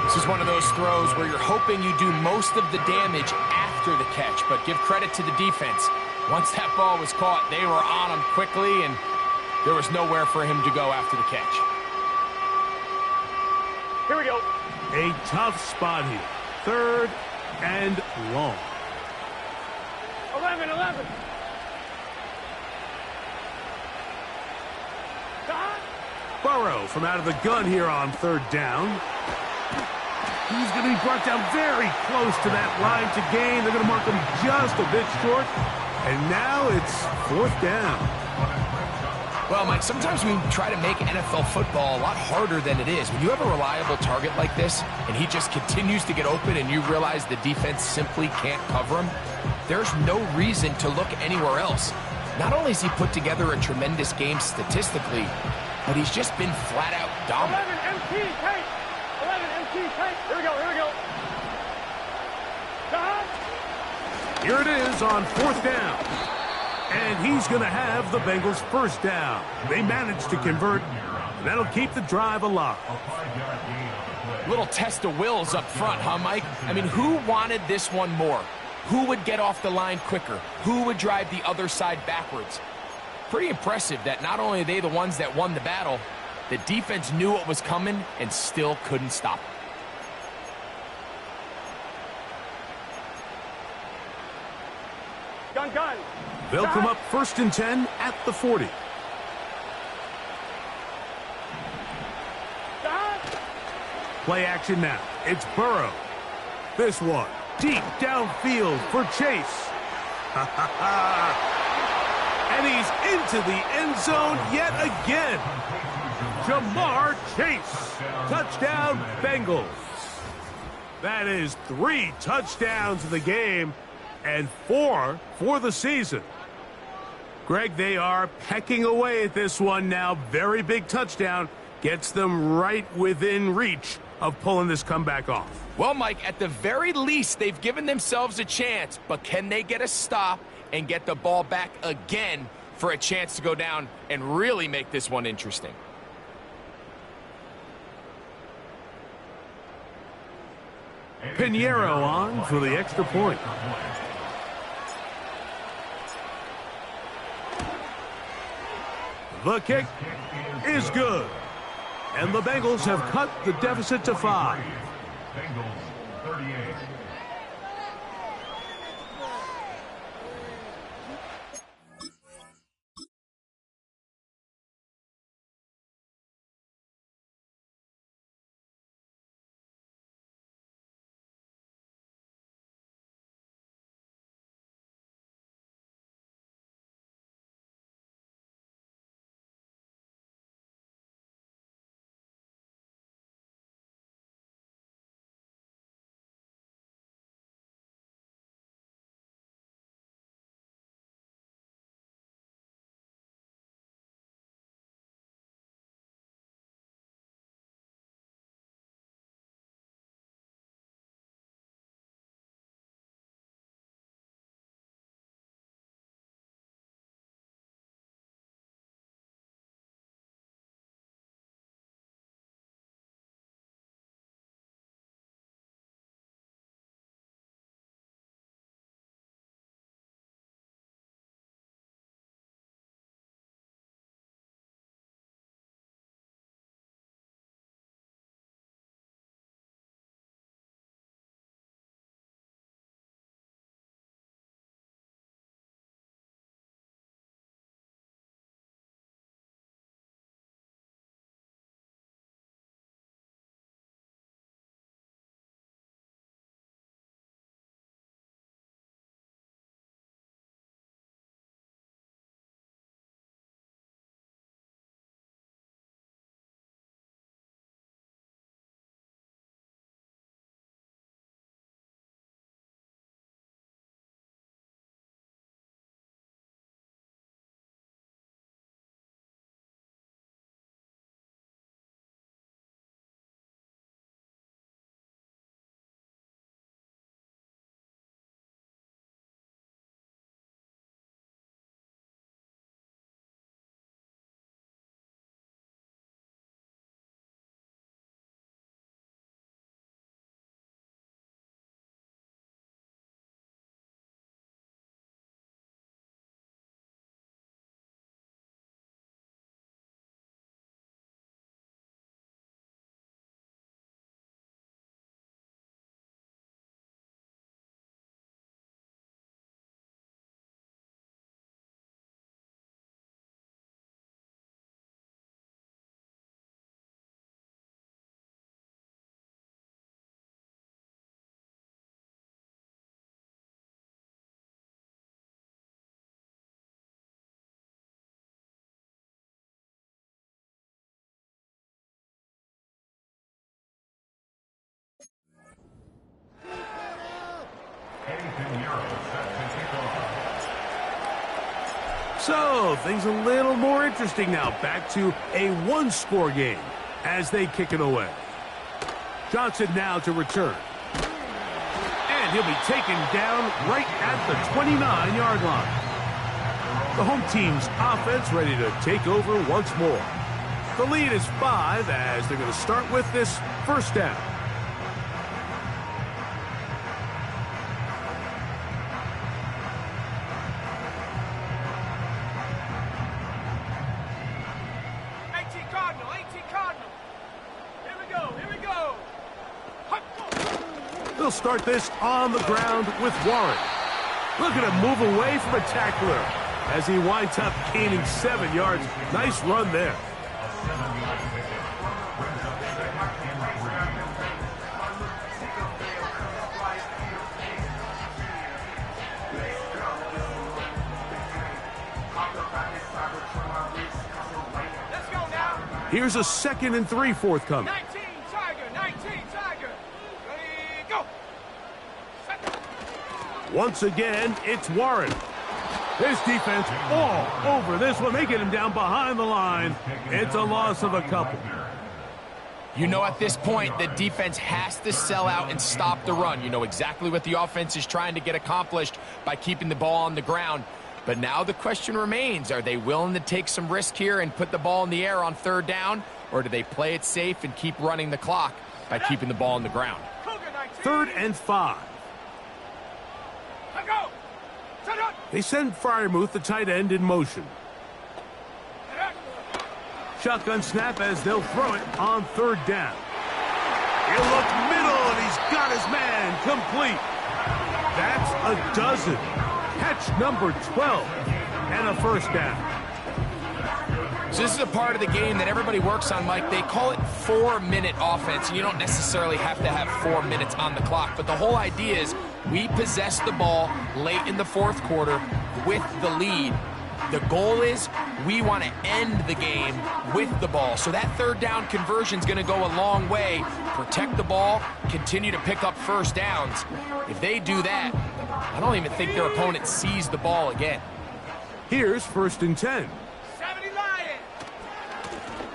This is one of those throws where you're hoping you do most of the damage after the catch, but give credit to the defense. Once that ball was caught, they were on him quickly, and there was nowhere for him to go after the catch. Here we go. A tough spot here. 3rd and long. 11, 11. Burrow from out of the gun here on 3rd down. He's going to be brought down very close to that line to gain. They're going to mark him just a bit short. And now it's 4th down. Well, Mike, sometimes we try to make NFL football a lot harder than it is. When you have a reliable target like this, and he just continues to get open and you realize the defense simply can't cover him, there's no reason to look anywhere else. Not only has he put together a tremendous game statistically, but he's just been flat-out dominant. 11 MT, take. 11 MT, take. Here we go, here we go. Here it is on 4th down. And he's going to have the Bengals 1st down. They managed to convert. And that'll keep the drive alive. Little test of wills up front, huh, Mike? I mean, who wanted this one more? Who would get off the line quicker? Who would drive the other side backwards? Pretty impressive that not only are they the ones that won the battle, the defense knew what was coming and still couldn't stop it. Gun. They'll come up 1st and 10 at the 40. Play action now. It's Burrow. This one deep downfield for Chase. And he's into the end zone yet again. Jamar Chase. Touchdown, Bengals. That is 3 touchdowns in the game and 4 for the season. Greg, they are pecking away at this one now. Very big touchdown. Gets them right within reach of pulling this comeback off. Well, Mike, at the very least, they've given themselves a chance, but can they get a stop and get the ball back again for a chance to go down and really make this one interesting? Pinheiro on for the extra point. The kick is good. And the Bengals have cut the deficit to 5. Bengals 38. So, things a little more interesting now. Back to a one-score game as they kick it away. Johnson now to return. And he'll be taken down right at the 29-yard line. The home team's offense ready to take over once more. The lead is 5 as they're going to start with this first down. They'll start this on the ground with Warren. Look at him move away from a tackler as he winds up gaining 7 yards. Nice run there. Here's a 2nd and 3 forthcoming. 19 Tiger, 19 Tiger. Ready, go. Once again, it's Warren. His defense all over this one. They get him down behind the line. It's a loss of a couple. You know, at this point, the defense has to sell out and stop the run. You know exactly what the offense is trying to get accomplished by keeping the ball on the ground. But now the question remains, are they willing to take some risk here and put the ball in the air on 3rd down? Or do they play it safe and keep running the clock by keeping the ball on the ground? 3rd and 5. They send Freiermuth, the tight end, in motion. Shotgun snap as they'll throw it on 3rd down. He'll look middle, and he's got his man complete. That's a dozen. Catch number 12 and a first down. So this is a part of the game that everybody works on, Mike. They call it 4-minute offense, and you don't necessarily have to have 4 minutes on the clock. But the whole idea is we possess the ball late in the 4th quarter with the lead. The goal is we want to end the game with the ball. So that 3rd down conversion is going to go a long way. Protect the ball, continue to pick up first downs. If they do that, I don't even think their opponent sees the ball again. Here's 1st and 10. 70 Lions.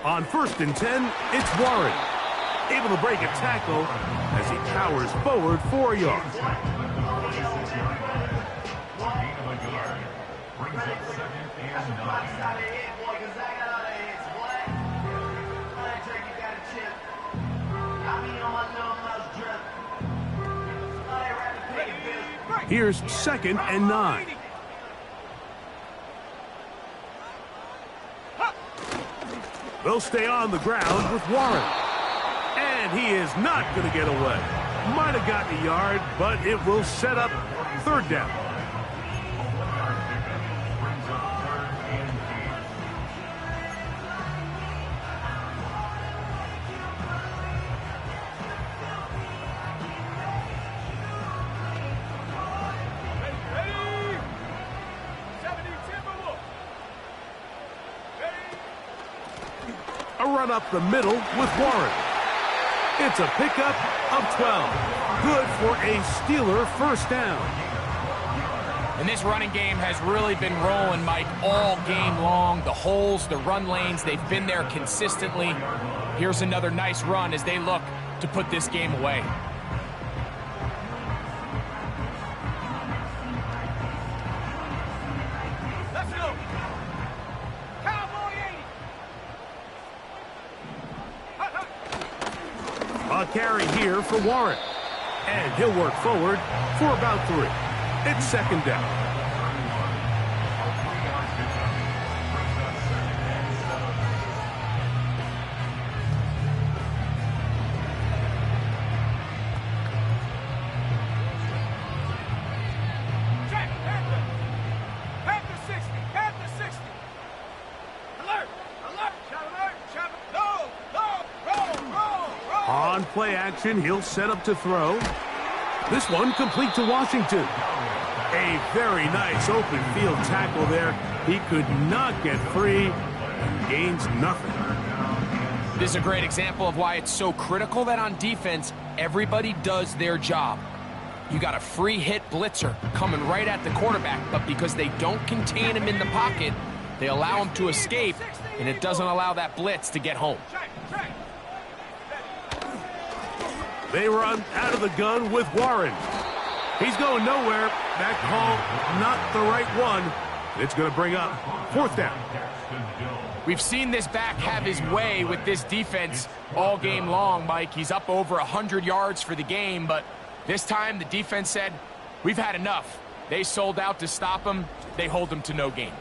On 1st and 10, it's Warren. Able to break a tackle as he powers forward 4 yards. Here's 2nd and 9. They'll stay on the ground with Warren. And he is not going to get away. Might have gotten a yard, but it will set up 3rd down. A run up the middle with Warren. It's a pickup of 12. Good for a Steeler first down. And this running game has really been rolling, Mike, all game long. The holes, the run lanes, they've been there consistently. Here's another nice run as they look to put this game away. Let's go. Cowboy 80. A carry here for Warren. And he'll work forward for about 3. It's 2nd down. Check, Panther. Panther 60. Panther 60. Alert. Alert. Shot alert. Shot alert. Roll. On play action, he'll set up to throw. This one complete to Washington. A very nice open field tackle there. He could not get free and gains nothing. This is a great example of why it's so critical that on defense, everybody does their job. You got a free hit blitzer coming right at the quarterback, but because they don't contain him in the pocket, they allow him to escape, and it doesn't allow that blitz to get home. They run out of the gun with Warren. He's going nowhere. That call, not the right one. It's going to bring up 4th down. We've seen this back have his way with this defense all game long, Mike. He's up over 100 yards for the game, but this time the defense said, we've had enough. They sold out to stop him. They hold him to no gain.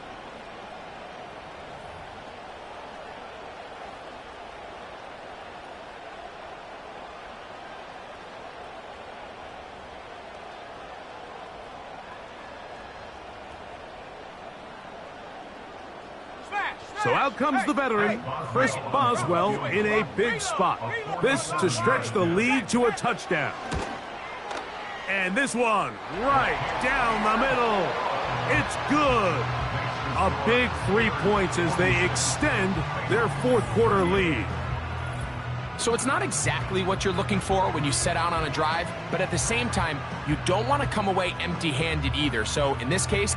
So out comes the veteran, Chris Boswell, in a big spot. This to stretch the lead to a touchdown. And this one, right down the middle. It's good. A big 3 points as they extend their 4th quarter lead. So it's not exactly what you're looking for when you set out on a drive, but at the same time, you don't want to come away empty-handed either. So in this case,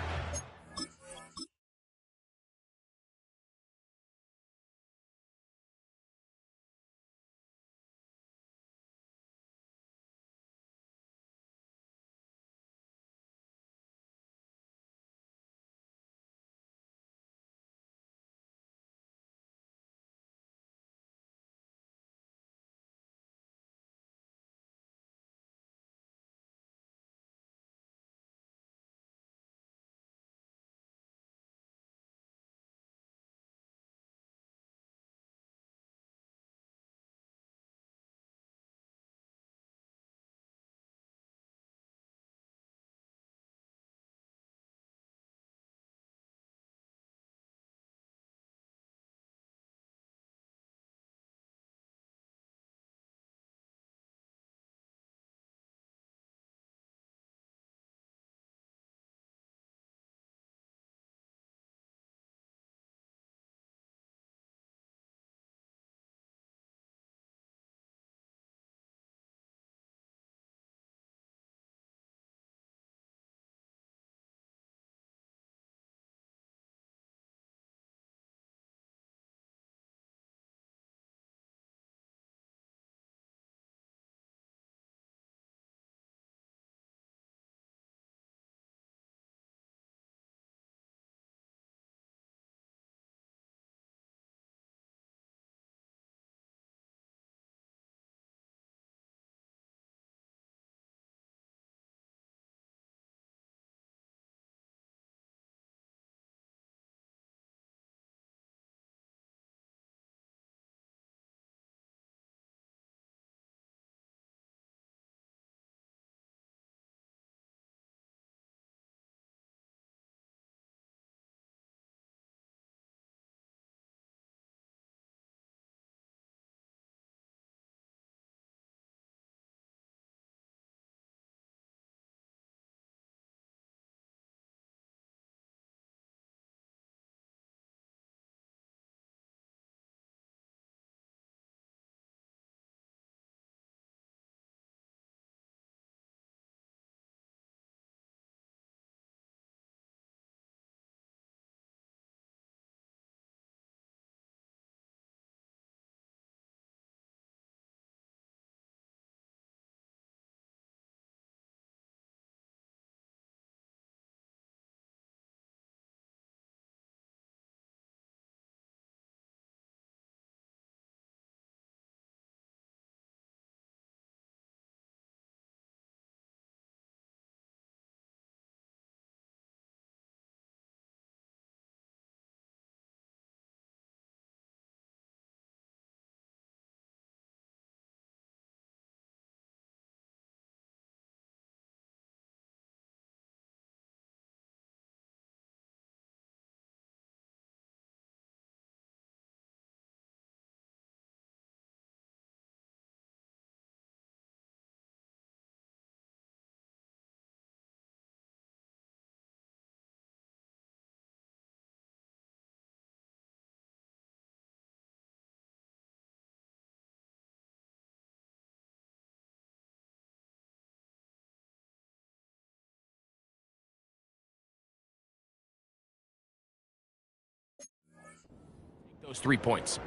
those 3 points.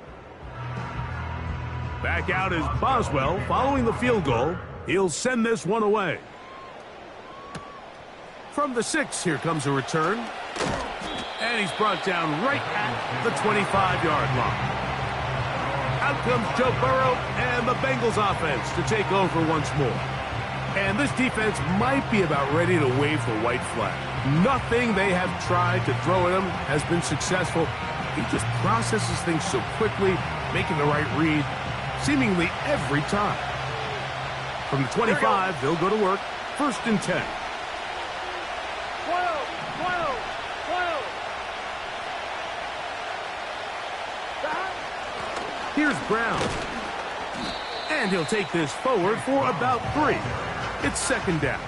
Back out is Boswell following the field goal. He'll send this one away. From the 6, here comes a return. And he's brought down right at the 25-yard line. Out comes Joe Burrow and the Bengals offense to take over once more. And this defense might be about ready to wave the white flag. Nothing they have tried to throw at him has been successful. He just processes things so quickly, making the right read, seemingly every time. From the 25, they'll go to work. 1st and 10. 12. Here's Brown. And he'll take this forward for about 3. It's 2nd down.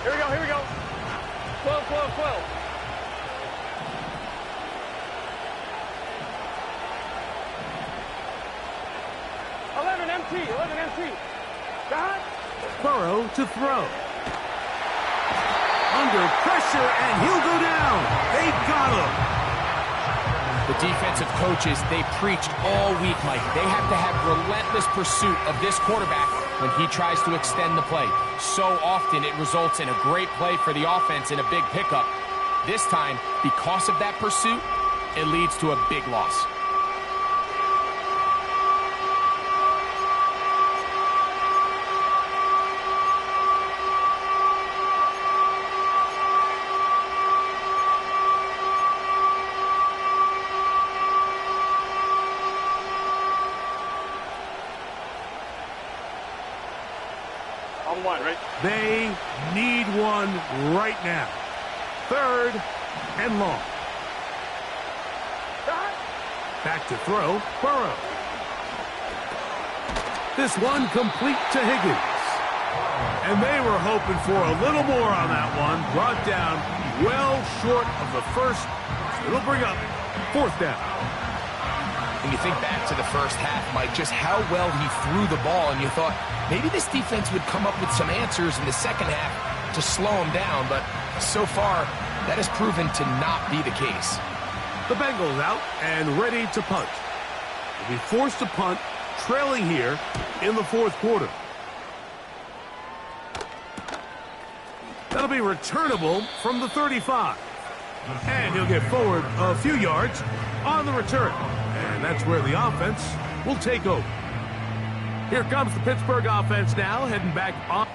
Here we go. 12. 11 MT. Got it? Burrow to throw. Under pressure, and he'll go down. They got him. The defensive coaches, they preach all week, Mike. They have to have relentless pursuit of this quarterback when he tries to extend the play. So often it results in a great play for the offense and a big pickup. This time, because of that pursuit, it leads to a big loss. On 1, right? They need one right now. 3rd and long. Back to throw, Burrow. This one complete to Higgins. And they were hoping for a little more on that one. Brought down well short of the first. It'll bring up 4th down. When you think back to the first half, Mike, just how well he threw the ball, and you thought maybe this defense would come up with some answers in the second half to slow him down, but so far, that has proven to not be the case. The Bengals out and ready to punt. They'll be forced to punt, trailing here in the 4th quarter. That'll be returnable from the 35. And he'll get forward a few yards on the return. And that's where the offense will take over. Here comes the Pittsburgh offense now, heading back on.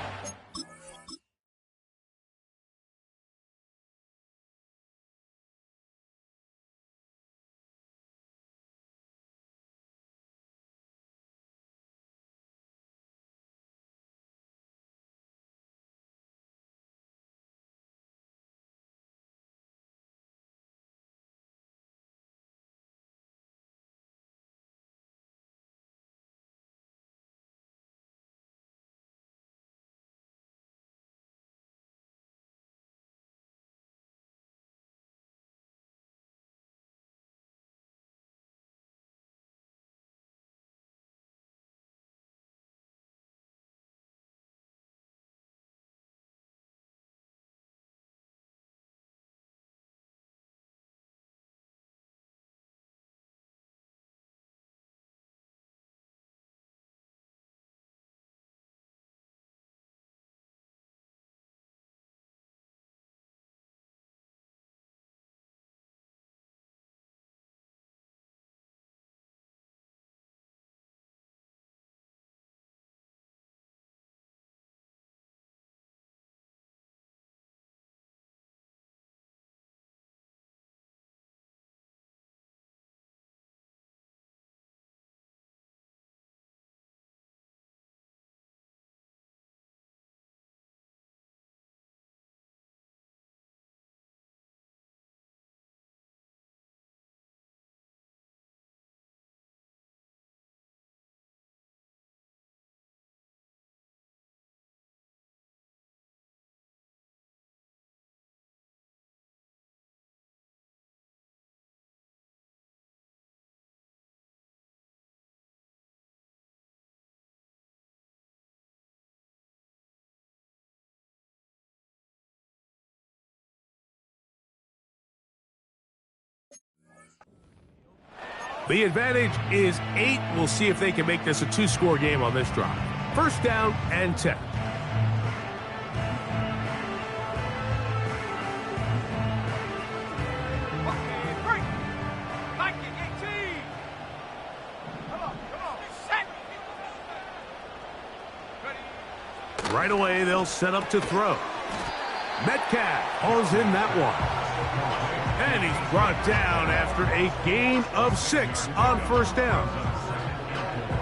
The advantage is 8. We'll see if they can make this a 2-score game on this drive. First down and 10. Right away, they'll set up to throw. Metcalf hauls in that one. And he's brought down after a gain of 6 on first down.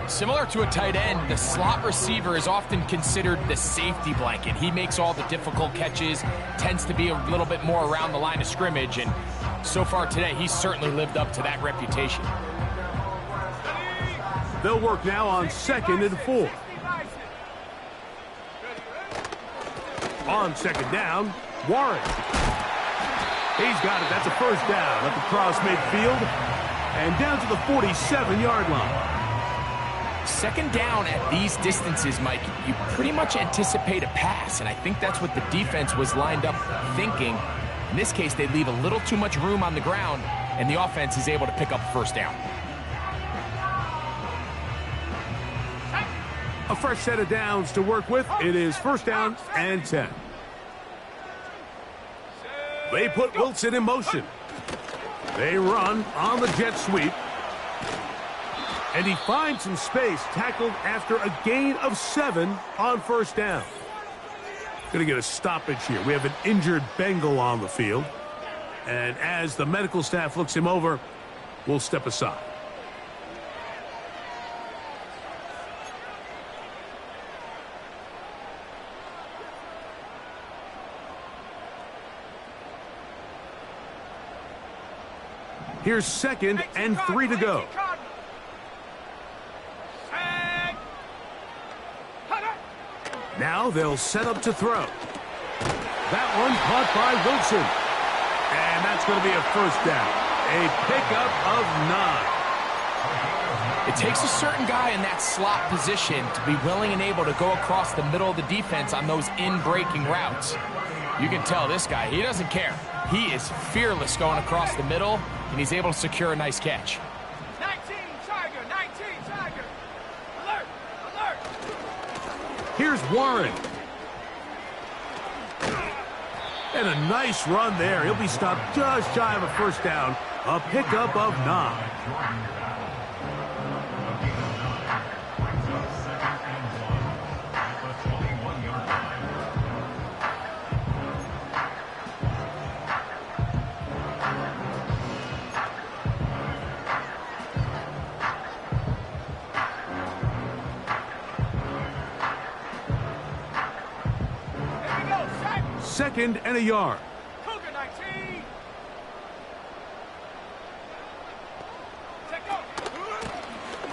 Similar to a tight end, the slot receiver is often considered the safety blanket. He makes all the difficult catches, tends to be a little bit more around the line of scrimmage, and so far today, he's certainly lived up to that reputation. They'll work now on 2nd and 4. On 2nd down, Warren. He's got it. That's a first down at the cross midfield and down to the 47-yard line. 2nd down at these distances, Mike, you pretty much anticipate a pass, and I think that's what the defense was lined up thinking. In this case, they leave a little too much room on the ground, and the offense is able to pick up first down. A fresh set of downs to work with. It is first down and 10. They put Wilson in motion. They run on the jet sweep. And he finds some space, tackled after a gain of 7 on first down. Going to get a stoppage here. We have an injured Bengal on the field. And as the medical staff looks him over, we'll step aside. Here's 2nd and 3 to go. Now they'll set up to throw. That one caught by Wilson. And that's going to be a first down. A pickup of 9. It takes a certain guy in that slot position to be willing and able to go across the middle of the defense on those in-breaking routes. You can tell this guy, he doesn't care. He is fearless going across the middle, and he's able to secure a nice catch. 19 Tiger. Alert. Here's Warren. And a nice run there. He'll be stopped just shy of a first down. A pickup of 9. Second and a yard. Cougar 19.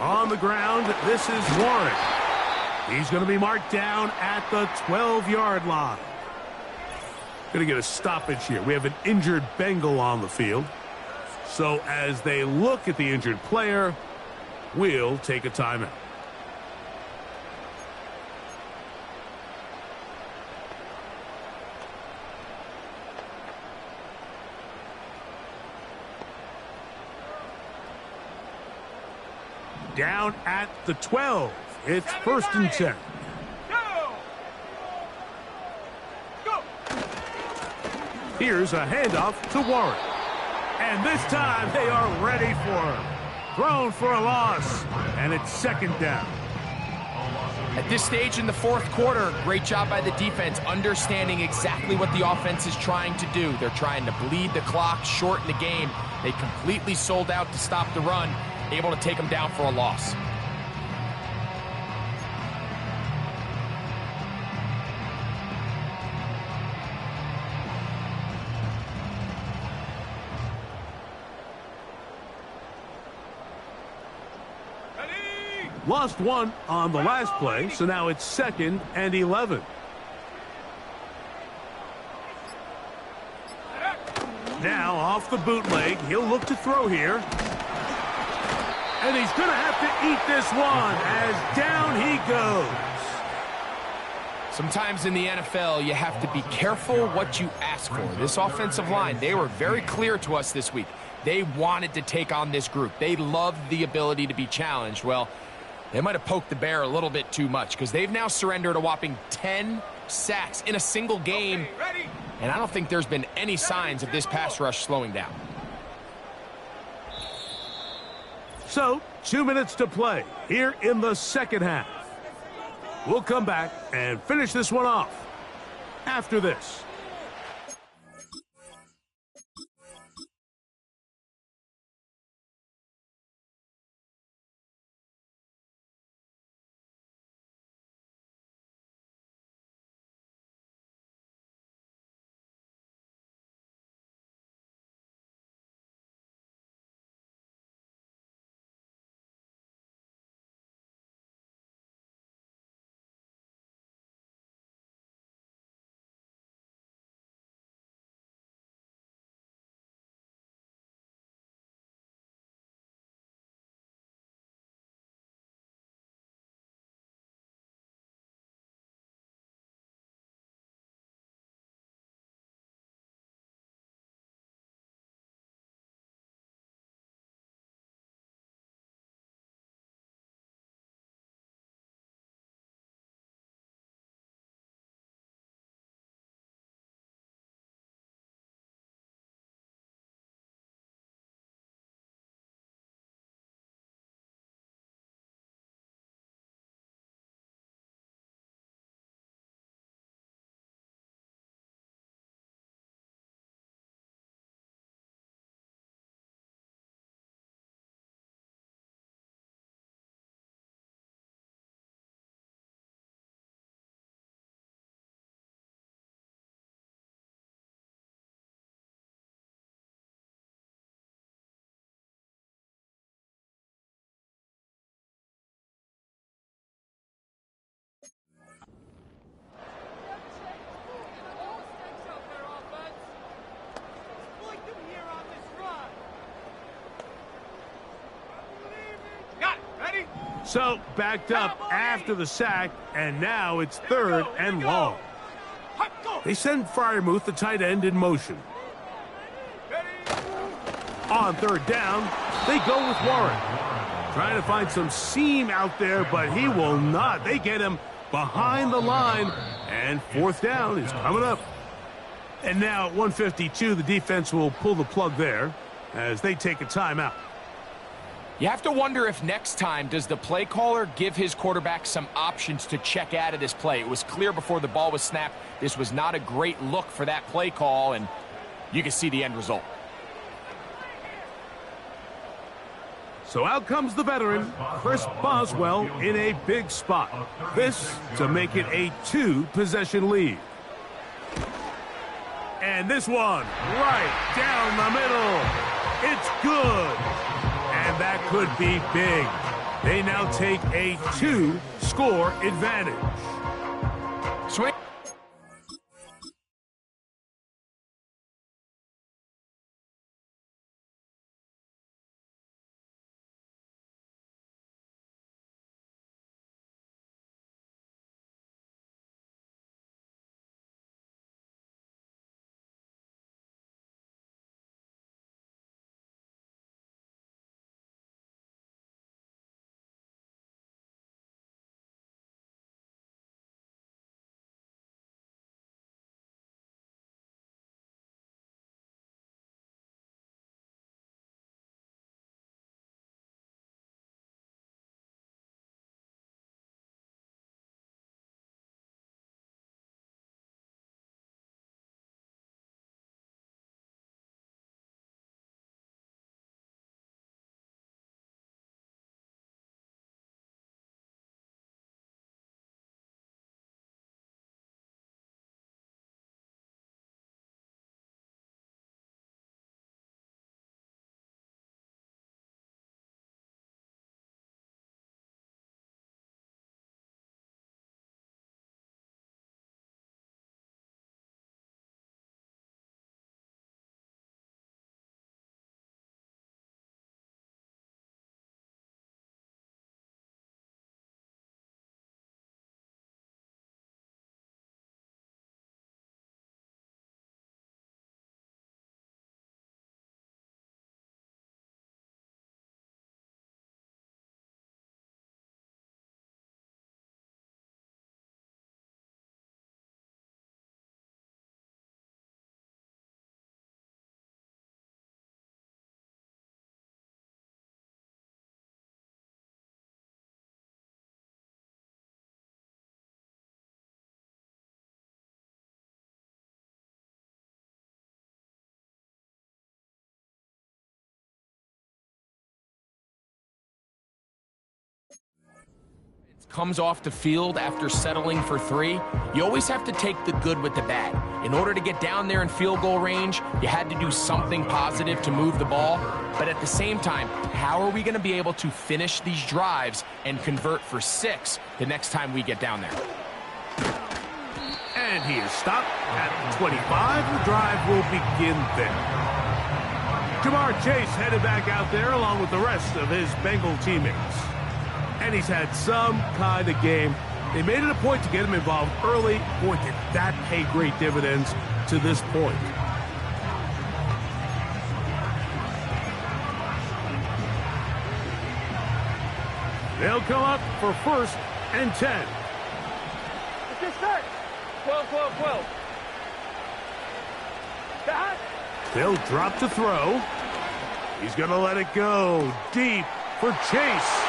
On the ground, this is Warren. He's going to be marked down at the 12-yard line. Going to get a stoppage here. We have an injured Bengal on the field. So as they look at the injured player, we'll take a timeout. Down at the 12. It's first and 10. Here's a handoff to Warren. And this time they are ready for him. Thrown for a loss. And it's second down. At this stage in the fourth quarter, great job by the defense understanding exactly what the offense is trying to do. They're trying to bleed the clock, shorten the game. They completely sold out to stop the run, able to take them down for a loss. Lost one on the last play, so now it's second and 11. Now off the bootleg, he'll look to throw here. And he's going to have to eat this one as down he goes. Sometimes in the NFL, you have to be careful what you ask for. This offensive line, they were very clear to us this week. They wanted to take on this group. They loved the ability to be challenged. Well, they might have poked the bear a little bit too much because they've now surrendered a whopping 10 sacks in a single game. And I don't think there's been any signs of this pass rush slowing down. So, 2 minutes to play here in the second half. We'll come back and finish this one off after this. So, backed up after the sack, and now it's 3rd and long. They send Freiermuth, the tight end, in motion. On 3rd down, they go with Warren. Trying to find some seam out there, but he will not. They get him behind the line, and 4th down is coming up. And now at 1:52, the defense will pull the plug there as they take a timeout. You have to wonder if next time, does the play caller give his quarterback some options to check out of this play? It was clear before the ball was snapped, this was not a great look for that play call, and you can see the end result. So out comes the veteran, Chris Boswell, in a big spot. This to make it a 2-possession lead. And this one, right down the middle. It's good. And that could be big. They now take a 2-score advantage. Swing. comes off the field after settling for 3, you always have to take the good with the bad. In order to get down there in field goal range, you had to do something positive to move the ball. But at the same time, how are we going to be able to finish these drives and convert for 6 the next time we get down there? And he is stopped at the 25. The drive will begin there. Jamar Chase headed back out there along with the rest of his Bengal teammates. And he's had some kind of game. They made it a point to get him involved early. Boy, did that pay great dividends to this point. They'll come up for 1st and 10. It's this third. 12, 12, 12. That. They'll drop to throw. He's going to let it go deep for Chase.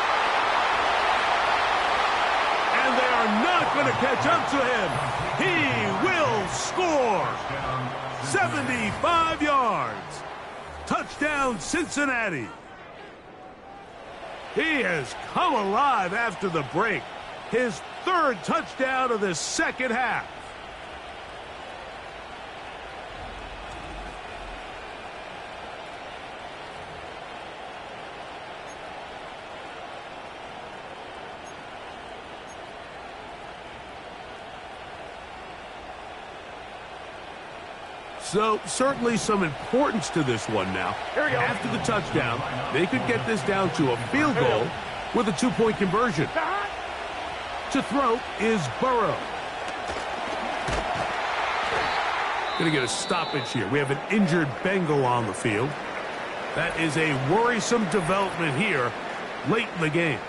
And they are not going to catch up to him. He will score. 75 yards. Touchdown, Cincinnati. He has come alive after the break. His 3rd touchdown of the second half. So, certainly some importance to this one now. After the touchdown, they could get this down to a field goal with a 2-point conversion. To throw is Burrow. Going to get a stoppage here. We have an injured Bengal on the field. That is a worrisome development here late in the game.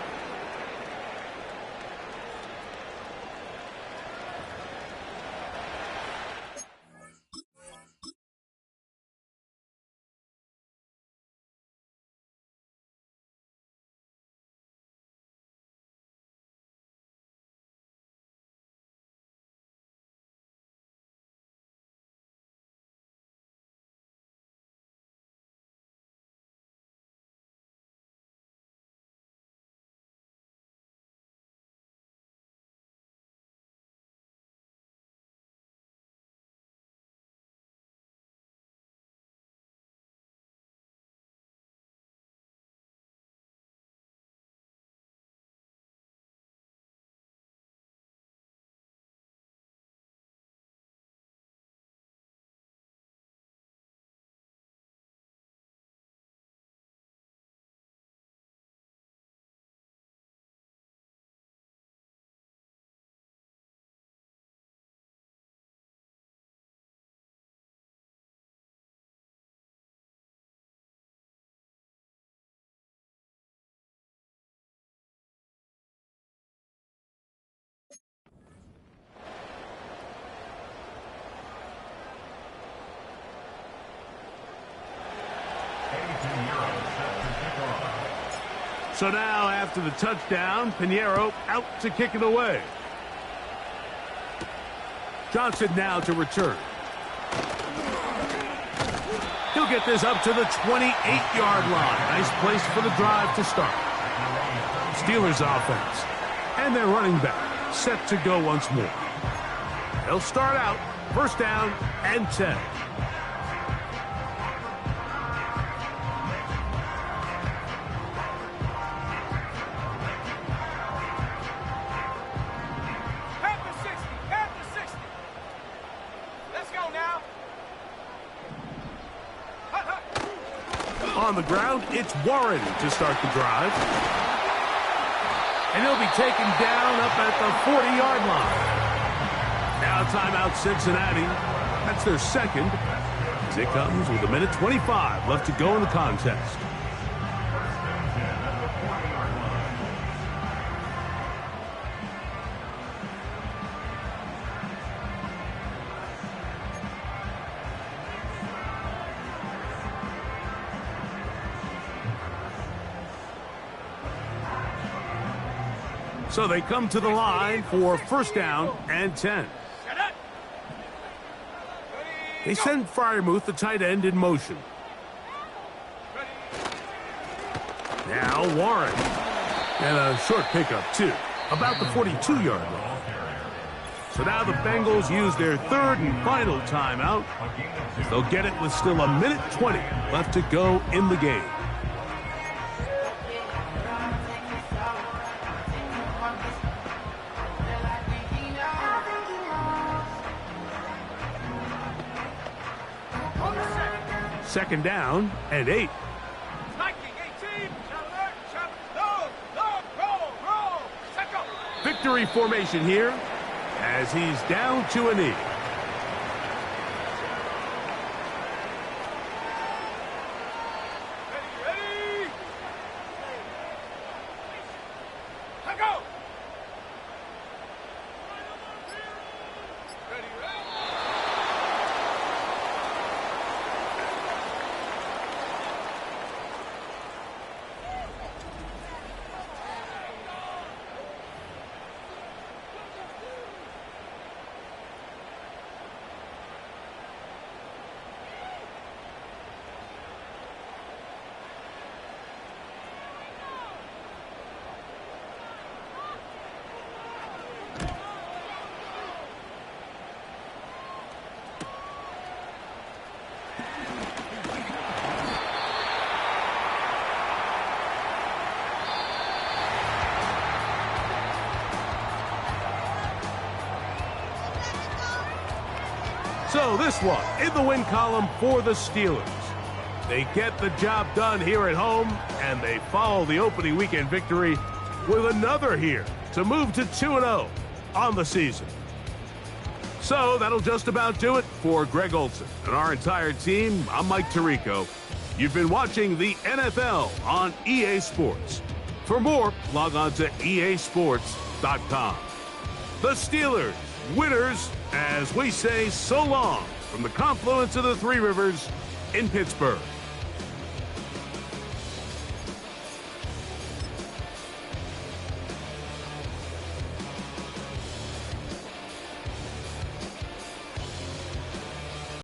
So now, after the touchdown, Pinheiro out to kick it away. Johnson now to return. He'll get this up to the 28-yard line. Nice place for the drive to start. Steelers offense. And their running back set to go once more. They'll start out 1st down and 10. On the ground, it's Warren to start the drive. And he'll be taken down up at the 40-yard line. Now timeout Cincinnati. That's their 2nd. As it comes with 1:25 left to go in the contest. So they come to the line for 1st down and 10. They send Freiermuth, the tight end, in motion. Now Warren. And a short pickup, too. about the 42-yard line. So now the Bengals use their third and final timeout. They'll get it with still 1:20 left to go in the game. Second down and 8. Victory formation here as he's down to a knee. So this one in the win column for the Steelers. They get the job done here at home, and they follow the opening weekend victory with another here to move to 2-0 on the season. So that'll just about do it for Greg Olsen and our entire team. I'm Mike Tirico. You've been watching the NFL on EA Sports. For more, log on to easports.com. The Steelers, winners, as we say so long from the confluence of the Three Rivers in Pittsburgh.